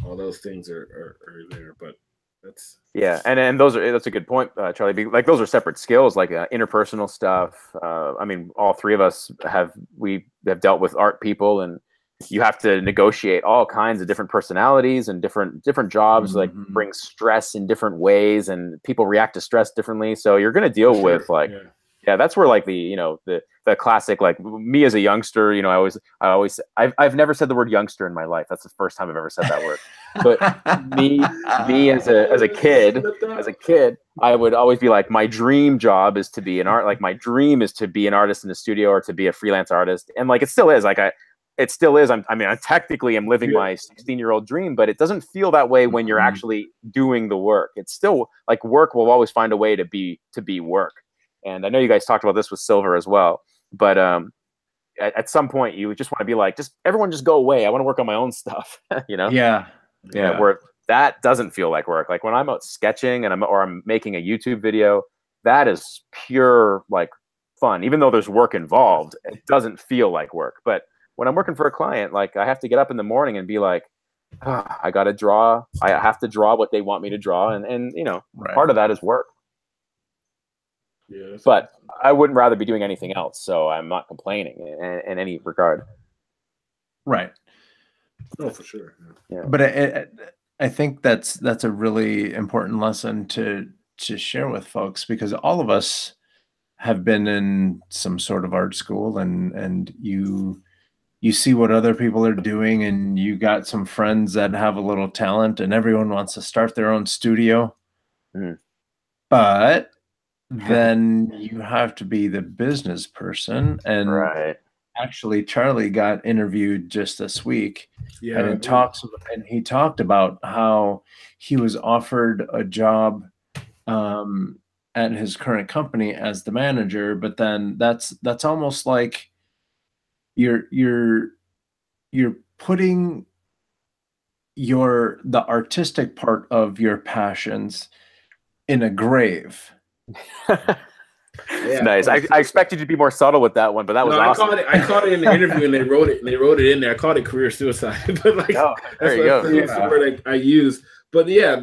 all those things are there. But that's
and that's a good point, Charlie. Like, those are separate skills, like interpersonal stuff. I mean, all three of us have dealt with art people, and you have to negotiate all kinds of different personalities, and different jobs like bring stress in different ways, and people react to stress differently. So you're going to deal with, like, that's where, like, the classic, like, me as a youngster, I've never said the word youngster in my life. That's the first time I've ever said that word. But me as a kid, I would always be like, my dream job is to be an art. Like, my dream is to be an artist in the studio, or to be a freelance artist. And, like, it still is. Like, it still is. I technically am living my 16-year-old dream, but it doesn't feel that way when you're actually doing the work. It's still, like, work will always find a way to be work. And I know you guys talked about this with Silver as well, but at some point you just want to be like, everyone just go away. I want to work on my own stuff,
Yeah.
Where that doesn't feel like work. Like, when I'm out sketching and I'm making a YouTube video, that is pure, like, fun. Even though there's work involved, it doesn't feel like work. But when I'm working for a client, like, I have to get up in the morning and be like, I got to draw. I have to draw what they want me to draw. And part of that is work.
Yeah,
but I wouldn't rather be doing anything else, so I'm not complaining in any regard.
Right.
Oh, for sure.
Yeah. But I think that's a really important lesson to share with folks, because all of us have been in some sort of art school, and you see what other people are doing, and you got some friends that have a little talent, and everyone wants to start their own studio. But then you have to be the business person. And actually, Charlie got interviewed just this week, and he talked about how he was offered a job at his current company as the manager, but then that's almost like you're putting the artistic part of your passions in a grave.
Nice. I expected you to be more subtle with that one, but that was awesome.
I caught it in the interview, and they wrote it in there. I called it career suicide. But, like,
there you go.
That's the word I use. But yeah,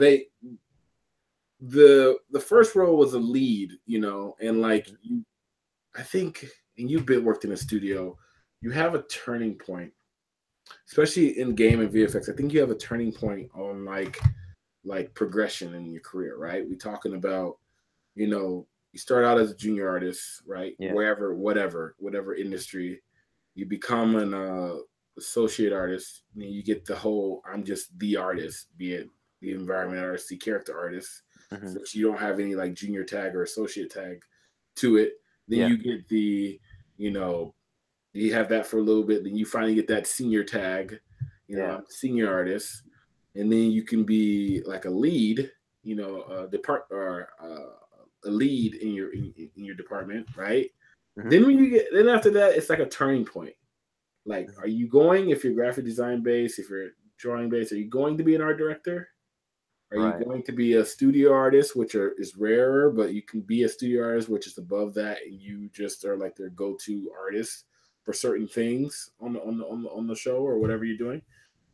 the first role was a lead, and, like, I think, and you've worked in a studio, you have a turning point, especially in game and VFX. I think you have a turning point on like progression in your career, right? We're talking about, you start out as a junior artist, right?
Yeah.
Wherever, whatever industry, you become an associate artist, and then you get the whole I'm just the artist, be it the environment artist, the character artist. So you don't have any like junior tag or associate tag to it. Then you get the, you have that for a little bit. Then you finally get that senior tag, I'm a senior artist, and then you can be like a lead, a lead in your department, right? Then after that, it's like a turning point. Like, are you going, if you're graphic design based, if you're drawing based, are you going to be an art director? Are you going to be a studio artist, which is rarer, but you can be a studio artist, which is above that, and you just are like their go-to artist for certain things on the show or whatever you're doing?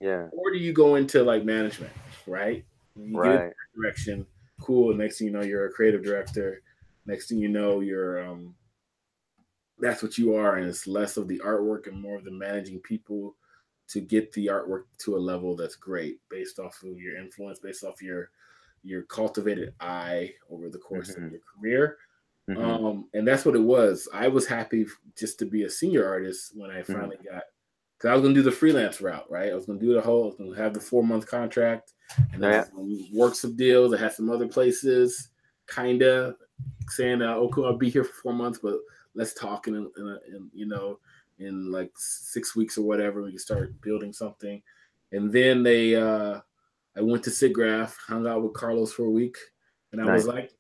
Yeah.
Or do you go into like management, right? You get in that direction, cool. Next thing you know, you're a creative director. Next thing you know, you're that's what you are, and it's less of the artwork and more of the managing people to get the artwork to a level that's great based off of your influence, based off your cultivated eye over the course of your career. And that's what it was. I was happy just to be a senior artist when I finally got, because I was going to do the freelance route, right? I was going to do I was going to have the 4-month contract, and then I was going to work some deals. I had some other places kind of saying, okay, I'll be here for 4 months, but let's talk in like 6 weeks or whatever, we can start building something. And then I went to SIGGRAPH, hung out with Carlos for a week, and I was like,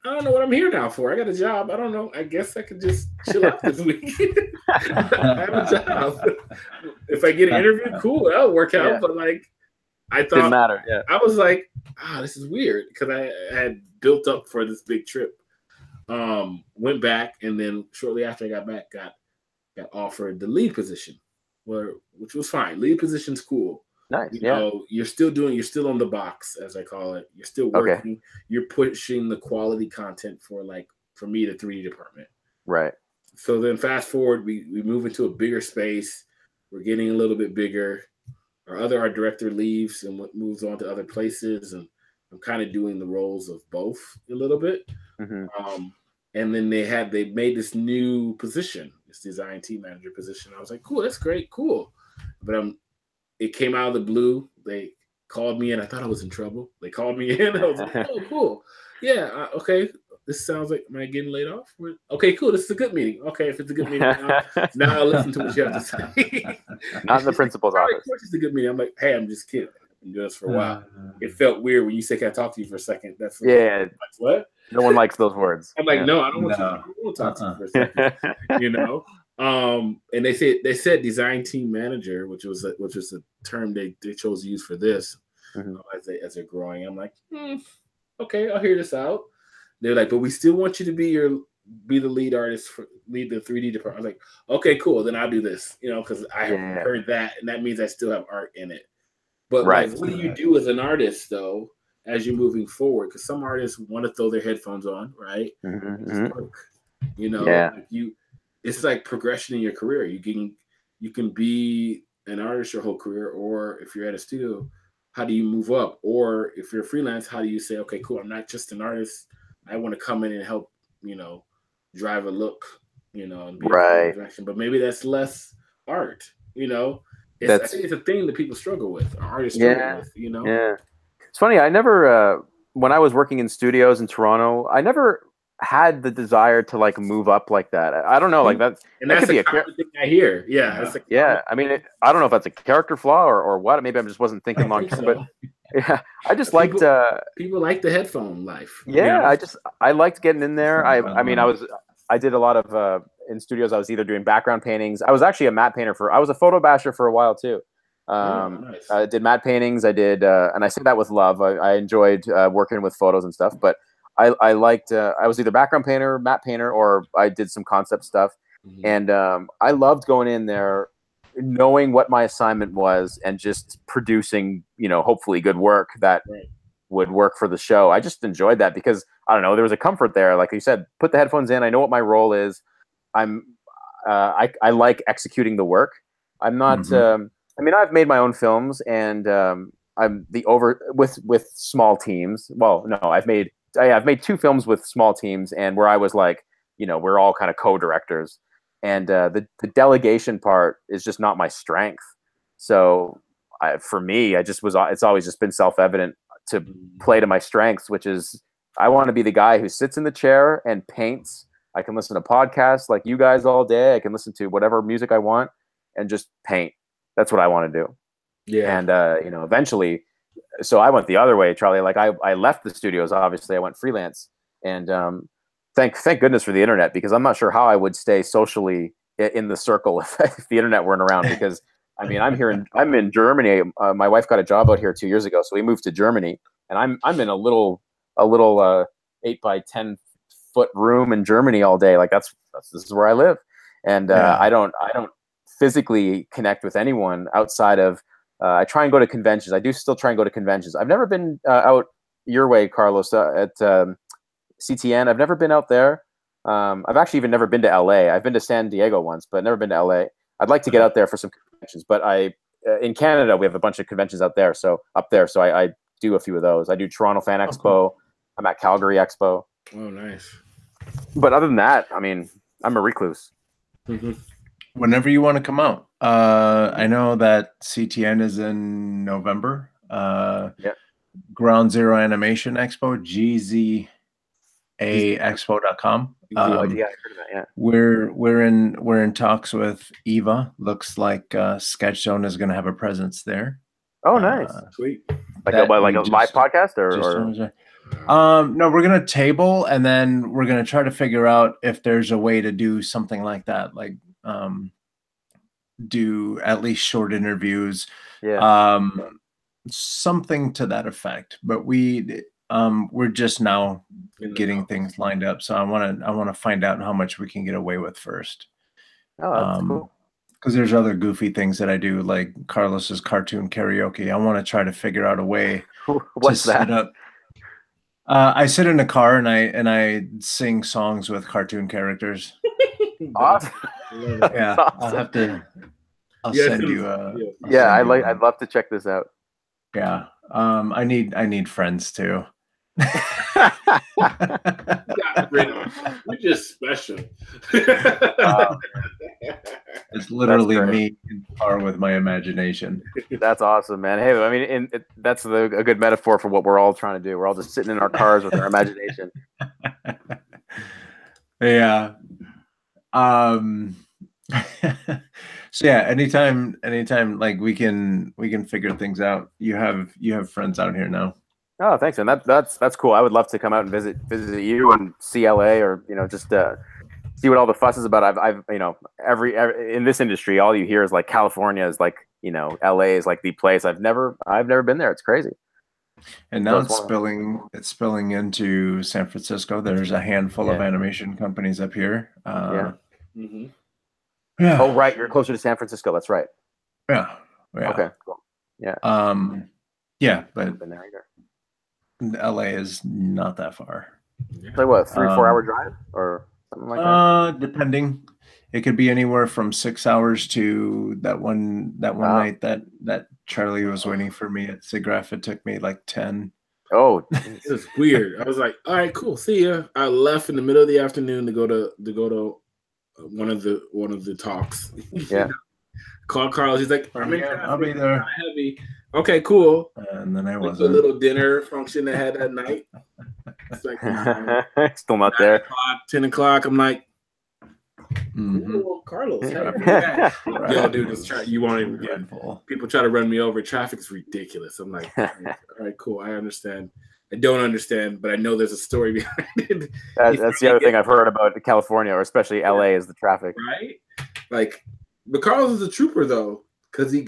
I don't know what I'm here now for. I got a job. I don't know. I guess I could just chill out this week. I have a job. If I get an interview, cool, that'll work out. But like, I thought,
didn't matter. Yeah.
I was like, this is weird, because I had built up for this big trip. Went back, and then shortly after I got back, got offered the lead position, which was fine. Lead position's cool.
Nice.
You're still on the box, as I call it. You're still working. Okay. You're pushing the quality content for me, the 3D department.
Right.
So then fast forward, we move into a bigger space. We're getting a little bit bigger. Our other art director leaves and moves on to other places, and I'm kind of doing the roles of both a little bit. And then they made this new position, this design team manager position. I was like, cool, that's great, cool. But it came out of the blue. They called me in. I thought I was in trouble. They called me in. I was like, oh, cool. Yeah, okay. This sounds like, am I getting laid off? Okay, cool. This is a good meeting. Okay, if it's a good meeting, now I'll listen to what you have to say.
Not in the principal's office.
Of course it's a good meeting. I'm like, hey, I'm just kidding. I've been doing this for a while. It felt weird when you say, can I talk to you for a second? That's like, what?
No one likes those words.
I'm like, no, I don't want to talk to you for a second. And they said design team manager, which was a term they chose to use for this as they're growing. I'm like, okay, I'll hear this out. They're like, but we still want you to be the lead artist lead the 3D department. I'm like, okay, cool, then I'll do this, because I have heard that, and that means I still have art in it. But what do you do as an artist though, as you're moving forward? Because some artists want to throw their headphones on, right? It's like progression in your career. You can be an artist your whole career, or if you're at a studio, how do you move up? Or if you're freelance, how do you say, okay, cool, I'm not just an artist. I want to come in and help, drive a look, and be in a direction. But maybe that's less art, I think it's a thing that people struggle with, artists struggle with,
Yeah. It's funny. I never, when I was working in studios in Toronto, I never had the desire to like move up like that. I don't know, like that.
And that's the kind of thing I hear. Yeah.
I mean, I don't know if that's a character flaw or what. Maybe I just wasn't thinking long term, but yeah, I just liked.
People like the headphone life.
Yeah, I liked getting in there. I did a lot of in studios. I was either doing background paintings. I was actually a matte painter I was a photo basher for a while too.
Nice.
I did matte paintings. I did, and I say that with love. I enjoyed working with photos and stuff, but I liked, I was either background painter, matte painter, or I did some concept stuff. And I loved going in there, knowing what my assignment was and just producing, hopefully good work that would work for the show. I just enjoyed that because, I don't know, there was a comfort there. Like you said, put the headphones in. I know what my role is. I like executing the work. I'm not, I've made my own films, and I'm with small teams. Well, no, I've made I've made 2 films with small teams, and where I was like, you know, we're all kind of co-directors, and the delegation part is just not my strength. So for me, it's always just been self-evident to play to my strengths, which is I want to be the guy who sits in the chair and paints. I can listen to podcasts like you guys all day. I can listen to whatever music I want and just paint. That's what I want to do. Yeah. And, you know, eventually, so I went the other way, Charlie. Like I left the studios, obviously I went freelance, and thank goodness for the internet, because I'm not sure how I would stay socially in the circle if the internet weren't around, because I mean, I'm in Germany. My wife got a job out here 2 years ago. So we moved to Germany, and I'm in a little 8 by 10 foot room in Germany all day. Like this is where I live. And I don't physically connect with anyone outside of, I try and go to conventions. I do still try and go to conventions. I've never been out your way, Carlos, at CTN. I've never been out there. I've actually even never been to LA. I've been to San Diego once, but never been to LA. I'd like to get out there for some conventions, but in Canada, we have a bunch of conventions up there. So I do a few of those. I do Toronto Fan Expo. Cool. I'm at Calgary Expo.
Oh, nice.
But other than that, I mean, I'm a recluse.
Mm-hmm.
Whenever you want to come out. I know that CTN is in November. Ground Zero Animation Expo, GZAExpo.com.
Yeah, I heard of that, yeah.
We're in talks with Eva. Looks like Sketch Zone is going to have a presence there.
Oh, nice,
sweet.
Like a live podcast, or
no, we're gonna table, and then we're gonna try to figure out if there's a way to do something like that, like do at least short interviews, something to that effect. But we're just now getting things lined up, so I want to find out how much we can get away with first.
Oh, that's cool.
Because there's other goofy things that I do, like Carlos's cartoon karaoke. I want to try to figure out a way
What's
to set up. I sit in a car and I sing songs with cartoon characters.
Awesome.
Yeah, awesome. I'll send you.
I'd love to check this out.
Yeah, I need friends too.
We're just special.
It's literally me in the car with my imagination.
That's awesome, man. Hey, I mean, that's a good metaphor for what we're all trying to do. We're all just sitting in our cars with our imagination.
Yeah. So yeah, anytime, like we can figure things out. You have friends out here now.
Oh, thanks, man. That's cool. I would love to come out and visit you and see LA, or just see what all the fuss is about. I've every in this industry, all you hear is like California is like, LA is like the place. I've never been there. It's crazy.
And now it's spilling into San Francisco. There's a handful of animation companies up here.
Mm-hmm.
Yeah.
Oh, right. You're closer to San Francisco. That's right.
Yeah.
Okay. Cool. Yeah.
Yeah, but LA is not that far.
Like what, 3-4 hour drive or something like that?
Depending. It could be anywhere from 6 hours to that one night that Charlie was waiting for me at SIGGRAPH. It took me like 10.
Oh,
it was weird. I was like, all right, cool, see ya. I left in the middle of the afternoon to go to one of the talks.
Yeah.
Called Carlos. He's like,
I'll be there.
Heavy. Okay, cool.
And then I was
a little dinner function they had that night. It's like
still not there.
10 o'clock. I'm like,
Carlos.
Yo, dude, you won't even get. People try to run me over. Traffic's ridiculous. I'm like, all right, cool. I understand. I don't understand, but I know there's a story behind it.
That's the other thing I've heard about California, or especially LA, is the traffic.
Right? Like, but Carlos is a trooper though, because he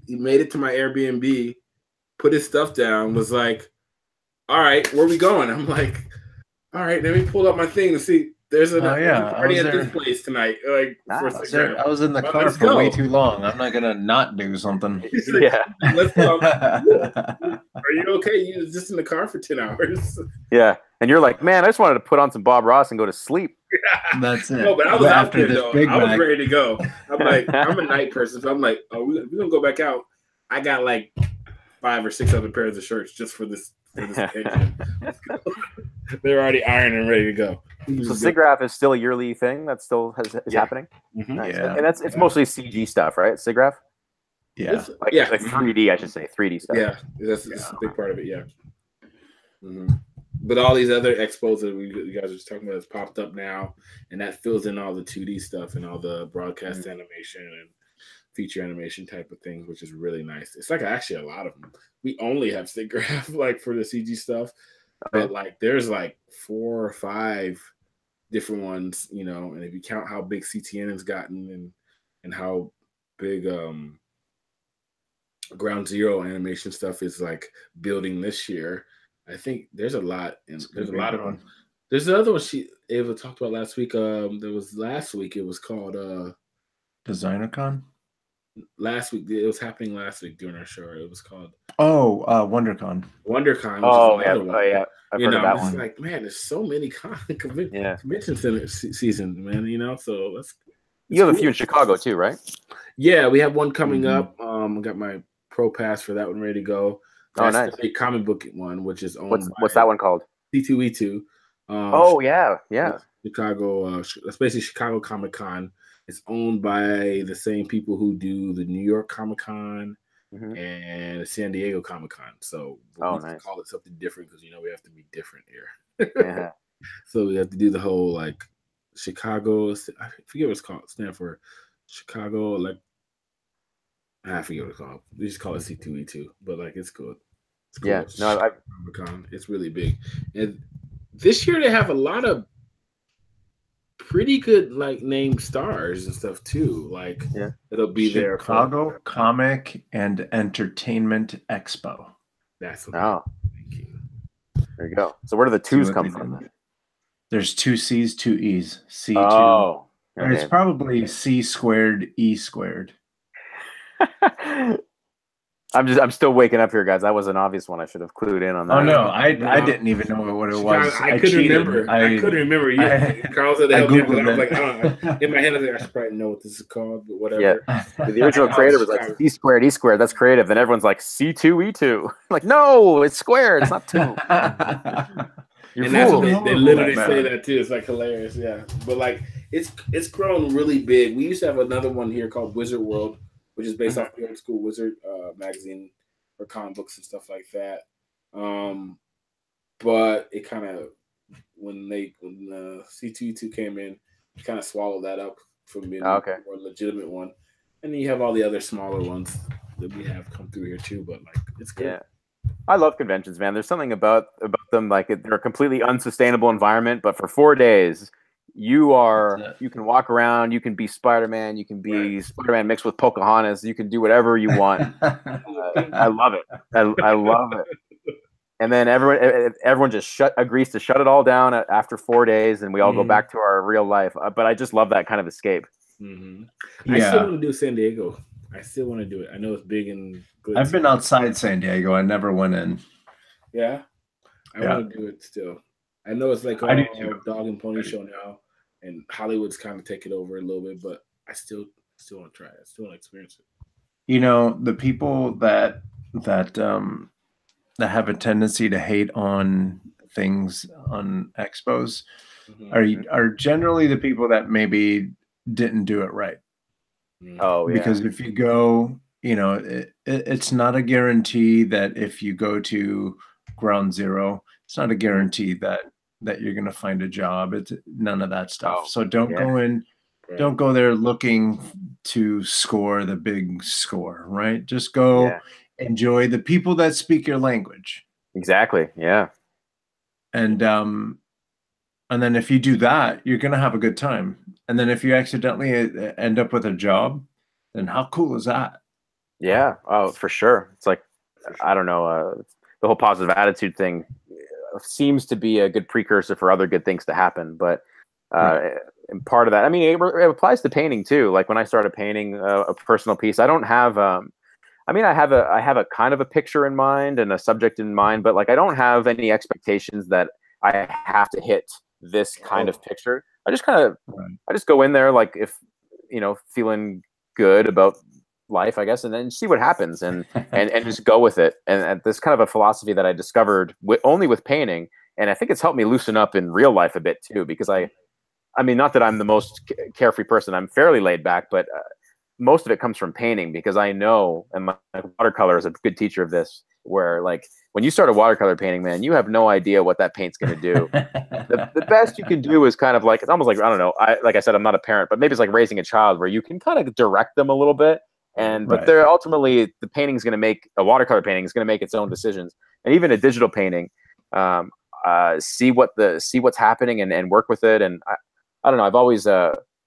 made it to my Airbnb, put his stuff down, was like, all right, where are we going? I'm like, all right, let me pull up my thing to see. There's a party at this place tonight. Like,
I was in the car for way too long. I'm not gonna not do something.
Like, let's go. Are you okay? You was just in the car for 10 hours.
Yeah, and you're like, man, I just wanted to put on some Bob Ross and go to sleep.
That's it.
No, but I was out there though. I was ready to go. I'm like, I'm a night person, so I'm like, oh, we're gonna go back out. I got like 5 or 6 other pairs of shirts just for this for this occasion. They're already ironed and ready to go.
So SIGGRAPH is still a yearly thing that still is happening.
Mm-hmm.
Nice.
Yeah.
And it's mostly CG stuff, right? SIGGRAPH.
Yeah.
Like 3D, I should say 3D stuff.
Yeah, that's a big part of it. Yeah. Mm-hmm. But all these other expos that you guys are just talking about has popped up now, and that fills in all the 2D stuff and all the broadcast animation and feature animation type of things, which is really nice. It's like actually a lot of them. We only have SIGGRAPH like for the CG stuff, but like there's like 4 or 5 different ones, you know. And if you count how big CTN has gotten and how big Ground Zero animation stuff is like building this year, I think there's a lot. And there's a lot of them. There's another one Ava talked about last week. There was last week. It was called
DesignerCon.
Last week, it was happening last week during our show. It was called
WonderCon.
WonderCon.
Oh yeah, I've heard of that one.
Like, man, there's so many conventions in season, man. You know, so
you have a few in Chicago too, right?
Yeah, we have one coming up. I got my pro pass for that one ready to go. That's
nice.
the big comic book one, which is owned.
What's that one called?
C2E2.
Yeah.
Chicago. That's basically Chicago Comic Con. It's owned by the same people who do the New York Comic Con and San Diego Comic Con. So we nice. Call it something different because we have to be different here.
Yeah.
So we have to do the whole like Chicago. I forget what it's called. Stand for Chicago. Like I forget what it's called. We just call it C2E2, but like it's good. It's cool.
Yeah. No,
Comic Con. It's really big, and this year they have a lot of pretty good like named stars and stuff too. Like it'll be there.
Chicago Comic and Entertainment Expo.
That's what I'm thinking.
There you go. So where do the twos come from?
There's 2 C's, 2 E's. C2.
Oh.
Okay. It's probably C squared, E squared.
I'm still waking up here, guys. That was an obvious one. I should have clued in on that.
Oh no, I didn't even know what it was.
I couldn't remember. I couldn't remember. Carl said that. I was like, in my head, I should probably know what this is called, but whatever.
Yeah. The original creator was like C squared, E squared. That's creative. Then everyone's like C2E2. Like, no, it's squared. It's not 2.
And that's what they literally say that too. It's like hilarious. Yeah, but like it's grown really big. We used to have another one here called Wizard World, which is based off the old school Wizard magazine for comic books and stuff like that. But it kind of when C2E2 came in, it kind of swallowed that up from being a more legitimate one. And then you have all the other smaller ones that we have come through here too. But like it's good.
Yeah. I love conventions, man. There's something about them, like they're a completely unsustainable environment, but for 4 days you can walk around, you can be Spider-Man, you can be Spider-Man mixed with Pocahontas, you can do whatever you want. I love it. I love it. And then everyone just agrees to shut it all down after 4 days, and we all go back to our real life. But I just love that kind of escape.
I still want to do San Diego. I still want to do it. I know it's big and good.
I've been outside San Diego. I never went in.
Yeah, I want to do it still. I know it's like a dog and pony show now, and Hollywood's kind of taking over a little bit, but I still want to try it. I still want to experience it.
The people that have a tendency to hate on things on expos are generally the people that maybe didn't do it right.
Oh, yeah.
Because if you go, it's not a guarantee that if you go to Ground Zero, it's not a guarantee that you're going to find a job. It's none of that stuff. So don't go in, don't go there looking to score the big score, right? Just go enjoy the people that speak your language.
Exactly. Yeah.
And then if you do that, you're going to have a good time. And then if you accidentally end up with a job, then how cool is that?
Yeah. Oh, for sure. It's like, I don't know, the whole positive attitude thing seems to be a good precursor for other good things to happen. But and part of that, I mean, it applies to painting too. Like when I started painting a personal piece, I don't have, I have a kind of a picture in mind and a subject in mind, but like, I don't have any expectations that I have to hit this kind of picture. I just kind of, I just go in there, like if, feeling good about, life, I guess, and then see what happens, and just go with it. And this kind of a philosophy that I discovered only with painting, and I think it's helped me loosen up in real life a bit too, because I mean, not that I'm the most carefree person. I'm fairly laid back, but most of it comes from painting, because I know, and my watercolor is a good teacher of this, where like when you start a watercolor painting, man, you have no idea what that paint's going to do. The best you can do is kind of like, it's almost like, I don't know, like I said, I'm not a parent, but maybe it's like raising a child, where you can kind of direct them a little bit. But they're ultimately, the painting's going to make, a watercolor painting is going to make its own decisions. And even a digital painting, see what's happening and work with it. And I don't know, I've always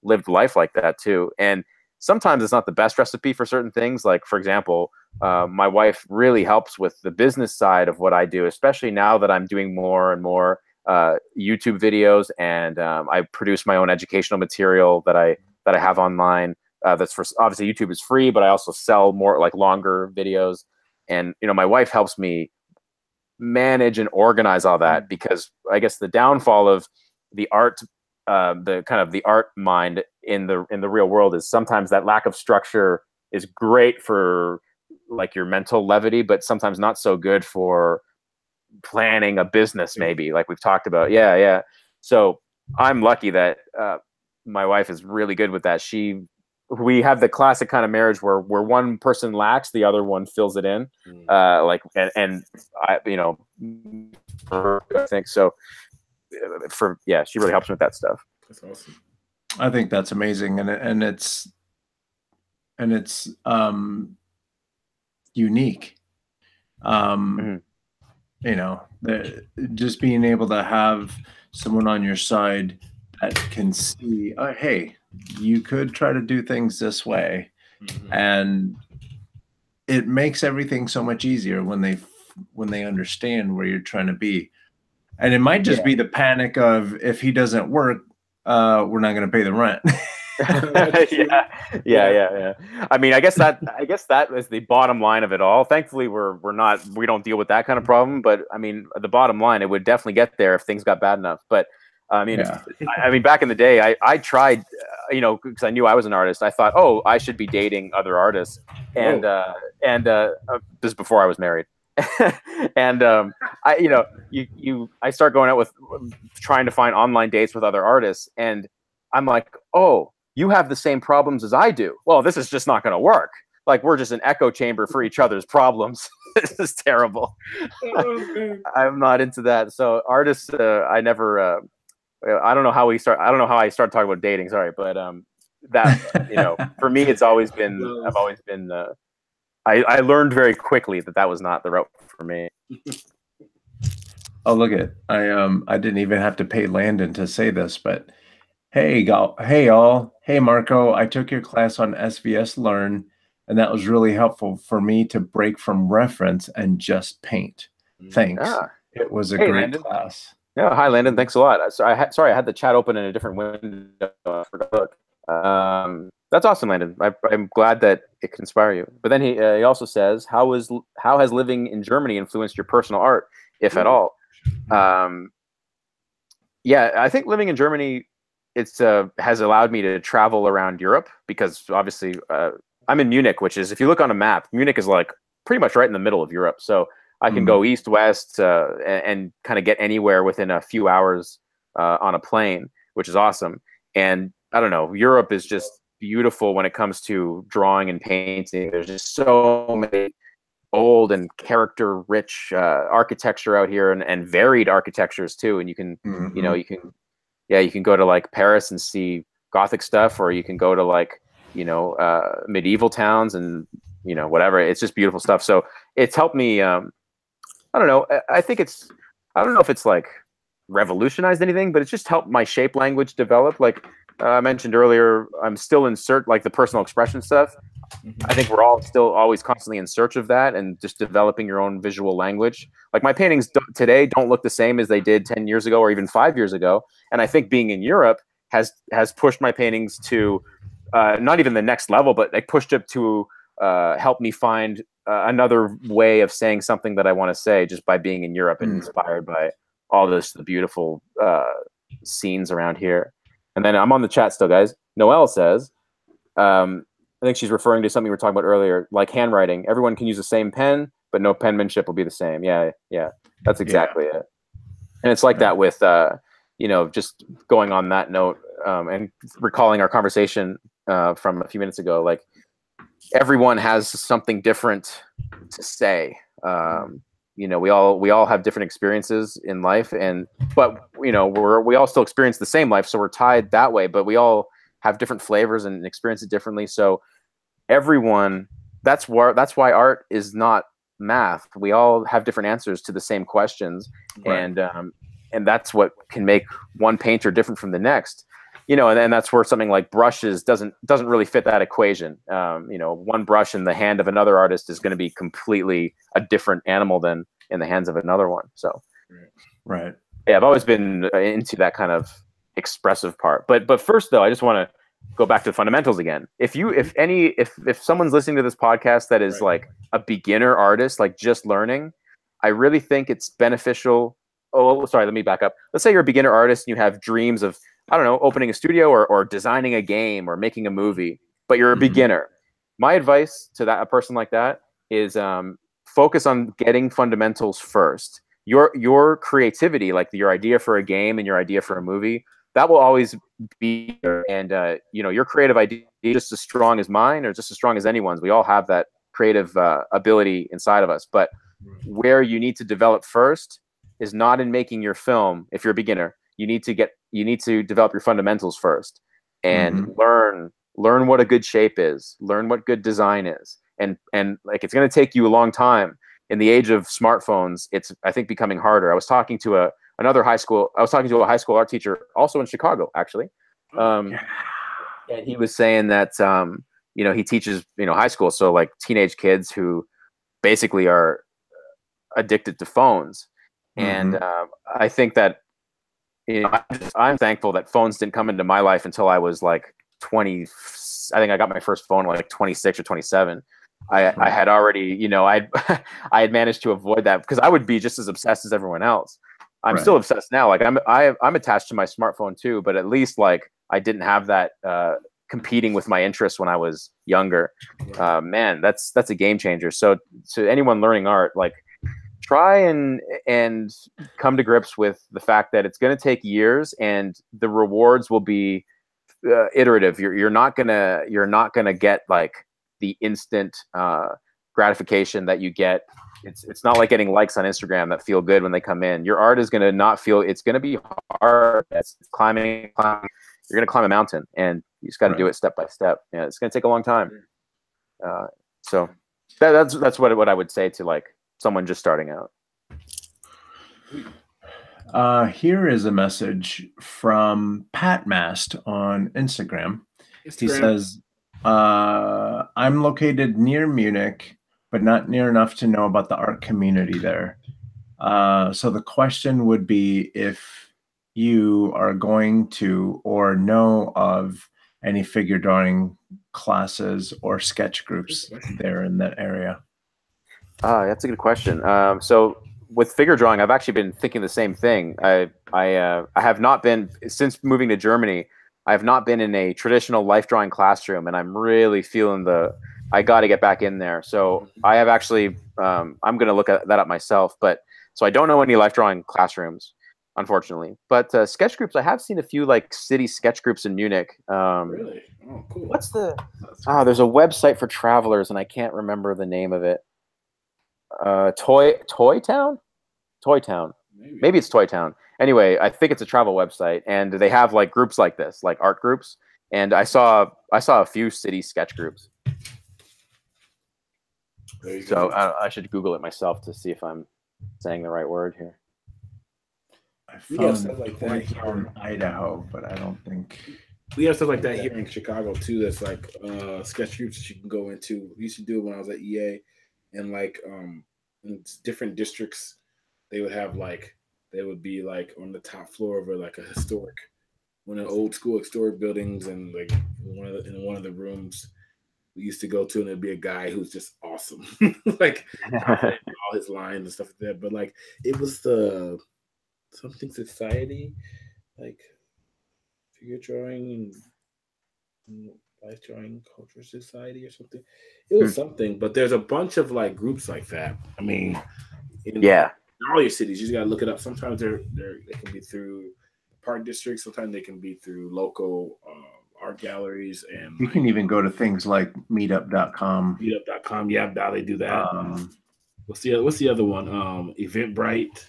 lived life like that too. And sometimes it's not the best recipe for certain things. Like, for example, my wife really helps with the business side of what I do, especially now that I'm doing more and more YouTube videos, and I produce my own educational material that I have online. That's for, obviously YouTube is free, but I also sell more like longer videos. And, you know, my wife helps me manage and organize all that, because I guess the downfall of the art, the kind of the art mind in the real world, is sometimes that lack of structure is great for like your mental levity, but sometimes not so good for planning a business, maybe, like we've talked about. Yeah. So I'm lucky that my wife is really good with that. We have the classic kind of marriage where one person lacks, the other one fills it in. Like, and I, you know, I think so. She really helps me with that stuff.
That's awesome.
I think that's amazing, and it's unique. You know, just being able to have someone on your side that can see, oh, hey, you could try to do things this way, and it makes everything so much easier when they understand where you're trying to be. And it might just be the panic of, if he doesn't work, we're not going to pay the rent.
Yeah. I mean, I guess that is the bottom line of it all. Thankfully, we don't deal with that kind of problem. But I mean, the bottom line, it would definitely get there if things got bad enough. But I mean, I mean, back in the day, I tried, you know, because I knew I was an artist. I thought, oh, I should be dating other artists, and this is before I was married. And I start going out with trying to find online dates with other artists, and I'm like, oh, you have the same problems as I do. Well, this is just not going to work. Like, we're just an echo chamber for each other's problems. This is terrible. I'm not into that. So artists, I never. I don't know how I started talking about dating. Sorry, but that, you know, for me, it's always been. I've always been. I learned very quickly that was not the route for me.
Oh, look at I didn't even have to pay Landon to say this, but hey all, hey Marco, I took your class on SVS Learn, and that was really helpful for me to break from reference and just paint. Thanks. It was a great class.
Yeah, hi Landon, thanks a lot. Sorry, I had the chat open in a different window. I forgot to look. That's awesome, Landon. I'm glad that it can inspire you. But then he also says, how has living in Germany influenced your personal art, if at all? Yeah, I think living in Germany, has allowed me to travel around Europe, because obviously I'm in Munich, which is, if you look on a map, Munich is like pretty much right in the middle of Europe. So I can go east, west, and kind of get anywhere within a few hours on a plane, which is awesome. And I don't know, Europe is just beautiful when it comes to drawing and painting. There's just so many old and character-rich architecture out here, and varied architectures too. And you can, you know, you can go to like Paris and see Gothic stuff, or you can go to like, you know, medieval towns and, you know, whatever. It's just beautiful stuff. So it's helped me. I don't know. I don't know if it's like revolutionized anything, but it's just helped my shape language develop. Like I mentioned earlier, I'm still in search, like the personal expression stuff. I think we're all still always constantly in search of that, and just developing your own visual language. Like my paintings today don't look the same as they did 10 years ago or even 5 years ago. And I think being in Europe has pushed my paintings to not even the next level, but like pushed it to help me find another way of saying something that I want to say, just by being in Europe and inspired by all the beautiful scenes around here. And then I'm on the chat still, guys. Noel says, I think she's referring to something we were talking about earlier, like handwriting. Everyone can use the same pen, but no penmanship will be the same. Yeah, that's exactly it. And it's like that with, you know, just going on that note and recalling our conversation from a few minutes ago. Like, everyone has something different to say. You know, we all have different experiences in life, but you know, we all still experience the same life, so we're tied that way. But we all have different flavors and experience it differently. So everyone, that's why art is not math. We all have different answers to the same questions, and that's what can make one painter different from the next. You know, and that's where something like brushes doesn't really fit that equation. You know, one brush in the hand of another artist is going to be completely a different animal than in the hands of another one. So,
right.
Yeah, I've always been into that kind of expressive part. But first, though, I just want to go back to the fundamentals again. If someone's listening to this podcast that is like a beginner artist, like just learning, I really think it's beneficial. Oh, sorry, let me back up. Let's say you're a beginner artist and you have dreams of, I don't know, opening a studio or designing a game or making a movie, but you're a beginner. My advice to a person like that is focus on getting fundamentals first. Your creativity, like your idea for a game and your idea for a movie, that will always be there. And you know, your creative idea is just as strong as mine or just as strong as anyone's. We all have that creative ability inside of us. But where you need to develop first is not in making your film. If you're a beginner, you need to develop your fundamentals first and learn what a good shape is, learn what good design is. And like, it's going to take you a long time. In the age of smartphones, it's, I think, becoming harder. I was talking to a high school art teacher also in Chicago, actually. And he was saying that, you know, he teaches, you know, high school. So like teenage kids who basically are addicted to phones. And I think that, you know, I'm thankful that phones didn't come into my life until I was like 20. I think I got my first phone like 26 or 27. I had already, you know, I had managed to avoid that because I would be just as obsessed as everyone else. I'm still obsessed now. Like I'm attached to my smartphone too, but at least like I didn't have that competing with my interests when I was younger. Man, that's a game changer. So to anyone learning art, like, try and come to grips with the fact that it's going to take years and the rewards will be iterative. You're not gonna get like the instant gratification that you get. It's not like getting likes on Instagram that feel good when they come in. Your art is going to not feel. It's going to be hard. It's climbing. You're going to climb a mountain, and you just got to do it step by step. Yeah, it's going to take a long time. So that's what I would say to like someone just starting out.
Here is a message from Pat Mast on Instagram. He says, I'm located near Munich, but not near enough to know about the art community there. So the question would be if you are going to or know of any figure drawing classes or sketch groups there in that area.
That's a good question. So with figure drawing, I've actually been thinking the same thing. I have not been, since moving to Germany, I have not been in a traditional life drawing classroom, and I'm really feeling I got to get back in there. So I have actually, I'm going to look at that up myself. But so I don't know any life drawing classrooms, unfortunately. But sketch groups, I have seen a few like city sketch groups in Munich.
Really? Oh, cool.
What's there's a website for travelers, and I can't remember the name of it. Toy Town. Maybe it's Toy Town. Anyway, I think it's a travel website, and they have like groups like this, like art groups. And I saw a few city sketch groups. So I should Google it myself to see if I'm saying the right word here.
I found stuff like that here in Idaho, but I don't think
we have stuff like that here in Chicago too. That's like sketch groups that you can go into. We used to do it when I was at EA, and like in different districts, they would be like on the top floor of one of the old school historic buildings, and like in one of the rooms we used to go to, and there'd be a guy who's just awesome, like all his lines and stuff like that. But like it was the something society, like figure drawing, and Life Drawing Culture Society or something. It was something, but there's a bunch of like groups like that. I mean, in all your cities, you just gotta look it up. Sometimes they can be through park districts. Sometimes they can be through local art galleries, and
you can even go to things like meetup.com.
Meetup.com, yeah, now they do that. What's the other one? Eventbrite.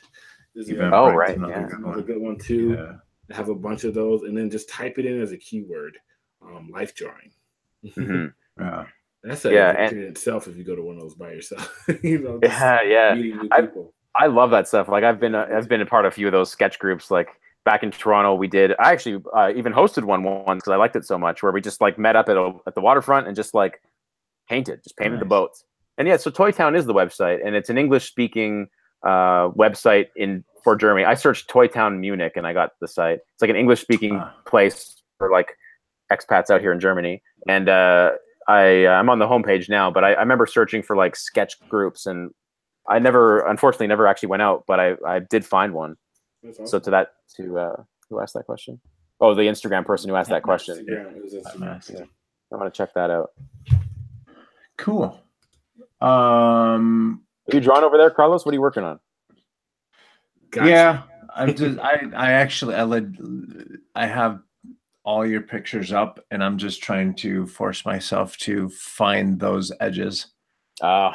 Right,
another good one too. Yeah. They have a bunch of those, and then just type it in as a keyword. Life drawing.
Yeah.
That's an adventure in itself if you go to one of those by yourself. You know, meeting new people.
I love that stuff. Like I've been a part of a few of those sketch groups. Like back in Toronto, I actually even hosted one once because I liked it so much, where we just like met up at the waterfront and just like painted the boats. And yeah, so Toy Town is the website, and it's an English speaking website for Germany. I searched Toy Town Munich and I got the site. It's like an English speaking place for like expats out here in Germany. And I'm on the homepage now, but I remember searching for like sketch groups, and I unfortunately never actually went out, but I did find one. Awesome. So who asked that question? Oh, the Instagram person who asked that question.
Instagram.
I want to check that out.
Cool.
Are you drawing over there, Carlos? What are you working on?
Gotcha. Yeah, I have all your pictures up, and I'm just trying to force myself to find those edges.
Yeah,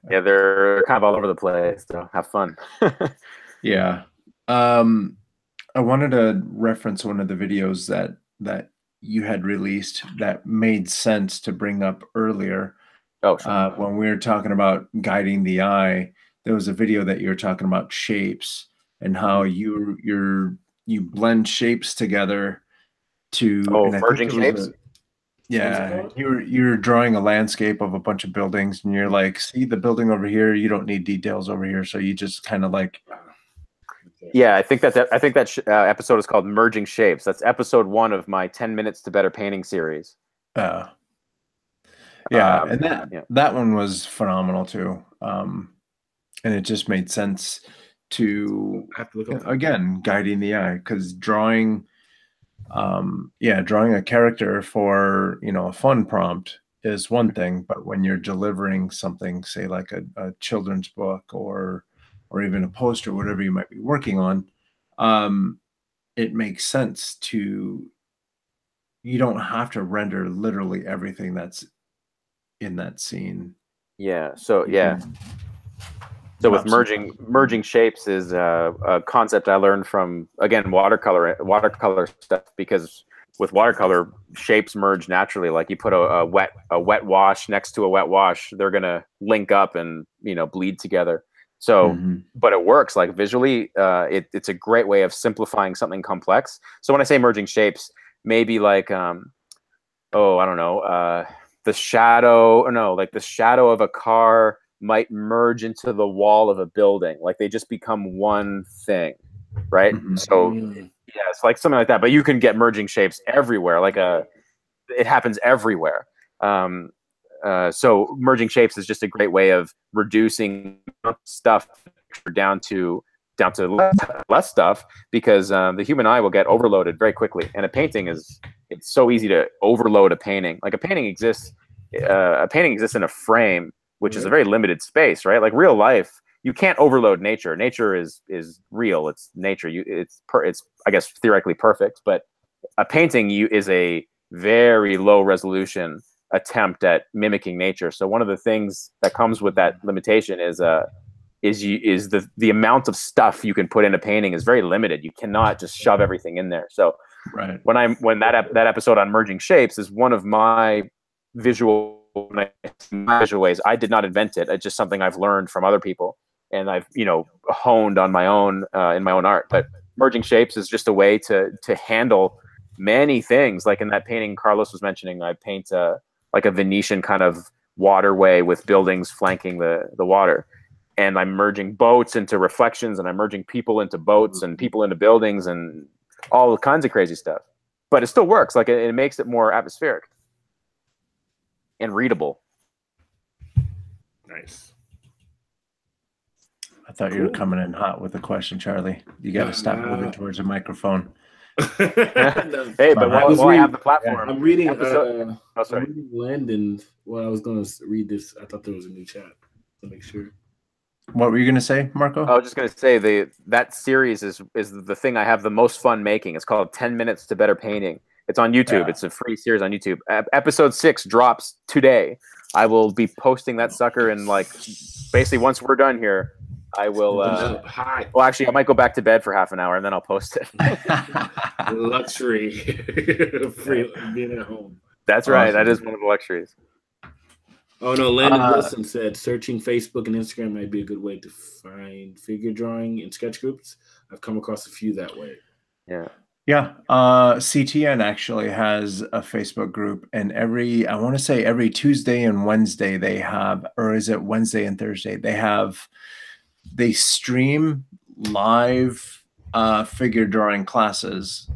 they're kind of all over the place, so have fun.
Yeah. I wanted to reference one of the videos that you had released that made sense to bring up earlier.
Oh, sure.
When we were talking about guiding the eye, there was a video that you were talking about shapes and how you blend shapes together to
merging shapes.
Yeah, you're drawing a landscape of a bunch of buildings, and you're like, see the building over here, you don't need details over here, so you just kind of like.
Yeah, I think that episode is called Merging Shapes. That's episode 1 of my 10 Minutes to Better Painting series.
And that one was phenomenal too. And it just made sense to
have to look up
again guiding the eye, because drawing a character for a fun prompt is one thing, but when you're delivering something, say like a children's book or even a poster, whatever you might be working on, it makes sense to, you don't have to render literally everything that's in that scene.
Yeah. So with merging shapes is a concept I learned from, again, watercolor stuff, because with watercolor, shapes merge naturally. Like you put a wet wash next to a wet wash, they're gonna link up and bleed together. So, but it works like visually. It's a great way of simplifying something complex. So when I say merging shapes, maybe like I don't know, the shadow of a car might merge into the wall of a building. Like they just become one thing, right? So yeah, it's like something like that. But you can get merging shapes everywhere. It happens everywhere. So merging shapes is just a great way of reducing stuff down to less stuff, because the human eye will get overloaded very quickly. And it's so easy to overload a painting. Like a painting exists in a frame, which is a very limited space, right? Like real life, you can't overload nature. Nature is real. It's nature. It's I guess theoretically perfect, but a painting is a very low resolution attempt at mimicking nature. So one of the things that comes with that limitation is the amount of stuff you can put in a painting is very limited. You cannot just shove everything in there. So
right.
when that episode on merging shapes is one of my visual ways. I did not invent it. It's just something I've learned from other people, and I've honed on my own in my own art. But merging shapes is just a way to handle many things. Like in that painting Carlos was mentioning, I paint like a Venetian kind of waterway with buildings flanking the water, and I'm merging boats into reflections, and I'm merging people into boats and people into buildings and all kinds of crazy stuff. But it still works. Like it makes it more atmospheric and readable.
Nice.
I thought you were coming in hot with a question, Charlie. You got to stop moving towards the microphone.
Hey, but while I have the platform,
I'm reading.
sorry.
I'm reading Landon. Well, I was going to read this. I thought there was a new chat to make sure.
What were you going to say, Marco?
I was just going to say that series is the thing I have the most fun making. It's called 10 Minutes to Better Painting. It's on YouTube. Yeah. It's a free series on YouTube. Episode 6 drops today. I will be posting that sucker, and like basically once we're done here, I will. Well, actually, I might go back to bed for half an hour and then I'll post it.
Luxury, free being at home.
That's right. That is one of the luxuries.
Oh no, Landon Wilson said searching Facebook and Instagram might be a good way to find figure drawing in sketch groups. I've come across a few that way.
Yeah.
Yeah. CTN actually has a Facebook group, and I want to say every Tuesday and Wednesday they have, or is it Wednesday and Thursday? They stream live figure drawing classes.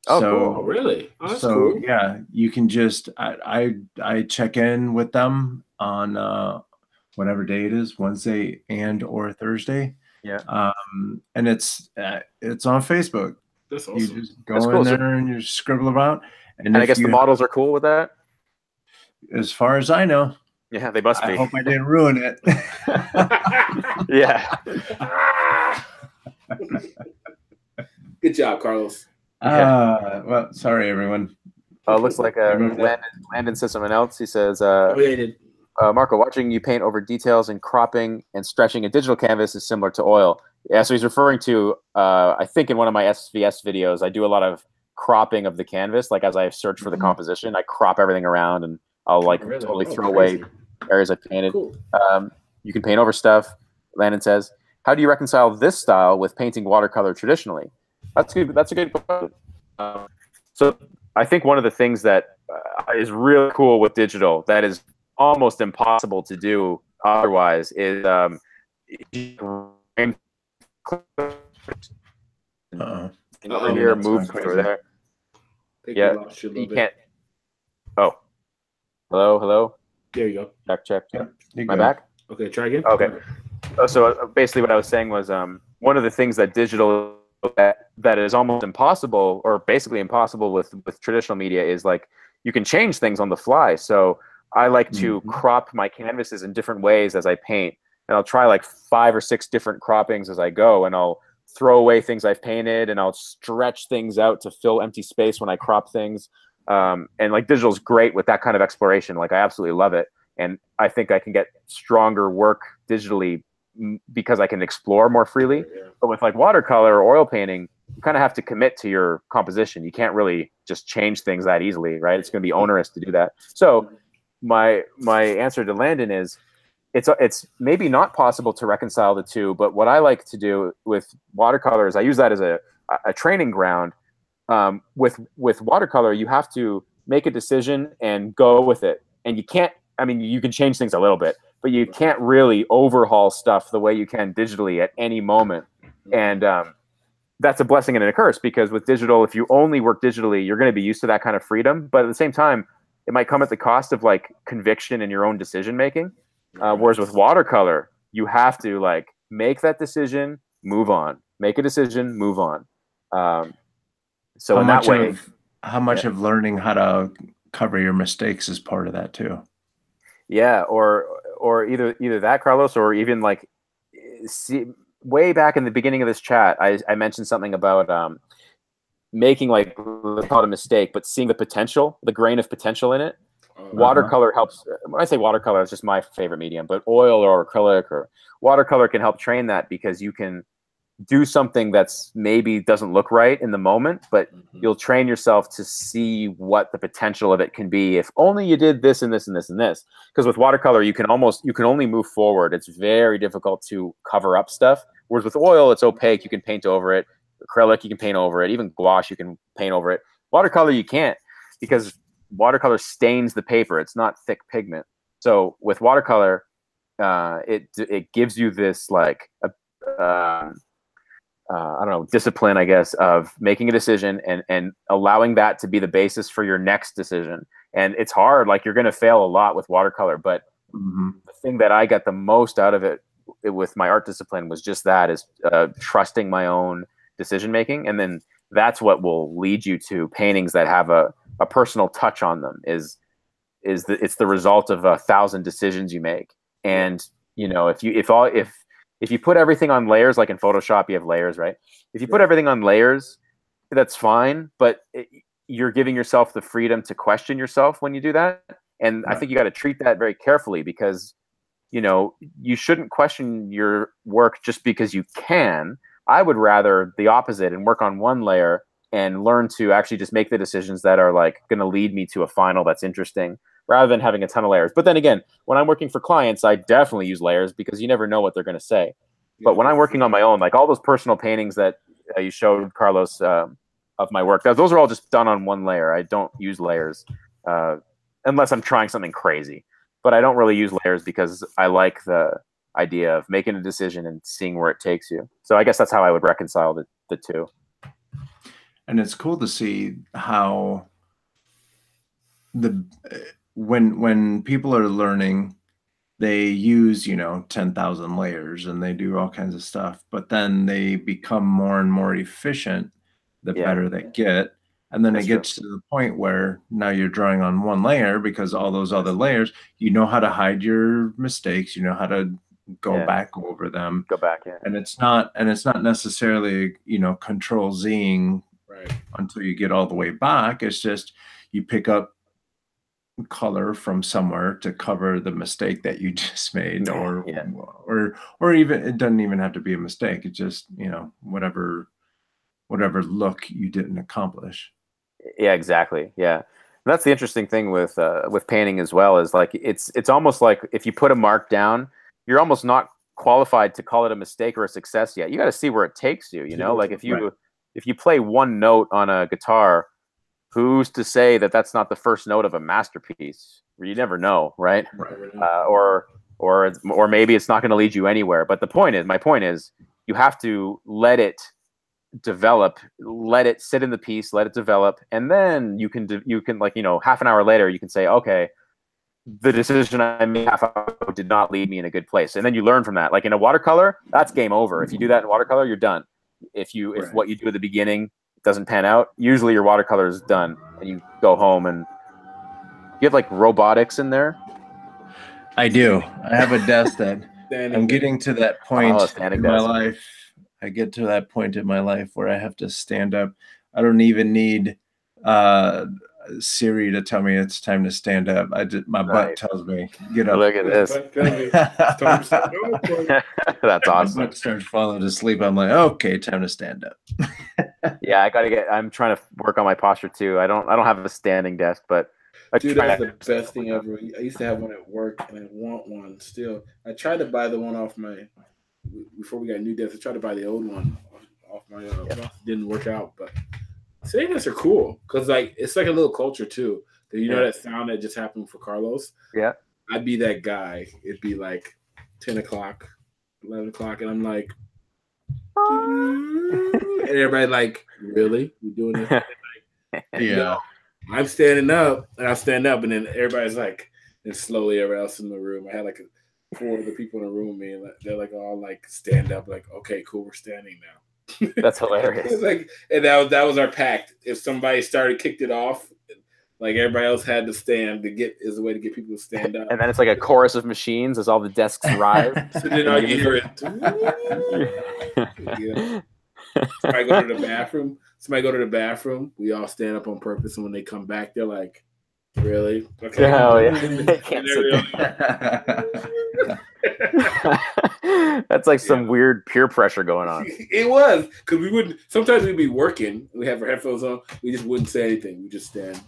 Oh,
so,
cool.
Really? Oh, that's
so
cool.
yeah, you can just I check in with them on whatever day it is, Wednesday and or Thursday.
Yeah.
And it's on Facebook.
That's awesome.
You just go in there and you scribble about.
And I guess the models are cool with that.
As far as I know.
Yeah, they must be.
I hope I didn't ruin it.
Yeah.
Good job, Carlos.
Well, sorry, everyone.
Looks like Landon says something else. He says, Marco, watching you paint over details and cropping and stretching a digital canvas is similar to oil. Yeah, so he's referring to, I think in one of my SVS videos, I do a lot of cropping of the canvas. Like as I search for the composition, I crop everything around and I'll totally throw away areas I painted. Cool. You can paint over stuff. Landon says, how do you reconcile this style with painting watercolor traditionally? That's good. That's a good question. So I think one of the things that is really cool with digital that is almost impossible to do otherwise is here, move over there. Yeah, you can't. Oh, hello.
There you go.
Check.
Yeah,
am I back?
Okay, try again.
Okay. So basically, what I was saying was one of the things that digital that is almost impossible, or basically impossible with traditional media, is like you can change things on the fly. So I like to crop my canvases in different ways as I paint, and I'll try like 5 or 6 different croppings as I go, and I'll throw away things I've painted, and I'll stretch things out to fill empty space when I crop things. And like digital is great with that kind of exploration. Like I absolutely love it, and I think I can get stronger work digitally because I can explore more freely. But with like watercolor or oil painting, you kind of have to commit to your composition. You can't really just change things that easily, right? It's going to be onerous to do that. So my answer to Landon is it's maybe not possible to reconcile the two, but what I like to do with watercolor is I use that as a training ground. With watercolor, you have to make a decision and go with it. And you can't, I mean, you can change things a little bit, but you can't really overhaul stuff the way you can digitally at any moment. And that's a blessing and a curse, because with digital, if you only work digitally, you're going to be used to that kind of freedom. But at the same time, it might come at the cost of like conviction in your own decision making. Whereas with watercolor, you have to like make that decision, move on, make a decision, move on. So in that way,
how much of learning how to cover your mistakes is part of that too?
Yeah, or either that, Carlos, or even like way back in the beginning of this chat, I mentioned something about making like, let's call it a mistake, but seeing the potential, the grain of potential in it. Watercolor helps. When I say watercolor, it's just my favorite medium, but oil or acrylic or watercolor can help train that, because you can do something that's maybe doesn't look right in the moment, but you'll train yourself to see what the potential of it can be if only you did this and this and this and this. Because with watercolor, you can only move forward. It's very difficult to cover up stuff. Whereas with oil, it's opaque. You can paint over it. Acrylic, you can paint over it. Even gouache, you can paint over it. Watercolor, you can't, because watercolor stains the paper. It's not thick pigment. So with watercolor, it gives you this like I don't know, discipline, I guess, of making a decision and allowing that to be the basis for your next decision. And it's hard, like you're going to fail a lot with watercolor, but the thing that I got the most out of it with my art discipline was just that, is trusting my own decision making. And then that's what will lead you to paintings that have a personal touch on them. It's the result of 1,000 decisions you make. And you know, if you put everything on layers, like in Photoshop, you have layers, right? If you put everything on layers, that's fine, but you're giving yourself the freedom to question yourself when you do that. And I think you got to treat that very carefully, because, you know, you shouldn't question your work just because you can. I would rather the opposite and work on one layer and learn to actually just make the decisions that are like going to lead me to a final that's interesting, rather than having a ton of layers. But then again, when I'm working for clients, I definitely use layers, because you never know what they're going to say. But when I'm working on my own, like all those personal paintings that you showed, Carlos, of my work, those are all just done on one layer. I don't use layers unless I'm trying something crazy. But I don't really use layers because I like the idea of making a decision and seeing where it takes you. So I guess that's how I would reconcile the two.
And it's cool to see how when people are learning, they use, you know, 10,000 layers and they do all kinds of stuff, but then they become more and more efficient the better they get. And then it gets to the point where now you're drawing on one layer, because all those other layers, you know how to hide your mistakes, you know how to go back over them. And it's not necessarily, you know, control Zing until you get all the way back. It's just you pick up color from somewhere to cover the mistake that you just made, or even, it doesn't even have to be a mistake. It's just, you know, whatever look you didn't accomplish.
Yeah, exactly. Yeah. And that's the interesting thing with painting as well, is like it's almost like if you put a mark down, you're almost not qualified to call it a mistake or a success yet. You got to see where it takes you, you know? Like if you play one note on a guitar, who's to say that that's not the first note of a masterpiece? You never know, right? Or maybe it's not going to lead you anywhere. But my point is, you have to let it develop, let it sit in the piece, let it develop, and then you can like, you know, half an hour later you can say, okay, the decision I made half hour ago did not lead me in a good place, and then you learn from that. Like in a watercolor, that's game over. If you do that in watercolor, you're done. If what you do at the beginning doesn't pan out, usually your watercolor is done, and you go home. And you have like robotics in there.
I do. I have a desk that I'm getting to that point in my life. I get to that point in my life where I have to stand up. I don't even need Siri to tell me it's time to stand up. My butt tells me, get up.
Look at this. That's awesome.
My butt starts falling asleep. I'm like, okay, time to stand up.
Yeah, I'm trying to work on my posture too. I don't have a standing desk, but
dude, that's the best thing ever. I used to have one at work, and I want one still. I tried to buy the one off before we got new desks. I tried to buy the old one off my didn't work out, but standing desks are cool because like it's like a little culture too. You know that sound that just happened for Carlos? Yeah. I'd be that guy. It'd be like 10 o'clock, 11 o'clock, and I'm like, and everybody like, really? We doing this? Like, no, I'm standing up, and I stand up, and then everybody's like, and slowly everybody else in the room. I had like 4 of the people in the room, and they're like all like stand up, like, okay, cool, we're standing now.
That's hilarious.
Like, and that was our pact. If somebody kicked it off, like everybody else had to stand as a way to get people to stand up.
And then it's like a chorus of machines as all the desks rise.
So then all you hear it. Somebody go to the bathroom. We all stand up on purpose, and when they come back, they're like, "Really? Okay."
Oh yeah. Can't sit there. That's like some weird peer pressure going on.
It was because sometimes we'd be working. We have our headphones on. We just wouldn't say anything. We just stand.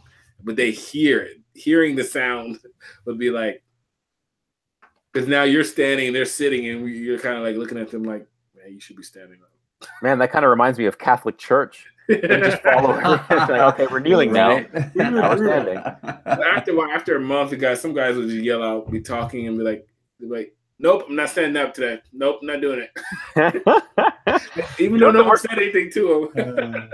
But they hear it. Hearing the sound would be like, because now you're standing and they're sitting, and you're kind of like looking at them like, man, you should be standing up.
Man, that kind of reminds me of Catholic Church. They just follow. Like, okay, we're kneeling now. Now we're standing.
After a month, some guys would just yell out, be talking, and be like, nope, I'm not standing up today. Nope, I'm not doing it. Even though no one said anything to them.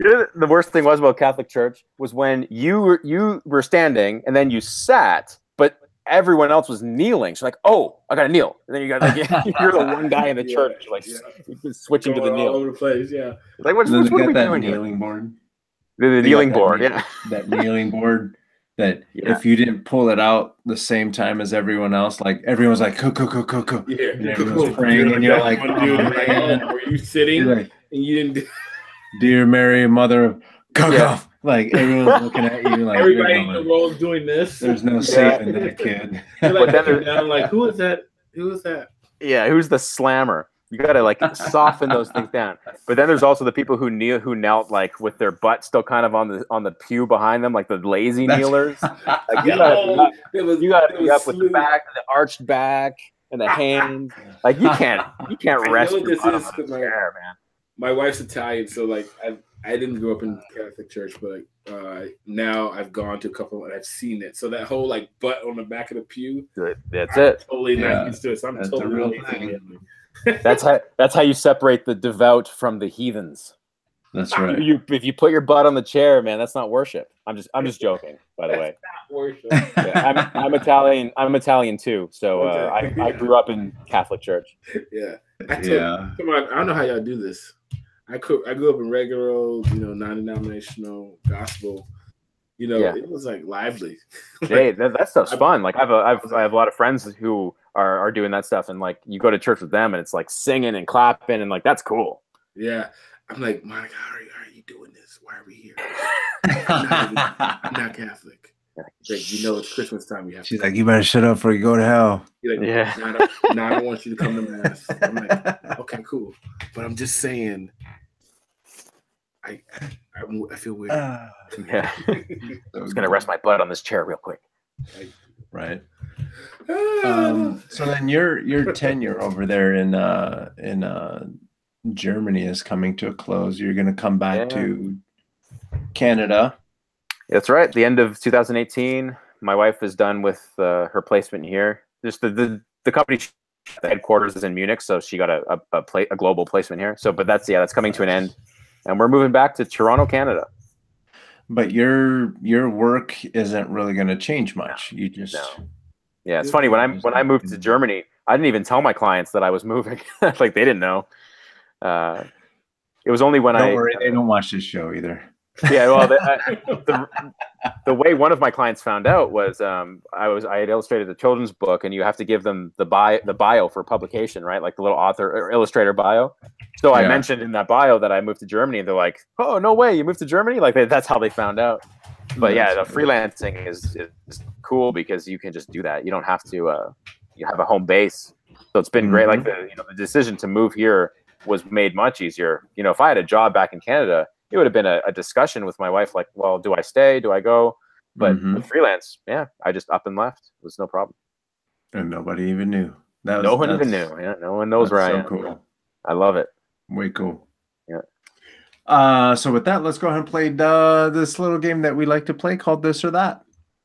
The worst thing was about Catholic Church was when you were standing and then you sat, but everyone else was kneeling. So like, oh, I gotta kneel. And then you got like you're the one guy in the church like switching
going
to the kneel
all over the place. Yeah,
like what are we doing
kneeling
here?
board.
The kneeling board,
that kneeling board. That if you didn't pull it out the same time as everyone else, like everyone's like, "Cool."
Yeah,
and everyone's praying, and you're like,
"Oh, man, were you sitting?"
Like,
and you didn't.
Dear Mary, Mother of Coco. Like everyone's looking at you, like
everybody in the row is doing this.
There's no saving that kid.
You're like, but then down, like, who is that? Who is that?
Yeah, who's the slammer? You gotta like soften those things down. But then there's also the people who knelt like with their butt still kind of on the pew behind them, like the lazy kneelers. Like, you gotta be up with the back, the arched back, and the hands. Like you can't rest your butt on the chair, man.
My wife's Italian, so like I didn't grow up in Catholic church, but now I've gone to a couple and I've seen it. So that whole like butt on the back of the pew,
that's it.
Totally not used to it. So I'm totally
a real thing.
That's how you separate the devout from the heathens.
That's right.
If you put your butt on the chair, man, that's not worship. I'm just joking, by the way.
Not worship.
Yeah, I'm Italian. I'm Italian too. So
Okay.
I grew up in Catholic church.
Yeah. Come on, I don't know how y'all do this. I grew up in regular old, non-denominational gospel. It was like lively.
Hey, that stuff's fun. Like I have a lot of friends who are doing that stuff, and like you go to church with them, and it's like singing and clapping, and like that's cool.
Yeah, I'm like, Monica, how are you doing this? Why are we here? I'm not Catholic. Like, it's Christmas time.
She's like, you better shut up before you go to hell.
Like, yeah. Now I don't want you to come to mass. I'm like, okay, cool. But I'm just saying, I feel weird.
Yeah. I'm just gonna rest my butt on this chair real quick.
Right. So then your tenure over there in Germany is coming to a close. You're gonna come back to Canada.
That's right. The end of 2018, my wife is done with her placement here. Just the company, the headquarters is in Munich, so she got a global placement here. So, but that's coming to an end, and we're moving back to Toronto, Canada.
But your work isn't really going to change much. You just
yeah. It's funny when I moved to Germany, I didn't even tell my clients that I was moving. Like they didn't know. It was only when
Don't worry, they don't watch this show either.
Yeah, well, the way one of my clients found out was I had illustrated a children's book, and you have to give them the bio for publication, right? Like the little author or illustrator bio. So I mentioned in that bio that I moved to Germany, and they're like, "Oh, no way, you moved to Germany!" Like that's how they found out. But yeah, the freelancing is cool because you can just do that. You don't have to. You have a home base, so it's been great. Like the decision to move here was made much easier. If I had a job back in Canada, it would have been a discussion with my wife, like, well, do I stay? Do I go? But with freelance, I just up and left. It was no problem.
And nobody even knew.
No one even knew. Yeah, no one knows where I am.
Cool.
I love it.
Way cool.
Yeah.
So with that, let's go ahead and play this little game that we like to play called This or That.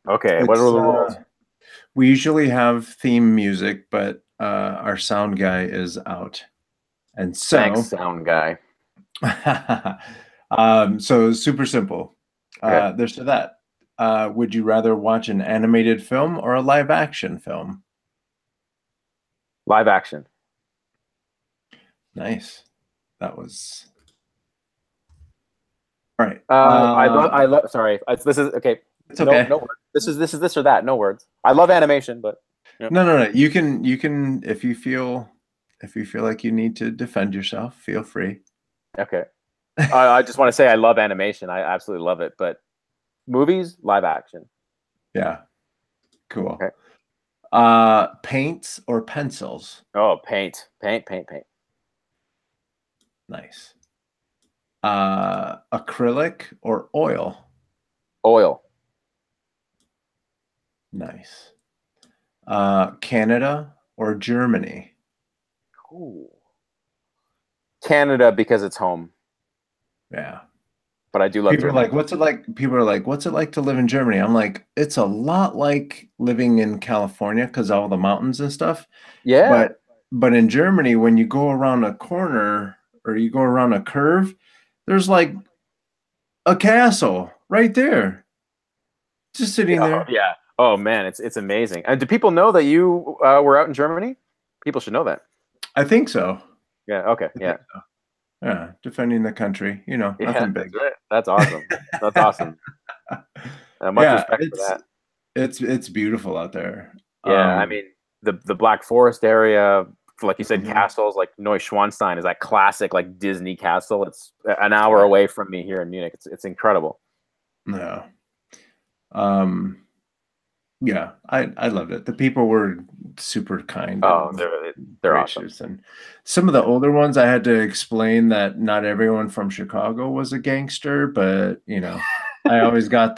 Okay. What are the rules?
We usually have theme music, but our sound guy is out. And so
thanks, sound guy.
So super simple. This or that. Would you rather watch an animated film or a live action film?
Live action.
Nice. That was all right.
I love. Sorry, this is okay.
It's okay.
No words. This is this or that. No words. I love animation, but
no. You can if you feel like you need to defend yourself, feel free.
Okay. I just want to say I love animation. I absolutely love it. But movies, live action.
Yeah. Cool.
Okay.
Paints or pencils?
Oh, paint.
Nice. Acrylic or oil?
Oil.
Nice. Canada or Germany?
Ooh. Canada because it's home.
Yeah.
But I do love
People are like, what's it like? People are like, what's it like to live in Germany? I'm like, it's a lot like living in California because all the mountains and stuff.
Yeah.
But in Germany, when you go around a corner or you go around a curve, there's like a castle right there. Just sitting there.
Yeah. Oh man, it's amazing. And do people know that you were out in Germany? People should know that.
I think so.
Yeah. Okay. Yeah.
So. Yeah. Defending the country. You know,
Yeah,
nothing big.
that's right. That's awesome. That's awesome. Much respect for that.
It's beautiful out there.
Yeah, I mean the Black Forest area, like you said, castles like Neuschwanstein is that classic like Disney castle. It's an hour away from me here in Munich. It's incredible.
Yeah. Yeah, I loved it. The people were super kind.
Oh, they're awesome.
And some of the older ones, I had to explain that not everyone from Chicago was a gangster, but you know, I always got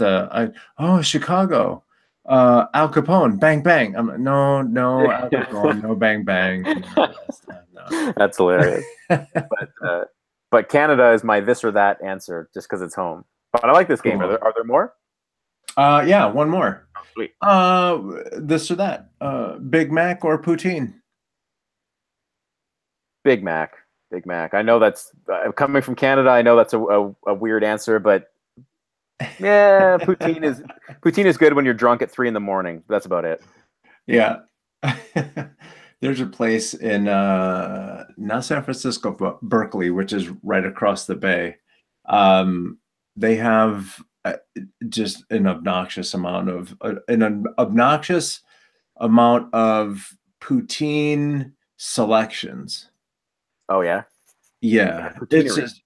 Chicago, Al Capone, bang bang. I'm like, no, Al Capone, no bang bang. No.
That's hilarious. But Canada is my this or that answer, just because it's home. But I like this game.
Cool.
Are there more?
Yeah, one more.
Oh, sweet.
This or that. Big Mac or poutine? Big
Mac. I know that's coming from Canada. I know that's a weird answer, but yeah, poutine is good when you're drunk at 3 a.m. That's about it.
Yeah. There's a place in not San Francisco, but Berkeley, which is right across the bay. They have just an obnoxious amount of poutine selections.
Oh yeah,
yeah. It's just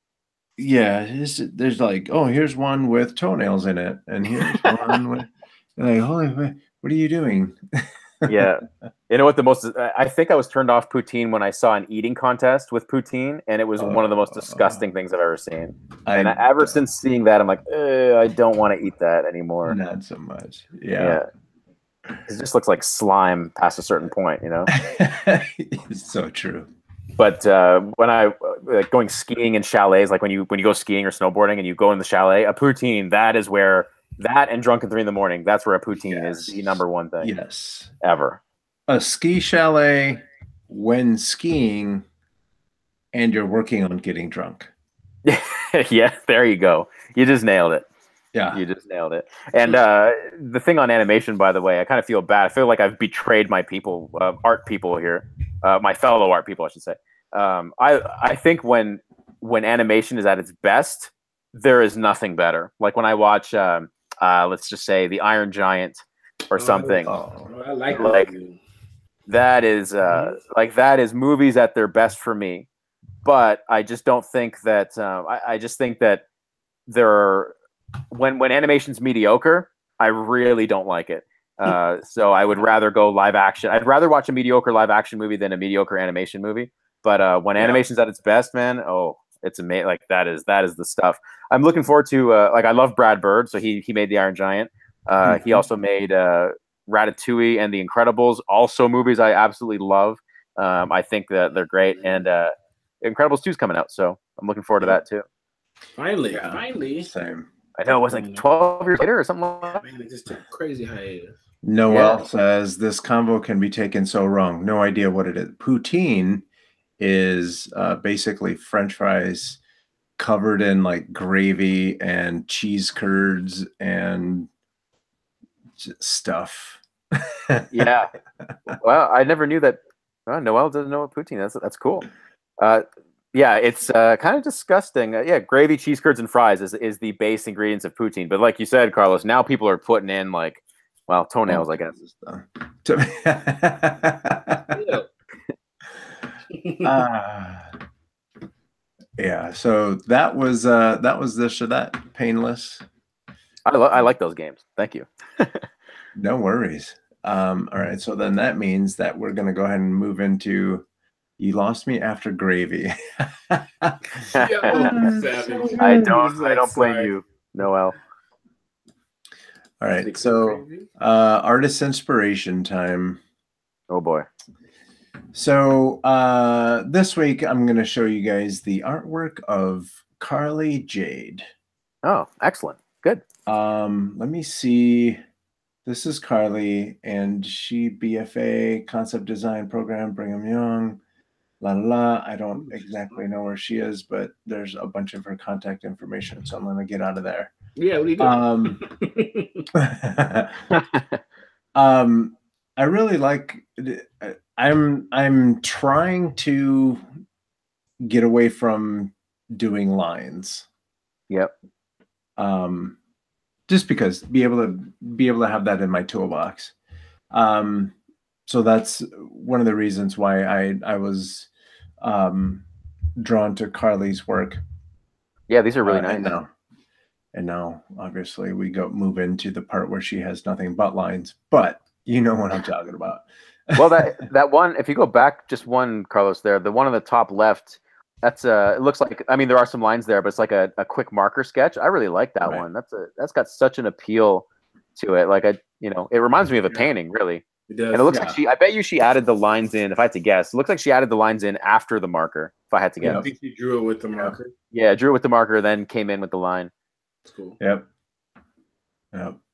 there's like, oh, here's one with toenails in it, and here's one with like, holy, what are you doing?
Yeah, you know what? I think I was turned off poutine when I saw an eating contest with poutine, and it was one of the most disgusting things I've ever seen. And ever since seeing that, I'm like, I don't want to eat that anymore.
Not so much. Yeah.
It just looks like slime past a certain point, you know.
It's so true.
But when I going skiing in chalets, like when you go skiing or snowboarding and you go in the chalet, a poutine, that is where. That and drunk at 3 a.m. That's where a poutine is the number one thing.
Yes.
Ever.
A ski chalet when skiing and you're working on getting drunk.
Yeah, there you go. You just nailed it.
Yeah.
You just nailed it. And the thing on animation, by the way, I kind of feel bad. I feel like I've betrayed my people, art people here, my fellow art people, I should say. I think when animation is at its best, there is nothing better. Like when I watch let's just say the Iron Giant or something.
I like
that is that is movies at their best for me. But I just don't think that I just think that when animation's mediocre, I really don't like it. So I would rather go live action. I'd rather watch a mediocre live action movie than a mediocre animation movie. But when animation's at its best, man, it's amazing. Like that is the stuff. I'm looking forward to. I love Brad Bird, so he made the Iron Giant. He also made Ratatouille and The Incredibles, also movies I absolutely love. I think that they're great, and Incredibles 2 is coming out, so I'm looking forward to that too.
Finally,
same.
I know it was like 12 years later or something like that.
Man, it just took crazy hiatus.
Noel says this combo can be taken so wrong. No idea what it is. Poutine is basically French fries covered in like gravy and cheese curds and stuff.
Yeah. Well, I never knew that. Noel doesn't know what poutine is. That's cool. Yeah, it's kind of disgusting. Yeah, gravy, cheese curds, and fries is the base ingredients of poutine. But like you said, Carlos, now people are putting in like, well, toenails, I guess.
Yeah, so that was this or that. Painless.
I like those games. Thank you.
No worries. All right, so then that means that we're gonna go ahead and move into You Lost Me After Gravy.
I don't blame you, Noel.
All right, so artist inspiration time.
Oh boy.
So this week I'm going to show you guys the artwork of Carly Jade.
Oh, excellent. Good.
Let me see. This is Carly, and she BFA concept design program, Brigham Young. La la la. I don't exactly know where she is, but there's a bunch of her contact information, so I'm going to get out of there.
Yeah, what do you do?
I really like. I'm trying to get away from doing lines.
Yep.
Just because be able to have that in my toolbox. So that's one of the reasons why I was drawn to Carly's work.
Yeah, these are really nice.
And now obviously we move into the part where she has nothing but lines, but you know what I'm talking about.
Well, that one, if you go back just one, Carlos, there, the one on the top left, that's it looks like, I mean, there are some lines there, but it's like a quick marker sketch. I really like that one. That's got such an appeal to it. Like it reminds me of a painting, really.
It does.
And it looks like I bet you she added the lines in, if I had to guess. It looks like she added the lines in after the marker, if I had to guess.
I think she drew it with the marker.
Yeah, drew it with the marker, then came in with the line.
That's cool.
Yep.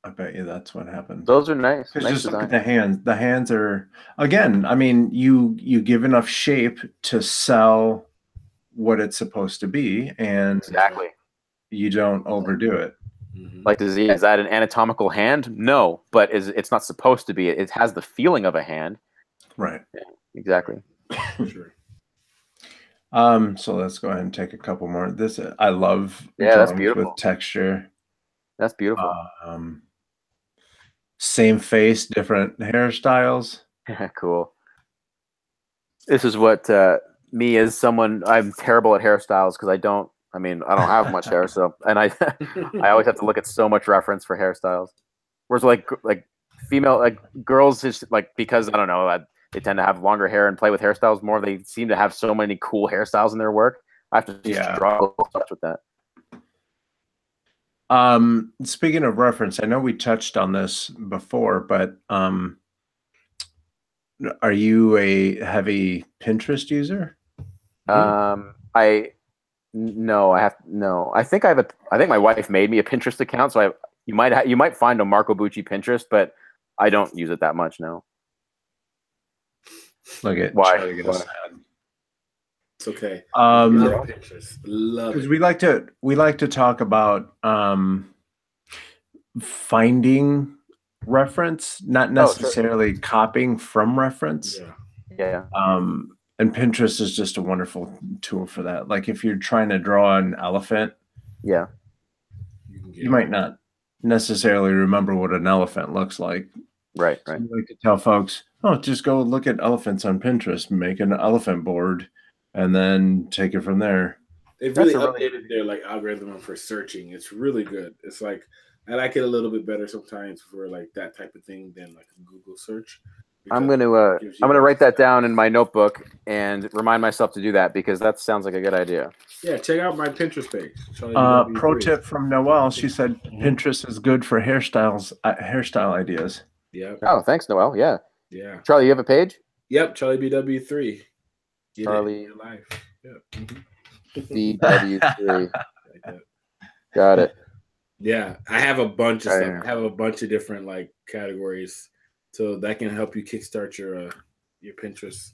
I bet you that's what happened.
Those are nice.
Nice just design. Look at the hands. The hands are, again, I mean, you give enough shape to sell what it's supposed to be, and
exactly,
you don't overdo it.
Like, is that an anatomical hand? No, but it's not supposed to be. It has the feeling of a hand.
Right.
Yeah, exactly.
Sure.
So let's go ahead and take a couple more. This I love.
Yeah, that's beautiful.
With texture.
That's beautiful.
Same face, different hairstyles.
Cool. This is what me as someone, I'm terrible at hairstyles because I don't have much hair, so I always have to look at so much reference for hairstyles. Whereas like female, like girls, is like, because I don't know, they tend to have longer hair and play with hairstyles more. They seem to have so many cool hairstyles in their work. I have to struggle so much with that.
Speaking of reference, I know we touched on this before, but are you a heavy Pinterest user?
I think I think my wife made me a Pinterest account, so you might find a Marco Bucci Pinterest, but I don't use it that much now.
Look at
why?
It's okay.
Love
Pinterest. Love it.
We like to talk about finding reference, not necessarily copying from reference.
Yeah.
And Pinterest is just a wonderful tool for that. Like if you're trying to draw an elephant, you might not necessarily remember what an elephant looks like.
Right.
So I like to tell folks, just go look at elephants on Pinterest, make an elephant board, and then take it from there.
They've really updated their algorithm for searching. It's really good. It's like I like it a little bit better sometimes for that type of thing than a Google search.
I'm gonna write that down in my notebook and remind myself to do that because that sounds like a good idea.
Yeah, check out my Pinterest page.
Pro tip from Noelle. She said Pinterest is good for hairstyle ideas.
Yeah.
Oh, thanks, Noelle. Yeah.
Yeah.
Charlie, you have a page?
Yep, Charlie BW3.
Charlie
your life. Yep.
BW3. Got it.
Yeah, I have a bunch of stuff. I have a bunch of different categories, so that can help you kickstart your Pinterest.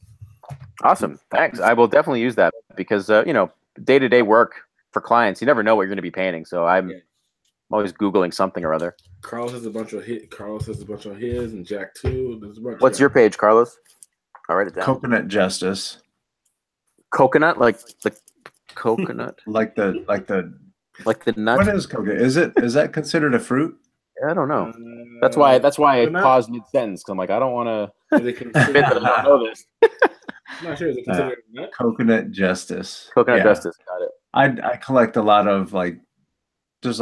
Awesome, thanks. I will definitely use that because day-to-day work for clients, you never know what you're going to be painting. So I'm always Googling something or other.
Carlos has a bunch of his, and Jack too. There's a bunch.
What's your page, Carlos? I'll write it down.
Coconut Justice.
Coconut, like the coconut,
like the
nut.
What is coconut? Is that considered a fruit?
I don't know. That's why I paused mid sentence because I'm like, I don't want to admit that I don't know this.
I'm not sure. Is it considered a nut?
Coconut Justice.
Coconut Justice. Got it.
I collect a lot of just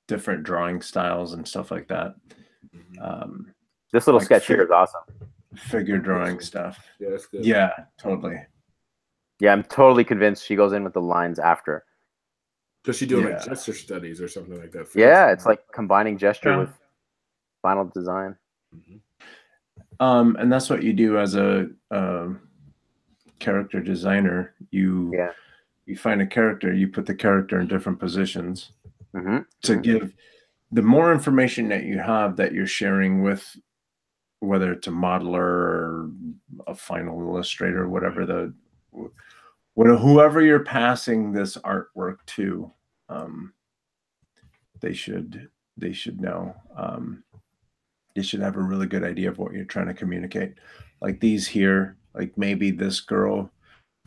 different drawing styles and stuff like that.
This little sketch here is awesome.
Figure drawing stuff.
Yeah, that's good.
Yeah, totally.
Yeah, I'm totally convinced she goes in with the lines after.
Does she do gesture studies or something like that?
Yeah, it's like combining gesture with final design.
And that's what you do as a character designer. You find a character, you put the character in different positions to give the more information that you have that you're sharing with, whether it's a modeler or a final illustrator, whoever you're passing this artwork to, they should know. you should have a really good idea of what you're trying to communicate. Like these here, like maybe this girl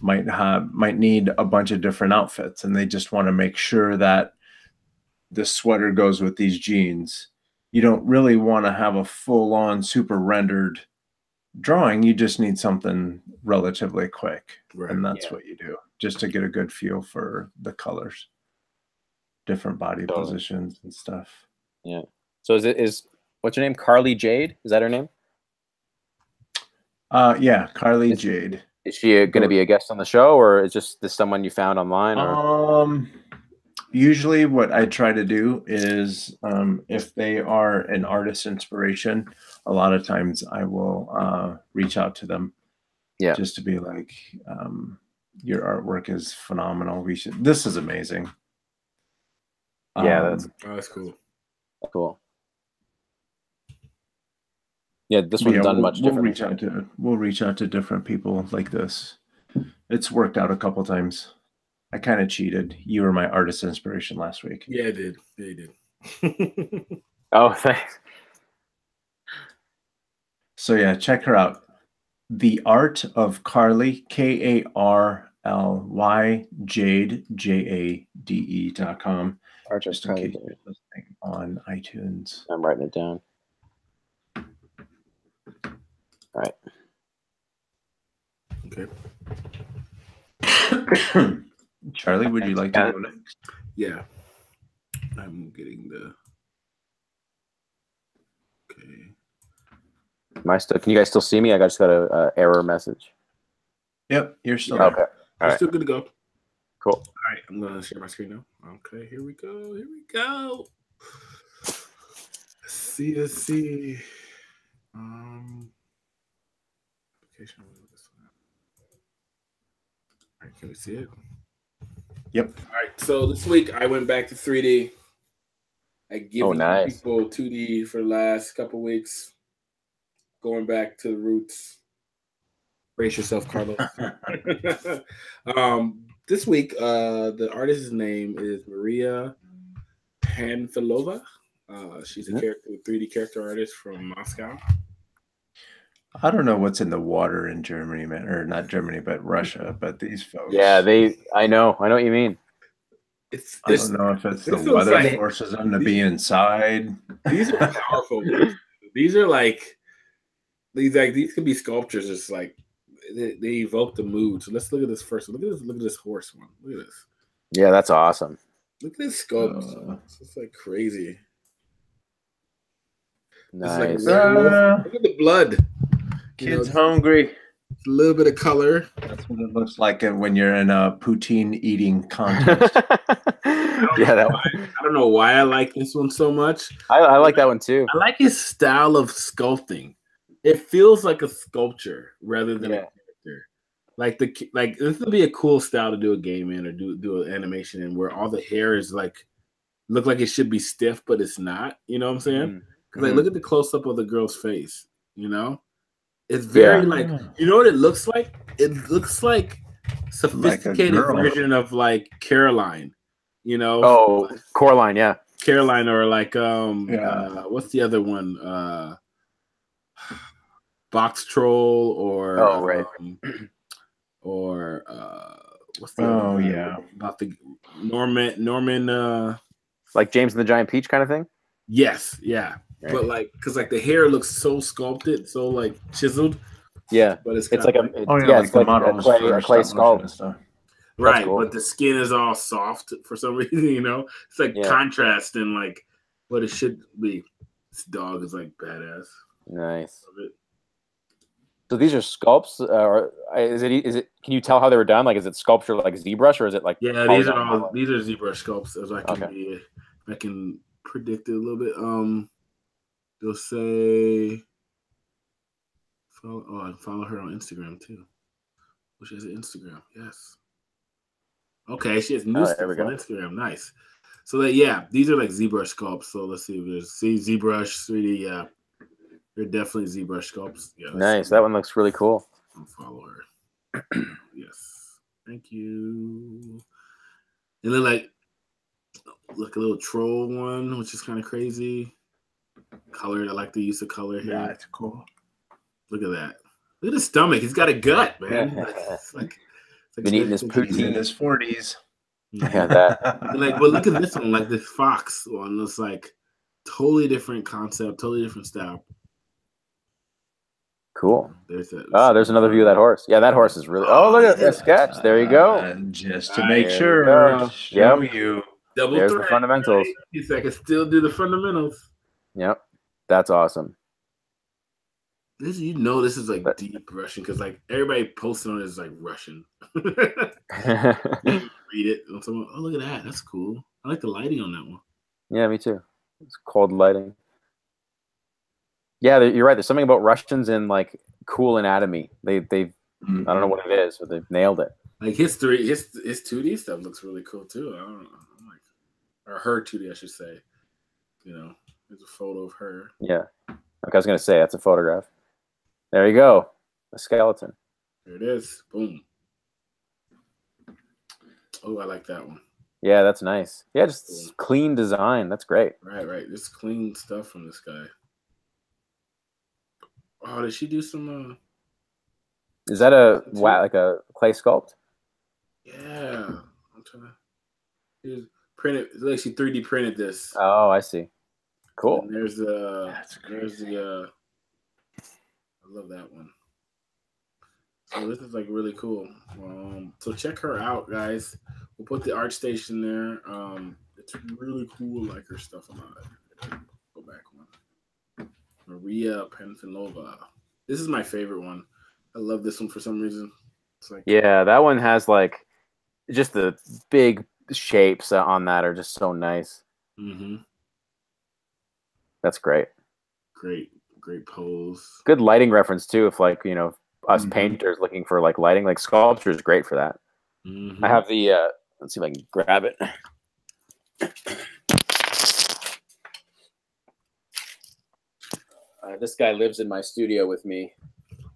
might need a bunch of different outfits, and they just want to make sure that this sweater goes with these jeans. You don't really want to have a full-on super rendered drawing. You just need something relatively quick.
Right.
And that's what you do, just to get a good feel for the colors, different body positions and stuff.
Yeah. So is what's her name? Carly Jade? Is that her name?
Yeah, Carly Jade.
Is she going to be a guest on the show, or is just this someone you found online? Or?
Usually what I try to do is, if they are an artist inspiration, a lot of times I will reach out to them. Yeah. Just to be like, your artwork is phenomenal. This is amazing.
Yeah,
that's cool.
Cool. Yeah, this one's done much different.
We'll reach out to different people like this. It's worked out a couple times. I kind of cheated. You were my artist inspiration last week.
Yeah, I did. Yeah, you did.
Oh, thanks.
So yeah, check her out. The Art of Carly, Karly Jade, JADE.com. Just in case you're listening on iTunes.
I'm writing it down. All right.
Okay.
Charlie, would you like to go next?
Yeah. I'm getting the... Okay.
Can you guys still see me? I just got a error message.
Yep, you're still
there. Okay.
You're still good to go.
Cool.
All right, I'm going to share my screen now. Okay, here we go. Here we go. Let's see. Application. All right, can we see it?
Yep.
All right, so this week I went back to 3D. I given people 2D for the last couple weeks. Going back to the roots. Brace yourself, Carlos. This week, the artist's name is Maria Panfilova. She's a 3D character artist from Moscow.
I don't know what's in the water in Germany, man, or not Germany, but Russia. But these folks,
yeah, I know what you mean.
I don't know if it's the weather that forces them to be inside.
These are powerful. These are like these could be sculptures. It's like they evoke the mood. So let's look at this first one. Look at this horse one. Look at this.
Yeah, that's awesome.
Look at this sculpt. It's like crazy.
Nice.
Look at the blood.
Kid's hungry.
A little bit of color.
That's what it looks like when you're in a poutine eating contest.
I don't know why I like this one so much.
I like that one too.
I like his style of sculpting. It feels like a sculpture rather than a character. Like this would be a cool style to do a game in or do an animation in, where all the hair is like look like it should be stiff, but it's not. You know what I'm saying? Because look at the close up of the girl's face. You know, it's very like, you know what it looks like? It looks like sophisticated version of like Caroline. You know?
Oh, Coraline, yeah.
Caroline, or like what's the other one? Box Troll, or or what's the other one? About the Norman
like James and the Giant Peach kind of thing?
Yes, yeah. Right. But like, because like the hair looks so sculpted, so like chiseled.
Yeah,
but it's
like a clay sculpt.
Right, cool. But the skin is all soft for some reason. You know, it's like contrast and like what it should be. This dog is like badass.
Nice. So these are sculpts, or is it? Can you tell how they were done? Like, is it sculpture like ZBrush, or is it like?
Yeah, these are ZBrush sculpts. As I can predict it a little bit. They'll say, follow her on Instagram too. She has an Instagram. Yes. Okay, she has new stuff on Instagram. Nice. So these are like ZBrush sculpts. So let's see if there's ZBrush 3D. Yeah, they're definitely ZBrush sculpts. Yeah.
Nice. That one looks really cool.
I'll follow her. Yes. Thank you. And then like a little troll one, which is kind of crazy. Colored. I like the use of color here.
Yeah, it's cool.
Look at that. Look at his stomach. He's got a gut, man. It's like
been eating his poutine.
He's in his 40s.
Yeah, that.
Like, but look at this one, like this fox one. It's like totally different concept, totally different style.
Cool.
There's
another view of that horse. Yeah, that horse is really. Oh, look at that sketch. There you go.
Just to make sure. Show you.
Double
There's
thread,
the fundamentals.
Right? So I can still do the fundamentals.
Yep, that's awesome.
This, this is like deep Russian because like everybody posting on it is like Russian. Read it. Oh, look at that. That's cool. I like the lighting on that one.
Yeah, me too. It's cold lighting. Yeah, you're right. There's something about Russians in like cool anatomy. They I don't know what it is, but they've nailed it.
Like his 2D stuff looks really cool too. I don't know. Or her 2D, I should say. There's a photo of her.
Yeah. Like I was gonna say, that's a photograph. There you go. A skeleton.
There it is. Boom. Oh, I like that one.
Yeah, that's nice. Yeah, just clean design. That's great.
Right. Just clean stuff from this guy. Oh, did she do some?
Is that like a clay sculpt?
Yeah, I'm trying to print it. Like she 3D printed this.
Oh, I see. Cool.
And there's the. I love that one. So this is like really cool. So check her out, guys. We'll put the art station there. It's really cool. Like her stuff a lot. Go back one. Maria Panfilova. This is my favorite one. I love this one for some reason. It's like,
yeah, that one has like just the big shapes on that are just so nice.
Mm-hmm.
That's great.
Great pose.
Good lighting reference too. If like us painters looking for like lighting, like sculpture is great for that.
Mm-hmm.
I have the. Let's see if I can grab it. This guy lives in my studio with me.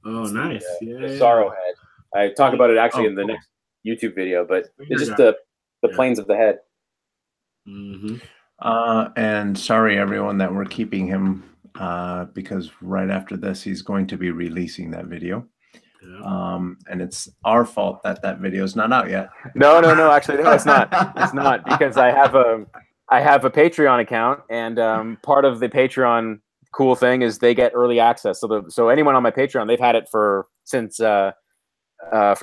Oh, it's nice.
The sorrow head. I talk about it actually in the next YouTube video, but it's just the planes of the head.
Mm-hmm.
And sorry, everyone, that we're keeping him because right after this, he's going to be releasing that video. Yeah. And it's our fault that video is not out yet.
No. Actually, no, it's not. It's not because I have a Patreon account, and part of the Patreon cool thing is they get early access. So anyone on my Patreon, they've had it since for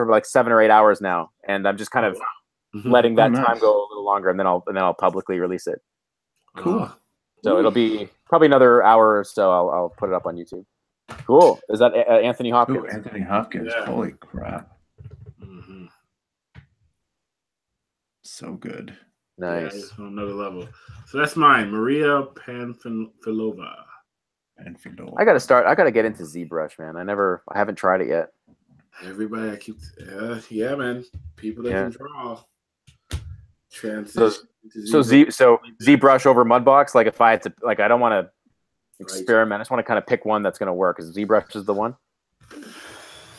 like 7 or 8 hours now, and I'm just kind of letting that time go a little longer, and then I'll publicly release it.
Cool.
So it'll be probably another hour or so. I'll put it up on YouTube. Cool. Is that Anthony Hopkins?
Ooh, Anthony Hopkins. Yeah. Holy crap.
Mm-hmm.
So good.
Nice.
Yeah, it's on another level. So that's mine, Maria Panfilova.
I gotta get into ZBrush, man. I haven't tried it yet.
Everybody yeah, man. People that can draw. Transition.
So ZBrush over Mudbox. Like if I had to, like, I don't want to experiment. I just want to kind of pick one that's going to work. Is ZBrush is the one?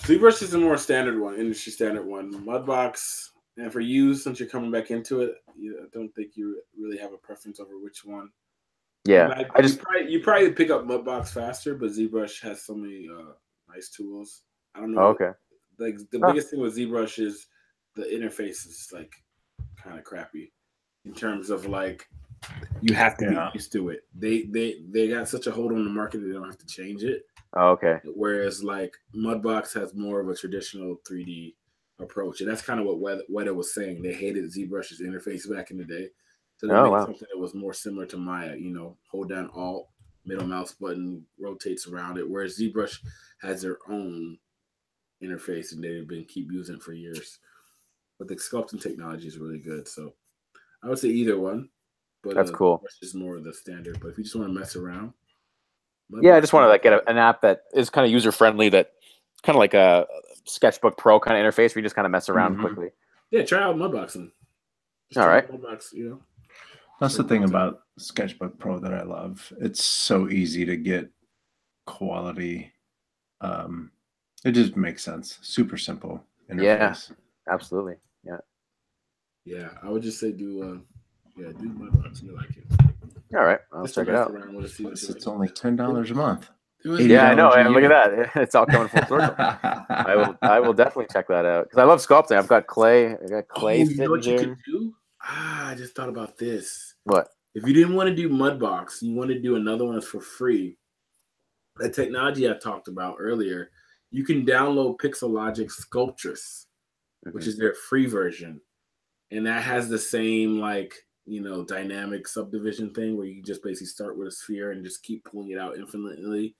ZBrush is the more standard one, industry standard one. Mudbox, and for you, since you're coming back into it, I don't think you really have a preference over which one.
Yeah,
you probably pick up Mudbox faster, but ZBrush has so many nice tools. I don't know.
Oh, okay.
Like the biggest thing with ZBrush is the interface is like kind of crappy in terms of like you have to get used to it. They got such a hold on the market they don't have to change it.
Oh, okay.
Whereas like Mudbox has more of a traditional 3D approach, and that's kind of what Weta was saying. They hated ZBrush's interface back in the day, so they made something that was more similar to Maya. Hold down Alt, middle mouse button rotates around it. Whereas ZBrush has their own interface, and they've been keep using it for years. But the sculpting technology is really good, so I would say either one. But
that's cool.
It's more of the standard. But if you just want to mess around,
I just want to like get an app that is kind of user friendly, that kind of like a Sketchbook Pro kind of interface where you just kind of mess around quickly.
Yeah, try out Mudboxing.
All right.
Mudbox,
That's the thing about Sketchbook Pro that I love. It's so easy to get quality. It just makes sense. Super simple interface.
Yeah, absolutely.
Yeah, I would just say do Mudbox. You like it.
All right, I'll
Just
check
to
it
mess
out.
around with it, see what you
It's only $10 a month.
Yeah, I know.
$80 a
And look at
year.
that. It's all coming full circle. I will definitely check that out because I love sculpting. I've got clay. I got clay
Oh, you
sitting
know what you
here.
could do? I just thought about this.
What?
If you didn't want to do Mudbox, you want to do another one that's for free. The technology I talked about earlier, you can download Pixelogic Sculptures, which is their free version. And that has the same dynamic subdivision thing where you just basically start with a sphere and just keep pulling it out infinitely.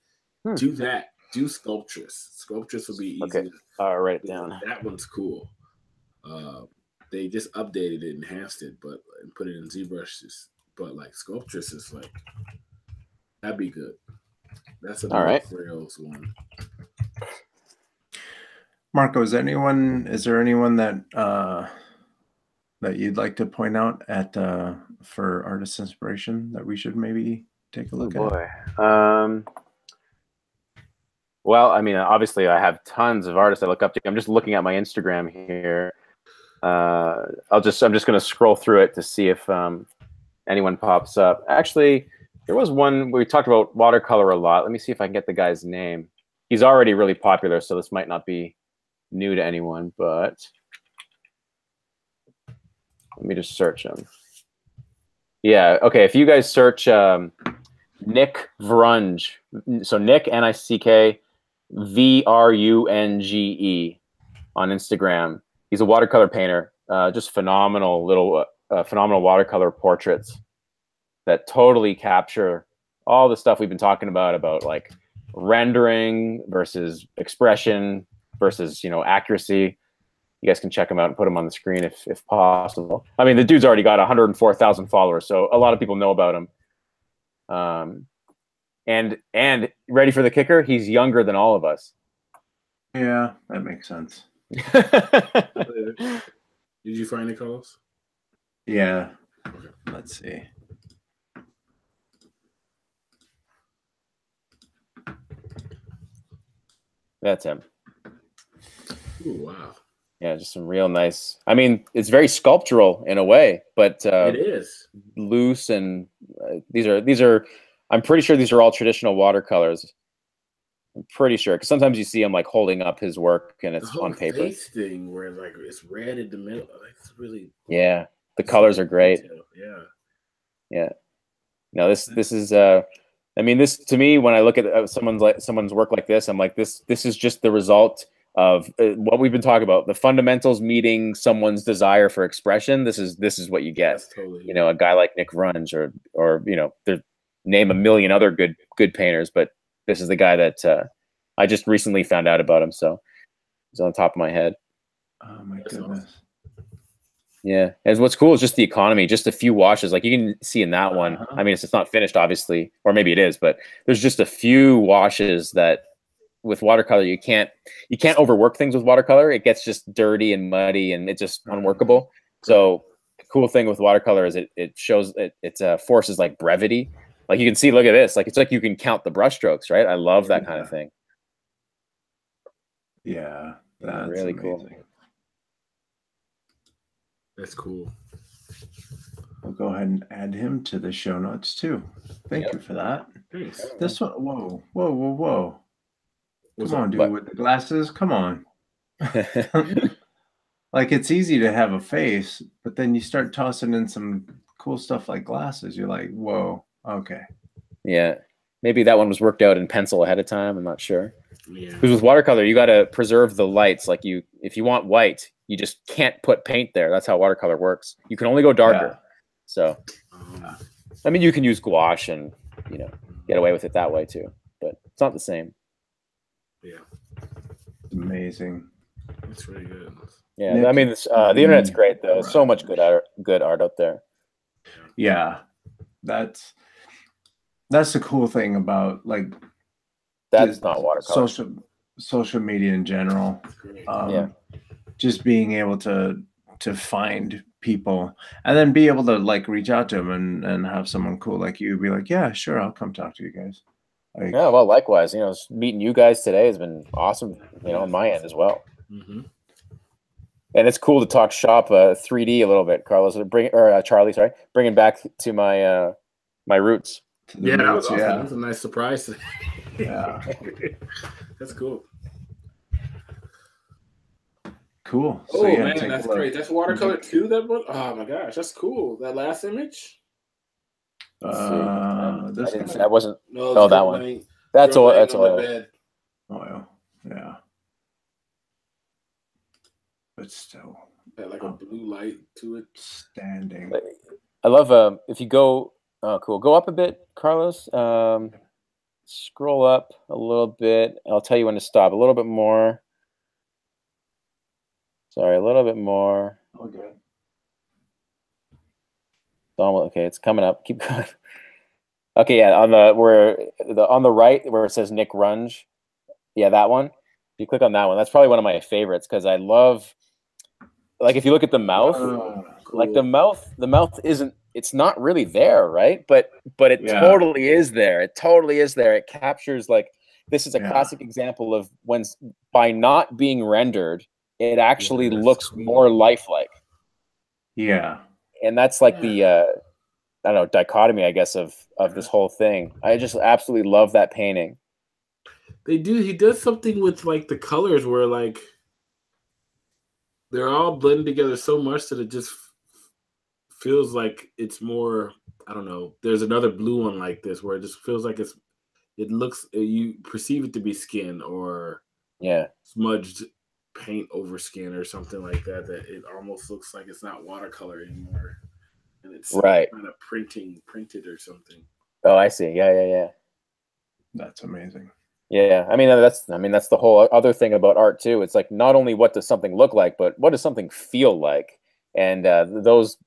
Do that. Do Sculptures. Sculptures will be easy.
Okay. I'll write it down.
That one's cool. They just updated it, enhanced it, and put it in ZBrush. But like Sculptures is like, that'd be good. That's a Rails one.
Marco, is there anyone that that you'd like to point out for artist inspiration that we should maybe take a look at?
Well, I mean, obviously, I have tons of artists I look up to. I'm just looking at my Instagram here. I'm just going to scroll through it to see if anyone pops up. Actually, there was one we talked about watercolor a lot. Let me see if I can get the guy's name. He's already really popular, so this might not be new to anyone, but let me just search him. Yeah, okay. If you guys search Nick Vrunge, so Nick Nick Vrunge on Instagram. He's a watercolor painter. Just phenomenal phenomenal watercolor portraits that totally capture all the stuff we've been talking about like rendering versus expression versus accuracy. You guys can check him out and put him on the screen if possible. I mean, the dude's already got 104,000 followers, so a lot of people know about him. And ready for the kicker? He's younger than all of us.
Yeah, that makes sense.
Did you find it, Carlos?
Yeah. Okay. Let's see.
That's him.
Ooh, wow.
Yeah, just some real nice. I mean, it's very sculptural in a way, but
it is
loose, and these are. I'm pretty sure these are all traditional watercolors. I'm pretty sure because sometimes you see him like holding up his work and it's on paper.
Face thing where like it's red in the middle. It's really
The colors are great.
Yeah.
No, this is. I mean, this to me when I look at someone's work like this, I'm like this is just the result of what we've been talking about, the fundamentals meeting someone's desire for expression. This is what you get.
Totally,
a guy like Nick Vrunge or name a million other good painters, but this is the guy that I just recently found out about him, so he's on the top of my head.
Oh my goodness.
Yeah, and what's cool is just the economy, just a few washes. Like you can see in that one. I mean, it's not finished, obviously, or maybe it is, but there's just a few washes that with watercolor you can't overwork things with watercolor. It gets just dirty and muddy and it's just unworkable. So the cool thing with watercolor is it shows it forces like brevity. Like you can see, look at this. Like it's like you can count the brush strokes, right? I love that kind of thing.
Yeah, that's
really
amazing.
cool.
That's cool.
We'll go ahead and add him to the show notes too. Thank you for that.
Thanks.
This one, whoa.
What's
Come on, dude, with the glasses. Come on. Like it's easy to have a face, but then you start tossing in some cool stuff like glasses. You're like, whoa, okay.
Yeah. Maybe that one was worked out in pencil ahead of time. I'm not sure.
Yeah.
Because with watercolor, you got to preserve the lights. Like if you want white, you just can't put paint there. That's how watercolor works. You can only go darker. Yeah. So, I mean, you can use gouache and, get away with it that way too, but it's not the same.
Yeah.
Amazing.
It's really good.
Yeah. Nick, I mean, the internet's great though. There's so much good art out there.
Yeah. That's the cool thing about like
that's not watercolor.
Social media in general. Just being able to find people and then be able to like reach out to them and have someone cool like you be like, yeah, sure, I'll come talk to you guys. Like,
yeah, well, likewise. Meeting you guys today has been awesome. On my end as well.
Mm-hmm.
And it's cool to talk shop 3D a little bit, Carlos. Charlie, sorry, bringing back to my my roots.
Yeah, that was awesome. That was a nice surprise.
Yeah.
That's cool.
Cool.
So, oh, man, that's great. That's watercolor too, that one? Oh, my gosh. That's cool. That last image?
That wasn't.
No,
oh, that one. That's all. That's all.
Oil. Yeah. But still.
Like a blue light to it.
Standing.
I love if you go. Oh, cool. Go up a bit, Carlos. Scroll up a little bit. I'll tell you when to stop. A little bit more. Sorry, a little bit more.
Okay.
Okay, it's coming up. Keep going. Okay, yeah, on the right where it says Nick Runge. Yeah, that one. If you click on that one, that's probably one of my favorites because I love, like, if you look at the mouth,
cool.
Like the mouth isn't. It's not really there, right? But it totally is there. It totally is there. It captures, like, this is a classic example of when, by not being rendered, it actually looks more lifelike.
Yeah.
And that's like the I don't know, dichotomy, I guess, of this whole thing. I just absolutely love that painting.
He does something with, like, the colors where, like, they're all blended together so much that it just feels like it's more, I don't know. There's another blue one like this where it just feels like it looks, you perceive it to be skin or smudged paint over skin or something like that, that it almost looks like it's not watercolor anymore, and it's kind of printed or something.
Oh, I see. Yeah.
That's amazing.
Yeah, I mean that's the whole other thing about art too. It's like, not only what does something look like, but what does something feel like, and those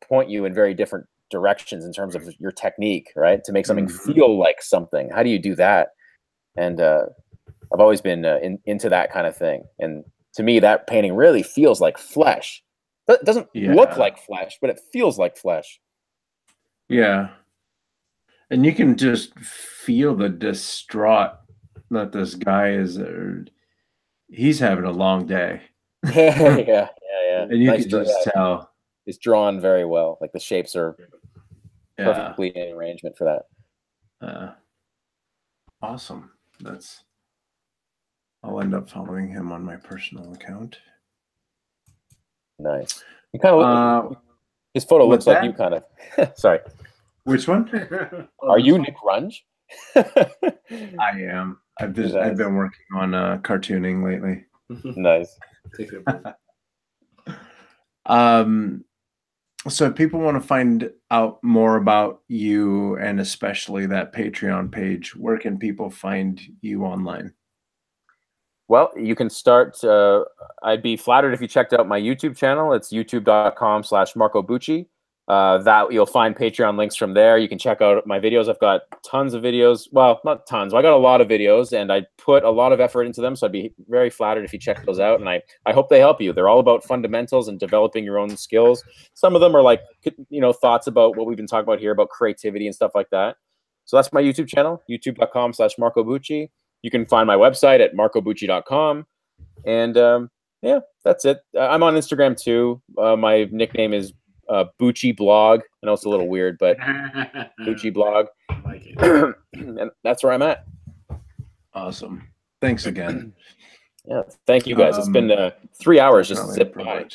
point you in very different directions in terms of your technique, right? To make something feel like something. How do you do that? And I've always been into that kind of thing. And to me, that painting really feels like flesh. It doesn't look like flesh, but it feels like flesh.
Yeah. And you can just feel the distraught that this guy is. He's having a long day.
Yeah.
And you can just tell.
It's drawn very well. Like, the shapes are perfectly in arrangement for that.
Awesome. I'll end up following him on my personal account.
Nice. You kind of his photo looks like you kind of. Sorry.
Which one?
Are you Nick Runge?
I am. I've been working on cartooning lately.
Nice.
So if people want to find out more about you, and especially that Patreon page, where can people find you online?
Well, you can start. I'd be flattered if you checked out my YouTube channel. It's youtube.com/Marco Bucci. That you'll find Patreon links from there. You can check out my videos. I've got tons of videos. Well, not tons. I got a lot of videos, and I put a lot of effort into them. So I'd be very flattered if you check those out. And I hope they help you. They're all about fundamentals and developing your own skills. Some of them are like, thoughts about what we've been talking about here, about creativity and stuff like that. So that's my YouTube channel, youtube.com/Marco Bucci. You can find my website at marcobucci.com. And that's it. I'm on Instagram too. My nickname is Bucci Blog. I know it's a little weird, but Bucci Blog.
I like it.
And that's where I'm at.
Awesome. Thanks again.
Yeah, thank you guys. It's been 3 hours just zipped by.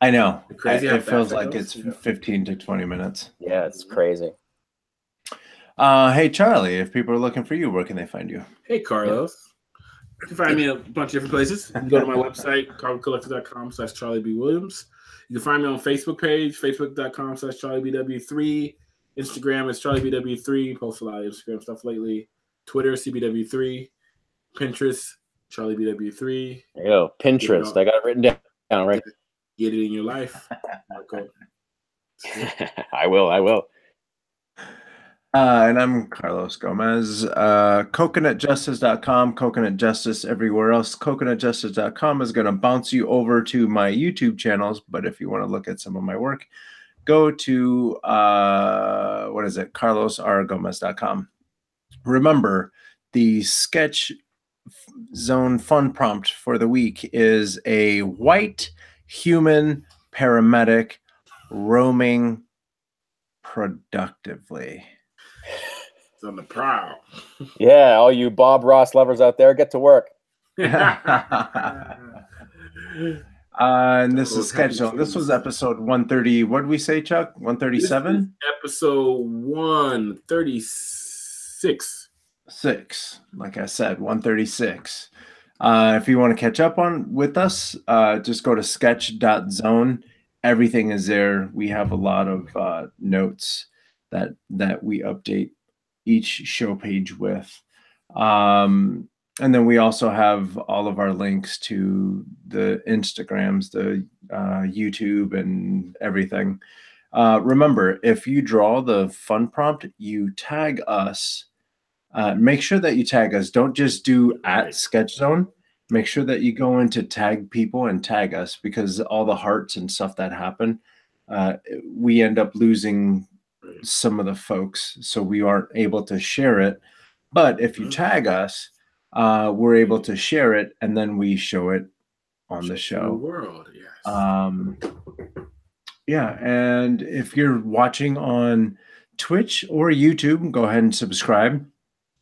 I know.
Crazy.
It feels like it's 15 to 20 minutes.
Yeah, it's crazy.
Hey, Charlie, if people are looking for you, where can they find you?
Hey, Carlos. You can find me in a bunch of different places. You can go to my website, carboncollector.com/Charlie B. Williams. You can find me on Facebook page, facebook.com/CharlieBW3. Instagram is CharlieBW3. Post a lot of Instagram stuff lately. Twitter, CBW3. Pinterest, CharlieBW3.
There you go. Pinterest. I got it written down, right?
Get it in your life, Marco.
I will.
And I'm Carlos Gomez. CoconutJustice.com, Coconut Justice everywhere else. CoconutJustice.com is going to bounce you over to my YouTube channels. But if you want to look at some of my work, go to, CarlosRGomez.com. Remember, the Sketch Zone fun prompt for the week is a white human paramedic roaming productively.
It's on the prowl.
Yeah, all you Bob Ross lovers out there, get to work.
And this is Sketch Zone. This was episode 130. What did we say, Chuck? 137?
Episode 136.
Like I said, 136. If you want to catch up with us, just go to sketch.zone. Everything is there. We have a lot of notes that we update each show page with. And then we also have all of our links to the Instagrams, the YouTube, and everything. Remember, if you draw the fun prompt, you tag us. Make sure that you tag us. Don't just do @SketchZone. Make sure that you go into tag people and tag us, because all the hearts and stuff that happen, we end up losing some of the folks, so we aren't able to share it. But if you tag us, we're able to share it, and then we show it on the show.
The world, yes.
Yeah, and if you're watching on Twitch or YouTube, go ahead and subscribe.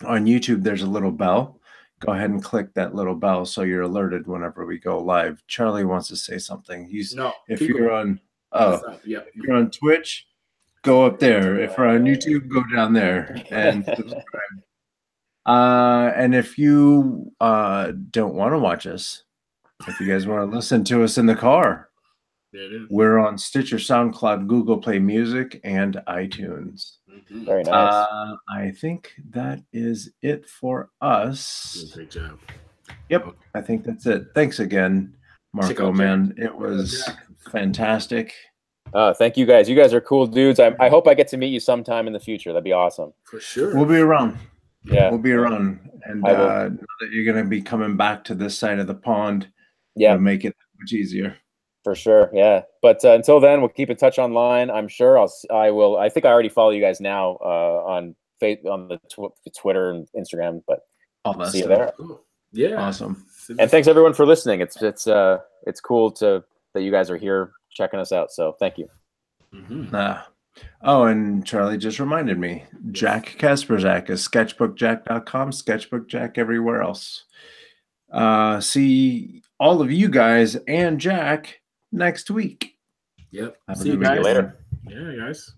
On YouTube, there's a little bell. Go ahead and click that little bell so you're alerted whenever we go live. Charlie wants to say something. If you're on Twitch, go up there. If you're on YouTube, go down there and subscribe. And if you don't want to watch us, if you guys want to listen to us in the car, we're on Stitcher, SoundCloud, Google Play Music, and iTunes.
Very nice.
I think that is it for us.
Great job.
Yep, I think that's it. Thanks again, Marco, man. It was fantastic.
Thank you guys. You guys are cool dudes. I hope I get to meet you sometime in the future. That'd be awesome.
For sure.
We'll be around.
Yeah,
we'll be around. And now that you're going to be coming back to this side of the pond,
yeah,
make it much easier.
For sure, yeah. But until then, we'll keep in touch online. I'm sure I will. I think I already follow you guys now on the Twitter and Instagram. But
I'll
see you there.
Cool. Yeah,
awesome.
And thanks everyone for listening. It's cool that you guys are here checking us out. So thank you.
Oh, and Charlie just reminded me, Jack Kasperzak is sketchbookjack.com, sketchbookjack everywhere else. See all of you guys and Jack next week.
Yep.
See you guys later.
Yeah, guys.